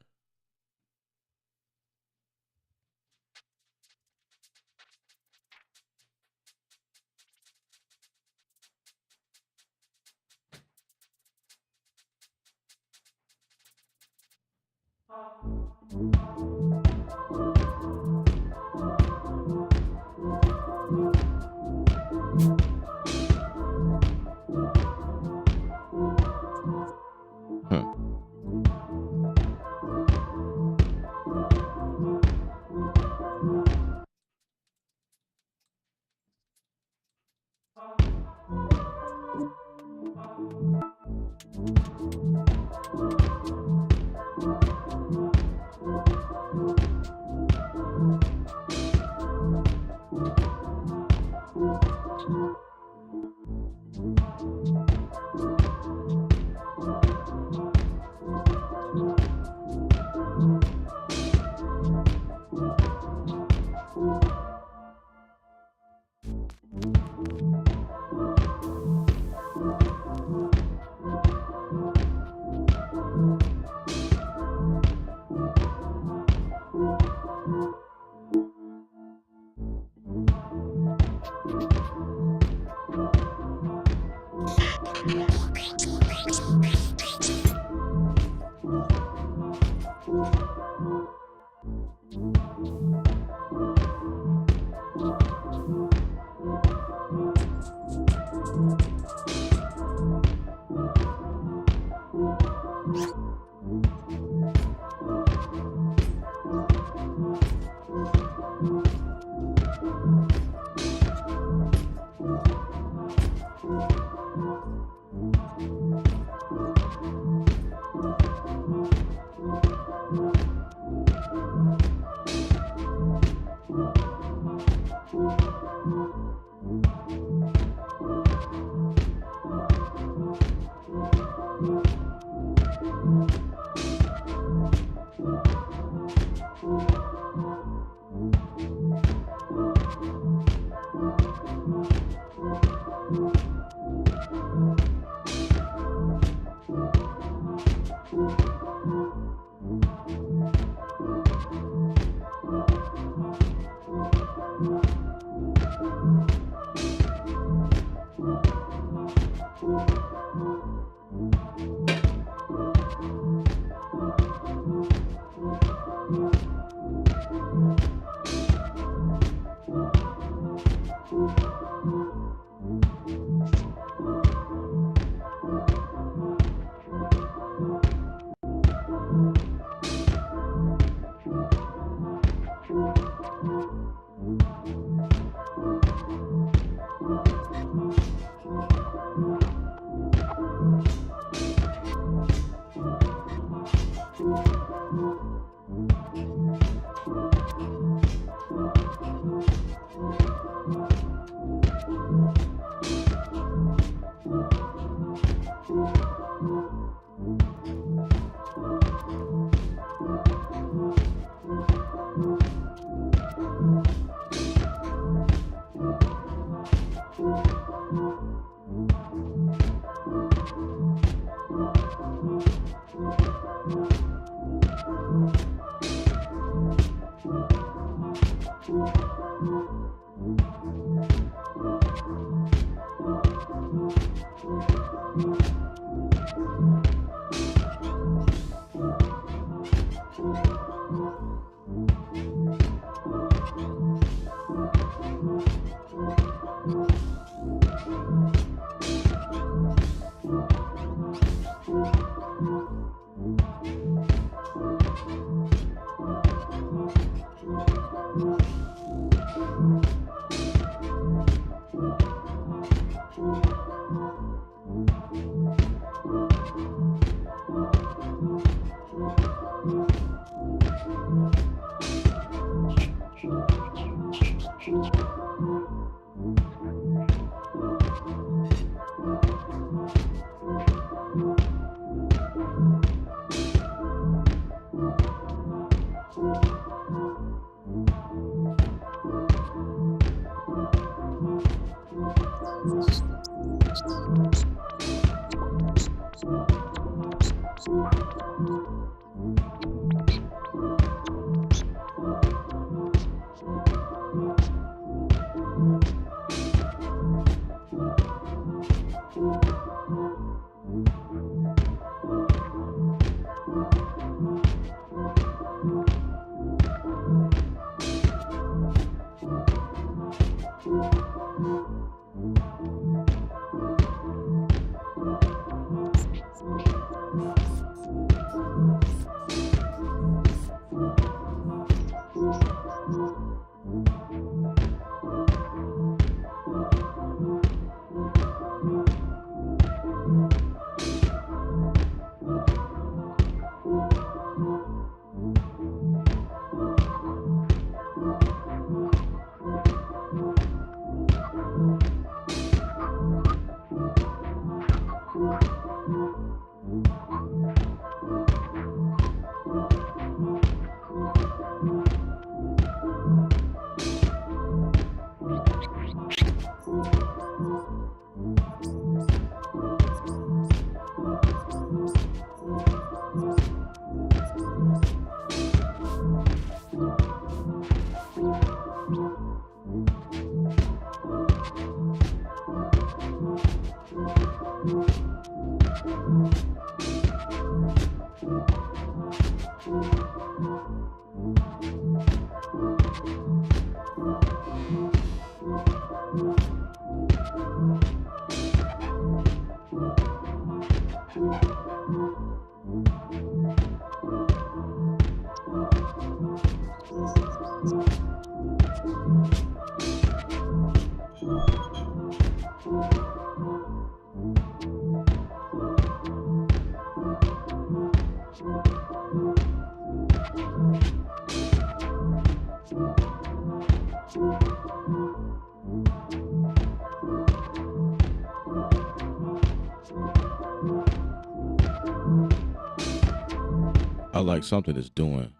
I like something it's doing.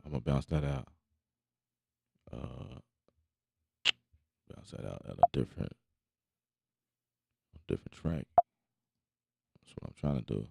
I'm gonna bounce that out. Bounce that out at a different track. That's what I'm trying to do.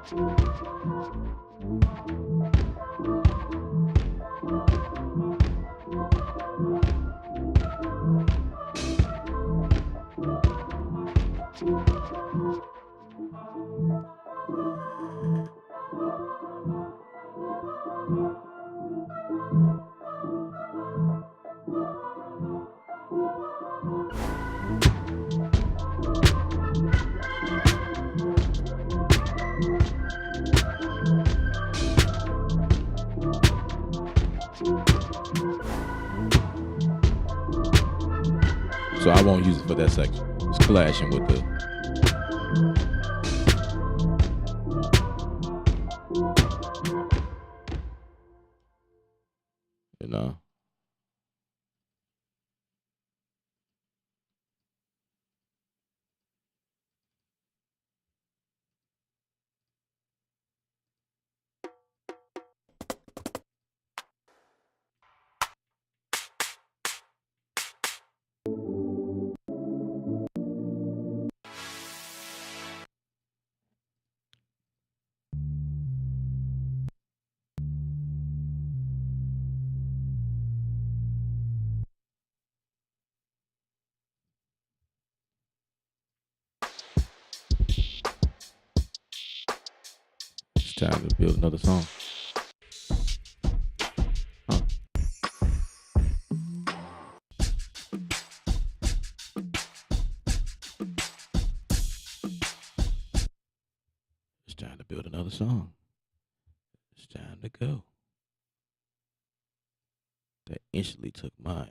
So I won't use it for that section. It's clashing with the. You know. It's time to build another song. Huh. It's time to build another song. It's time to go. That instantly took my.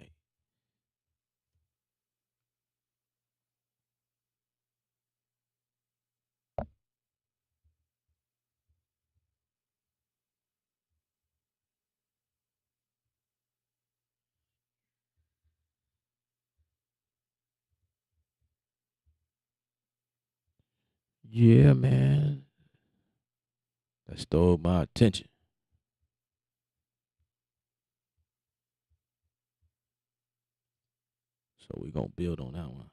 Yeah, man. That stole my attention. So we're going to build on that one.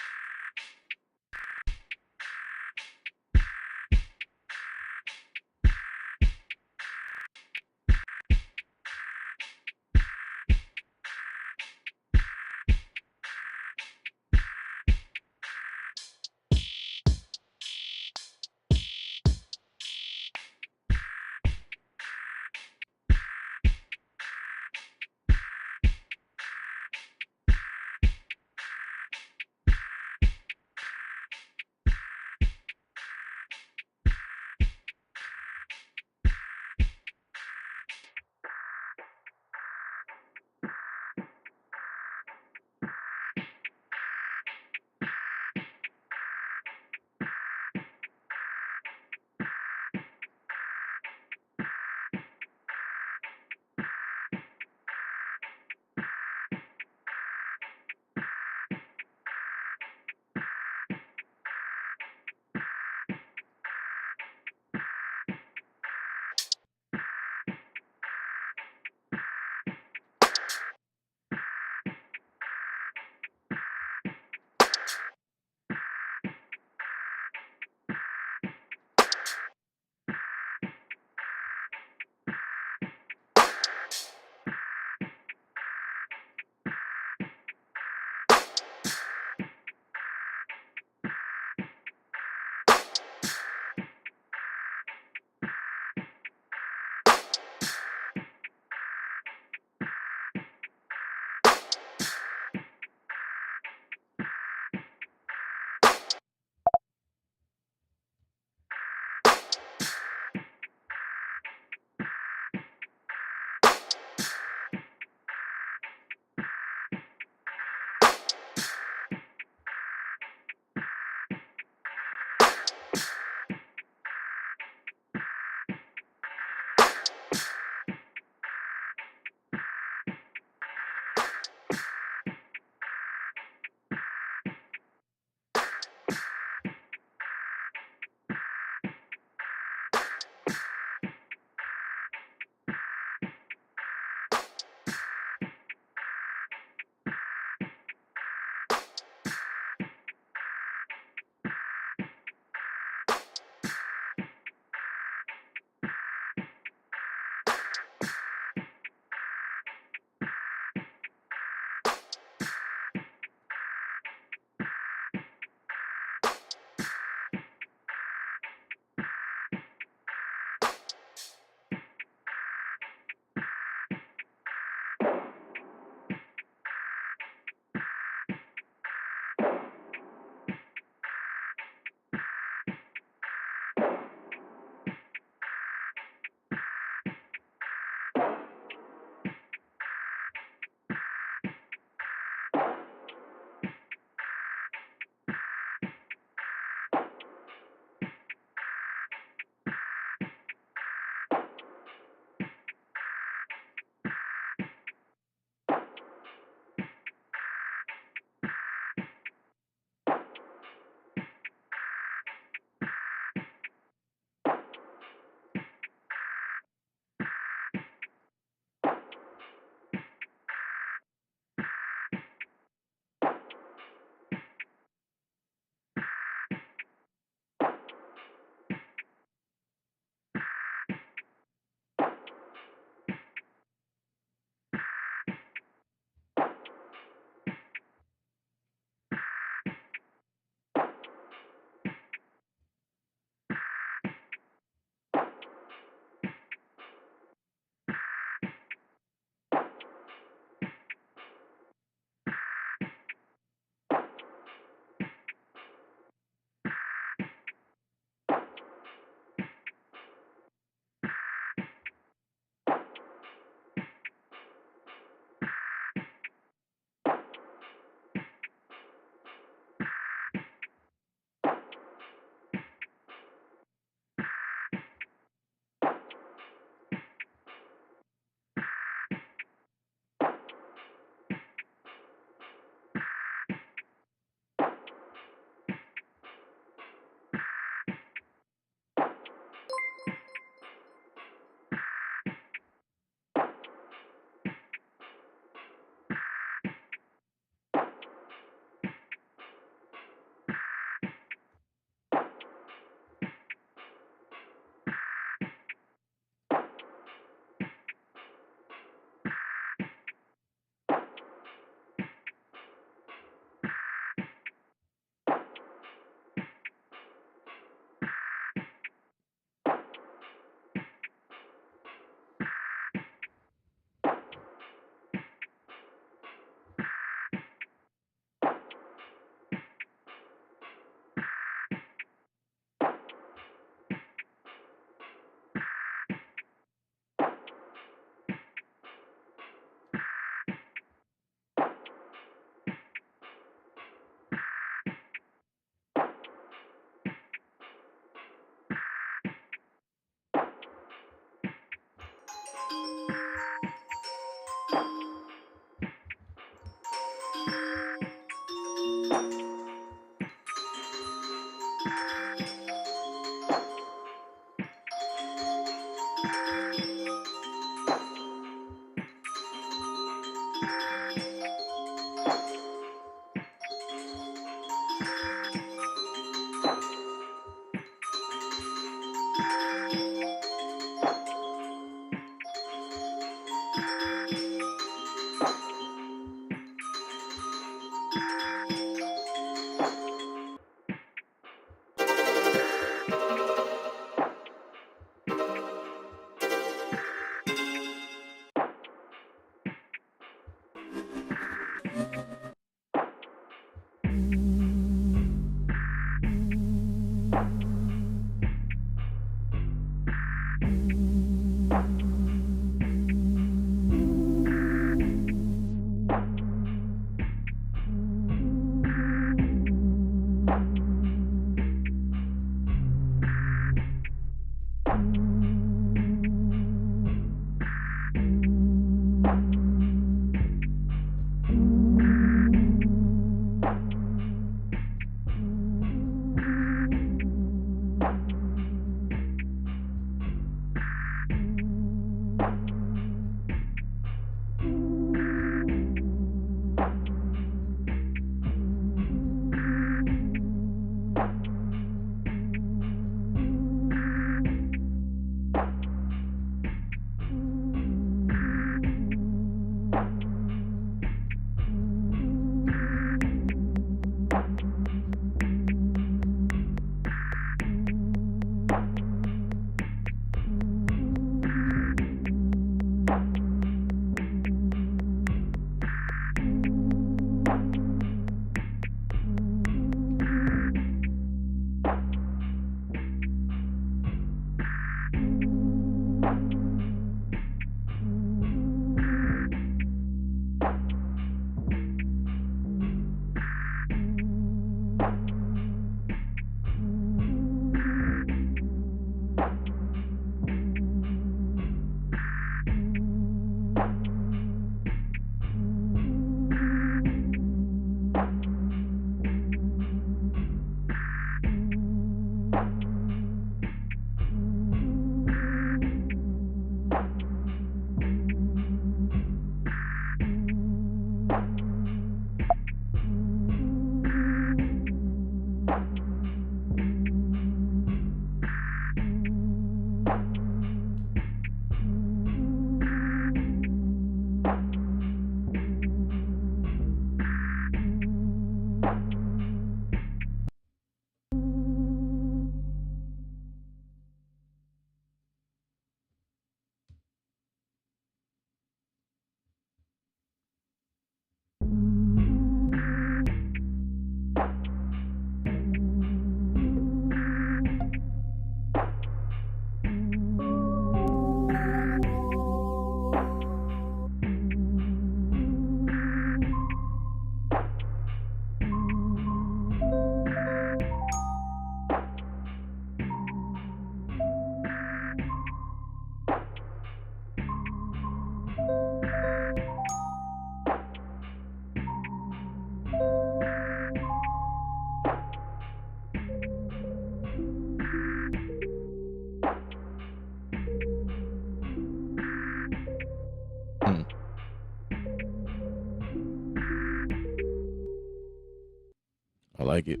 I like it.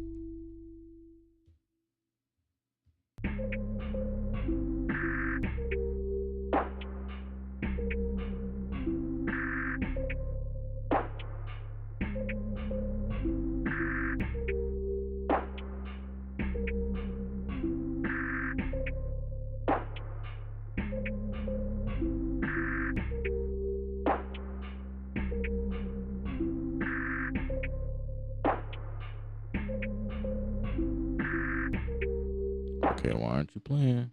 Okay, why aren't you playing?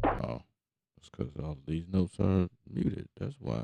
Oh, it's because all these notes are muted. That's why.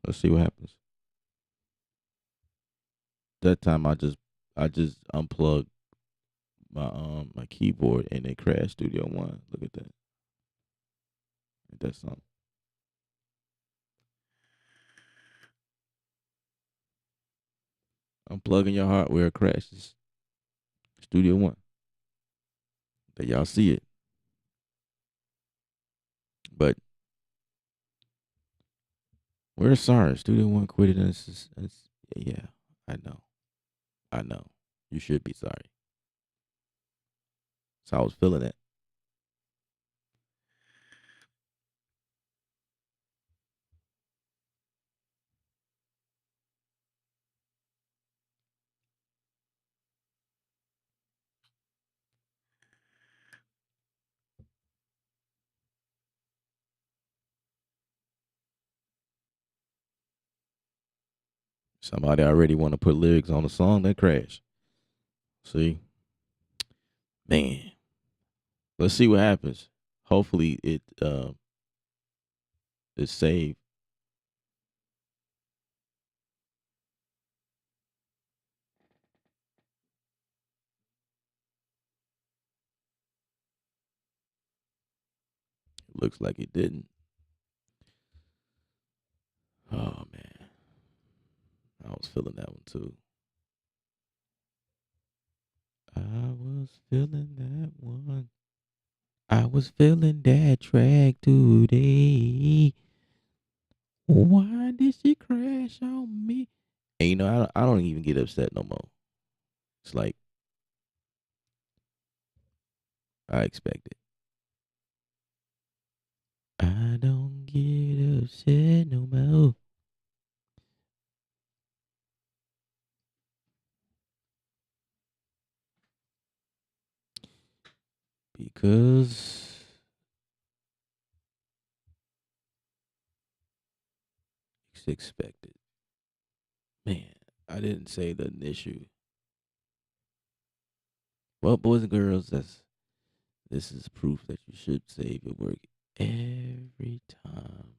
Let's see what happens. That time I just unplugged my keyboard and it crashed Studio One. Look at that. Ain't that something? Unplugging your hardware, it crashes Studio One. That y'all see it. But we're sorry. Studio One quit it. Yeah, I know. I know. You should be sorry. So I was feeling it. Somebody already want to put lyrics on a song that crashed. See, man. Let's see what happens. Hopefully it is saved. It looks like it didn't. Oh man, I was feeling that one too. I was feeling that one. I was feeling that track today. Why did she crash on me? And I don't even get upset no more. It's like I expect it. I don't get upset no more. Because it's expected. Man, I didn't say the issue. Well, boys and girls, this is proof that you should save your work every time.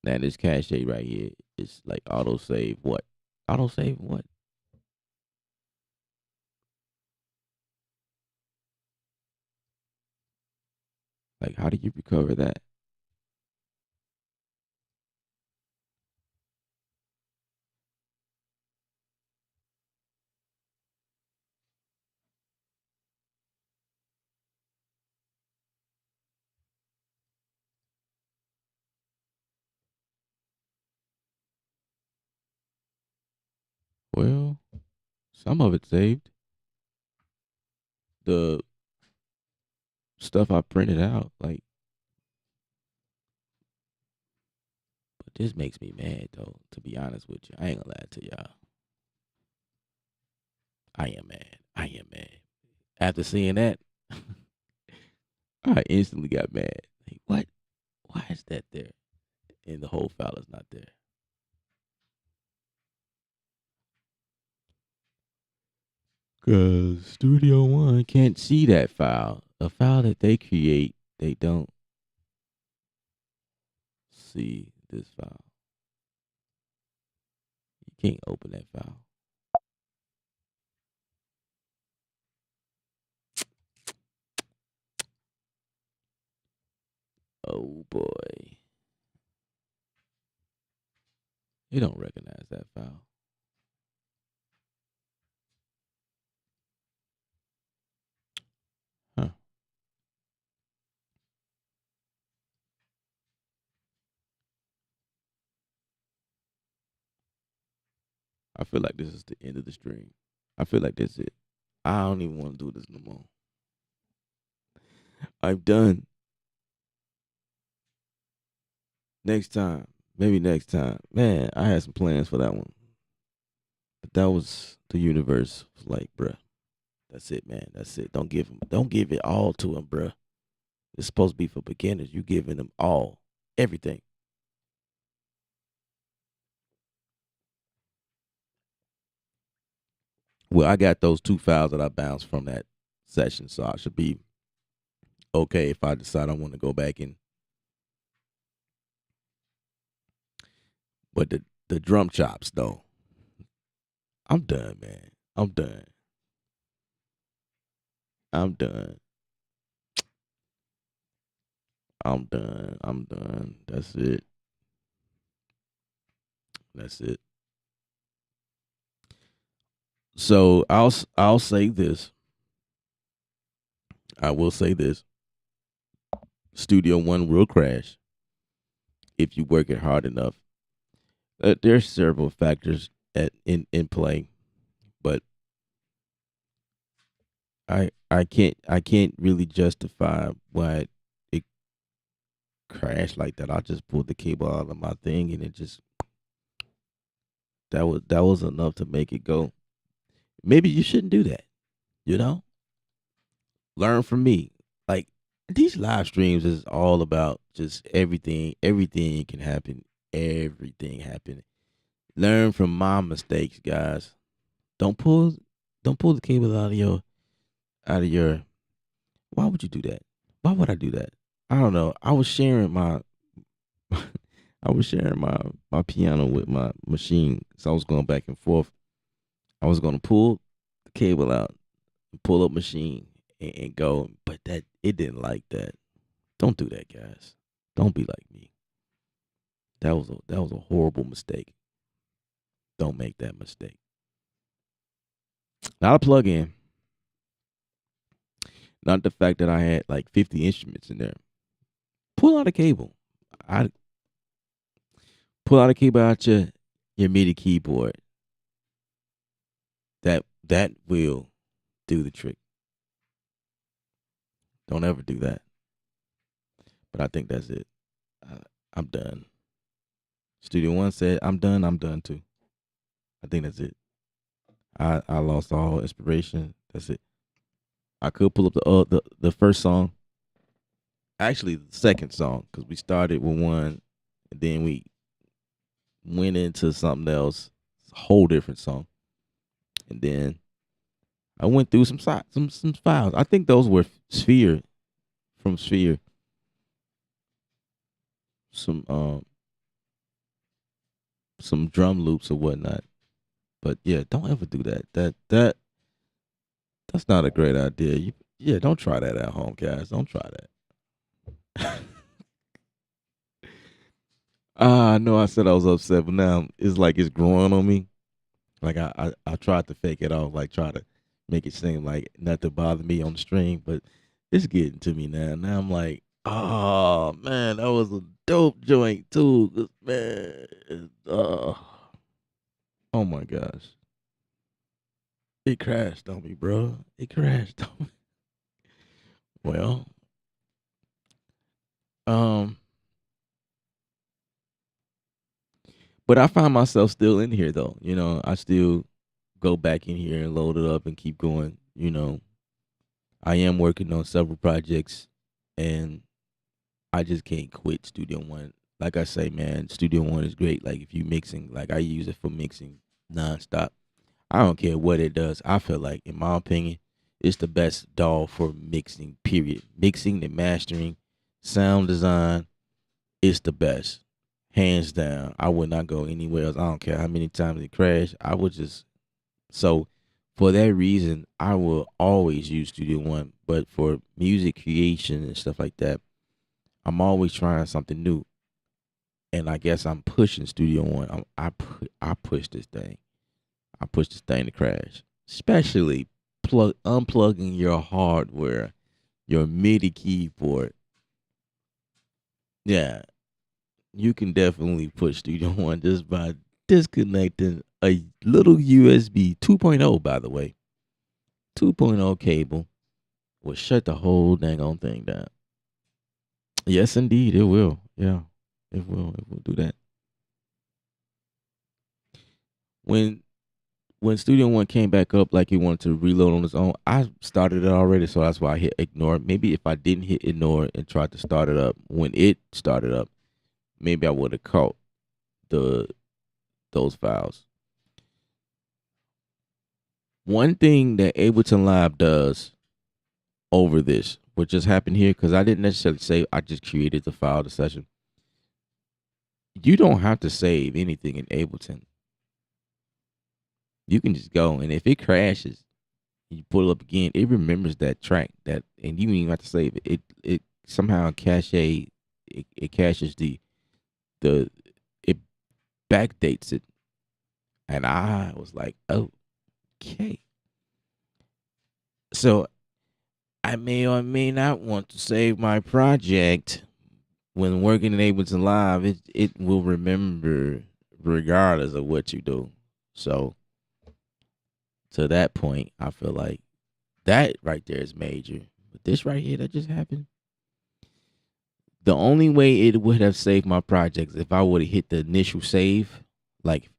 Now this cache right here is like auto save what? Auto save what? Like how do you recover that? Well, some of it saved. The stuff I printed out, like, but this makes me mad though. To be honest with you, I ain't gonna lie to y'all. I am mad. I am mad. After seeing that, I instantly got mad. Like, what? Why is that there? And the whole file is not there. Cause Studio One can't see that file. A file that they create, they don't see this file. You can't open that file. Oh boy. It don't recognize that file. Huh. I feel like this is the end of the stream. I feel like that's it. I don't even want to do this no more. I'm done. Next time. Maybe next time. Man, I had some plans for that one. But that was the universe was like, bruh. That's it, man. That's it. Don't give it all to him, bruh. It's supposed to be for beginners. You giving them all. Everything. Well, I got those two files that I bounced from that session, so I should be okay if I decide I want to go back and. But the drum chops though, I'm done, man. I'm done. I'm done. I'm done. I'm done. That's it. That's it. So I'll say this. I will say this. Studio One will crash if you work it hard enough. There's several factors in play, but I can't really justify why it crashed like that. I just pulled the cable out of my thing and it just that was enough to make it go. Maybe you shouldn't do that. You know, learn from me. Like these live streams is all about just everything. Everything can happen. Everything happen. Learn from my mistakes, guys. Don't pull don't pull the cable out of your. Why would you do that? Why would I do that? I don't know. I was sharing my I was sharing my piano with my machine, so I was going back and forth. I was gonna pull the cable out, pull up machine, and go, but that it didn't like that. Don't do that, guys. Don't be like me. That was a horrible mistake. Don't make that mistake. Not a plug-in. Not the fact that I had like 50 instruments in there. Pull out a cable. I pull out a cable out your MIDI keyboard. That will do the trick. Don't ever do that. But I think that's it. I, I'm done. Studio One said, "I'm done. I'm done too." I think that's it. I lost all inspiration. That's it. I could pull up the first song, actually the second song, because we started with one, and then we went into something else, a whole different song, and then I went through some files. I think those were Sphere from Sphere, some some drum loops or whatnot. But yeah, don't ever do that. That's not a great idea. Yeah, don't try that at home, guys. Don't try that. I know I said I was upset, but now it's like it's growing on me. Like I tried to fake it off, like try to make it seem like nothing bothered me on the stream, but it's getting to me now. Now I'm like, oh man, that was a dope joint too. 'Cause, man, oh my gosh, it crashed on me, bro. It crashed on me. Well, um, but I find myself still in here though. I still go back in here and load it up and keep going. I am working on several projects, and I just can't quit Studio One. Like I say, man, Studio One is great. Like if you mixing, like I use it for mixing nonstop. I don't care what it does. I feel like, in my opinion, it's the best DAW for mixing. Period. Mixing and mastering, sound design. It's the best, hands down. I would not go anywhere else. I don't care how many times it crashed. I would just so. For that reason, I will always use Studio One. But for music creation and stuff like that, I'm always trying something new, and I guess I'm pushing Studio One. I push this thing. I push this thing to crash, especially unplugging your hardware, your MIDI keyboard. Yeah, you can definitely push Studio One just by disconnecting a little USB 2.0. By the way, 2.0 cable will shut the whole dang on thing down. Yes, indeed, it will. Yeah, it will. It will do that. When when Studio One came back up like he wanted to reload on his own, I started it already, so that's why I hit ignore. Maybe if I didn't hit ignore and tried to start it up when it started up, maybe I would have caught the those files. One thing that Ableton Live does over this, what just happened here, because I didn't necessarily save. I just created the file, the session. You don't have to save anything in Ableton. You can just go, and if it crashes, you pull it up again. It remembers that track that, and you don't even have to save it. It somehow it caches the it backdates it, and I was like, okay. So I may or may not want to save my project when working in Ableton Live. It will remember regardless of what you do. So to that point, I feel like that right there is major. But this right here that just happened, the only way it would have saved my projects if I would have hit the initial save. Like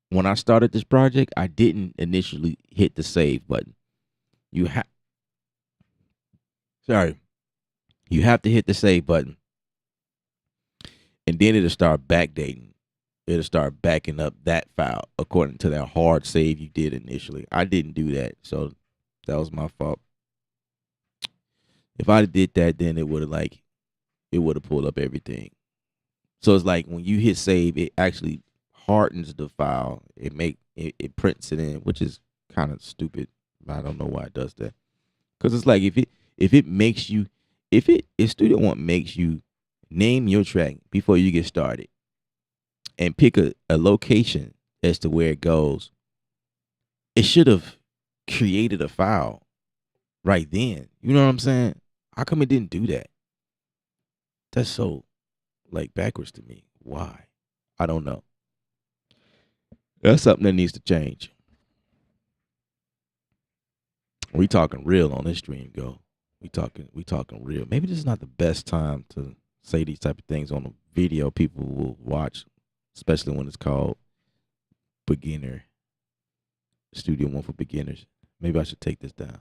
when I started this project, I didn't initially hit the save button. You have sorry, you have to hit the save button, and then it'll start backdating. It'll start backing up that file according to that hard save you did initially. I didn't do that, so that was my fault. If I did that, then it would have pulled up everything. So it's like when you hit save, it actually hardens the file. It prints it in, which is kind of stupid. I don't know why it does that. Because it's like if it makes you if Studio One makes you name your track before you get started and pick a location as to where it goes, it should have created a file right then. You know what I'm saying? How come it didn't do that? That's so like backwards to me. Why? I don't know. That's something that needs to change. We talking real on this stream, go. We talking real. Maybe this is not the best time to say these type of things on a video people will watch, especially when it's called beginner Studio One for beginners. Maybe I should take this down.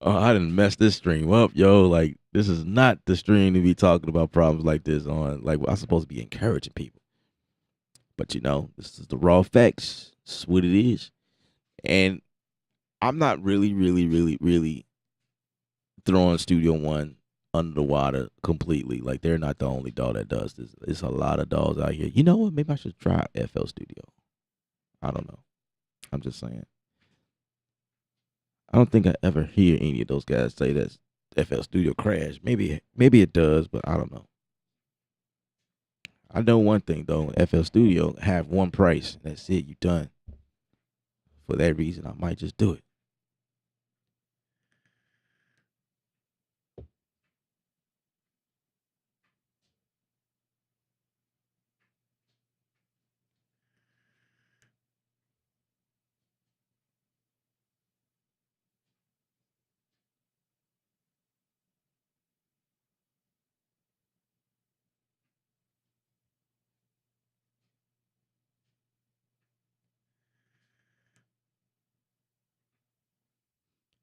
Oh, I didn't mess this stream up, yo. Like, this is not the stream to be talking about problems like this on. Like, I'm supposed to be encouraging people. But, this is the raw facts. This is what it is. And I'm not really, really, really, really throwing Studio One under the water completely. Like, they're not the only dog that does this. There's a lot of dogs out here. You know what? Maybe I should try FL Studio. I don't know. I'm just saying. I don't think I ever hear any of those guys say that FL Studio crashed. Maybe it does, but I don't know. I know one thing though, FL Studio have one price. That's it. You done. For that reason, I might just do it.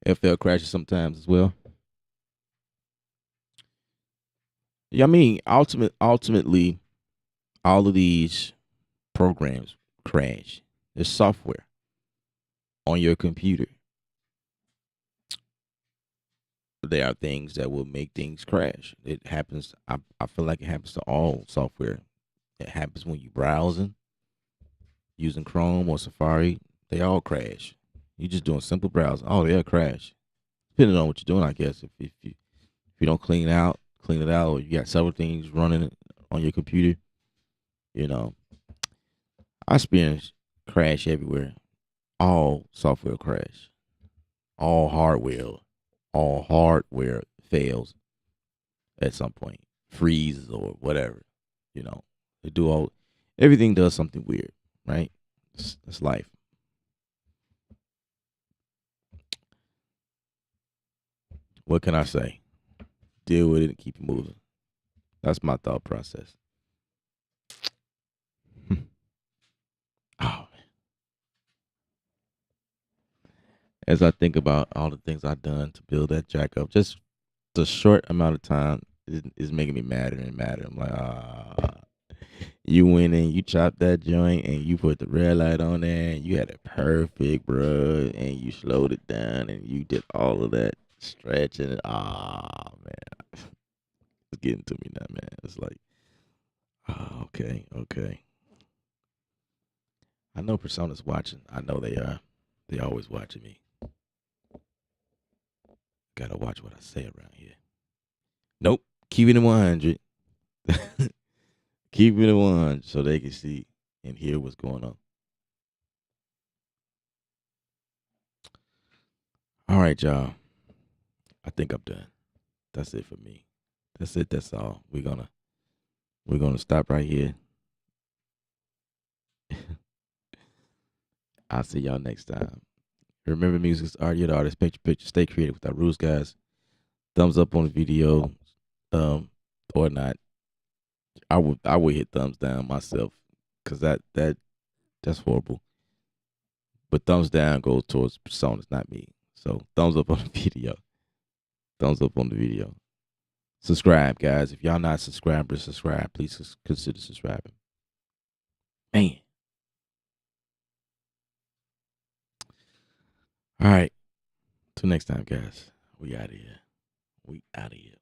FL crashes sometimes as well. Yeah, I mean, ultimately, all of these programs crash. There's software on your computer. There are things that will make things crash. It happens. I feel like it happens to all software. It happens when you're browsing, using Chrome or Safari. They all crash. You're just doing simple browsing. Oh, they'll crash. Depending on what you're doing, I guess. If you don't clean it out, or you got several things running on your computer, I experience crash everywhere. All software crash. All hardware fails at some point, freezes or whatever. They do everything does something weird, right? It's life. What can I say? Deal with it and keep it moving. That's my thought process. Oh, as I think about all the things I've done to build that jack up, just the short amount of time is making me madder and madder. I'm like, You went in, you chopped that joint, and you put the red light on there, and you had it perfect, bro. And you slowed it down, and you did all of that stretching. Ah, man, it's getting to me now, man. It's like, okay, okay. I know Persona's watching. I know they are. They always watching me. Gotta watch what I say around here. Nope, keep it at 100. Keep it at 100 so they can see and hear what's going on. All right, y'all. I think I'm done. That's it for me. That's it. That's all. We're gonna stop right here. I'll see y'all next time. Remember, music is art. You're the artist. Paint your picture. Stay creative without rules, guys. Thumbs up on the video, or not. I would hit thumbs down myself, cause that's horrible. But thumbs down goes towards personas, not me. So thumbs up on the video. Thumbs up on the video. Subscribe, guys. If y'all not subscribed, subscribe. Please consider subscribing. Man. All right. Till next time, guys. We out of here. We out of here.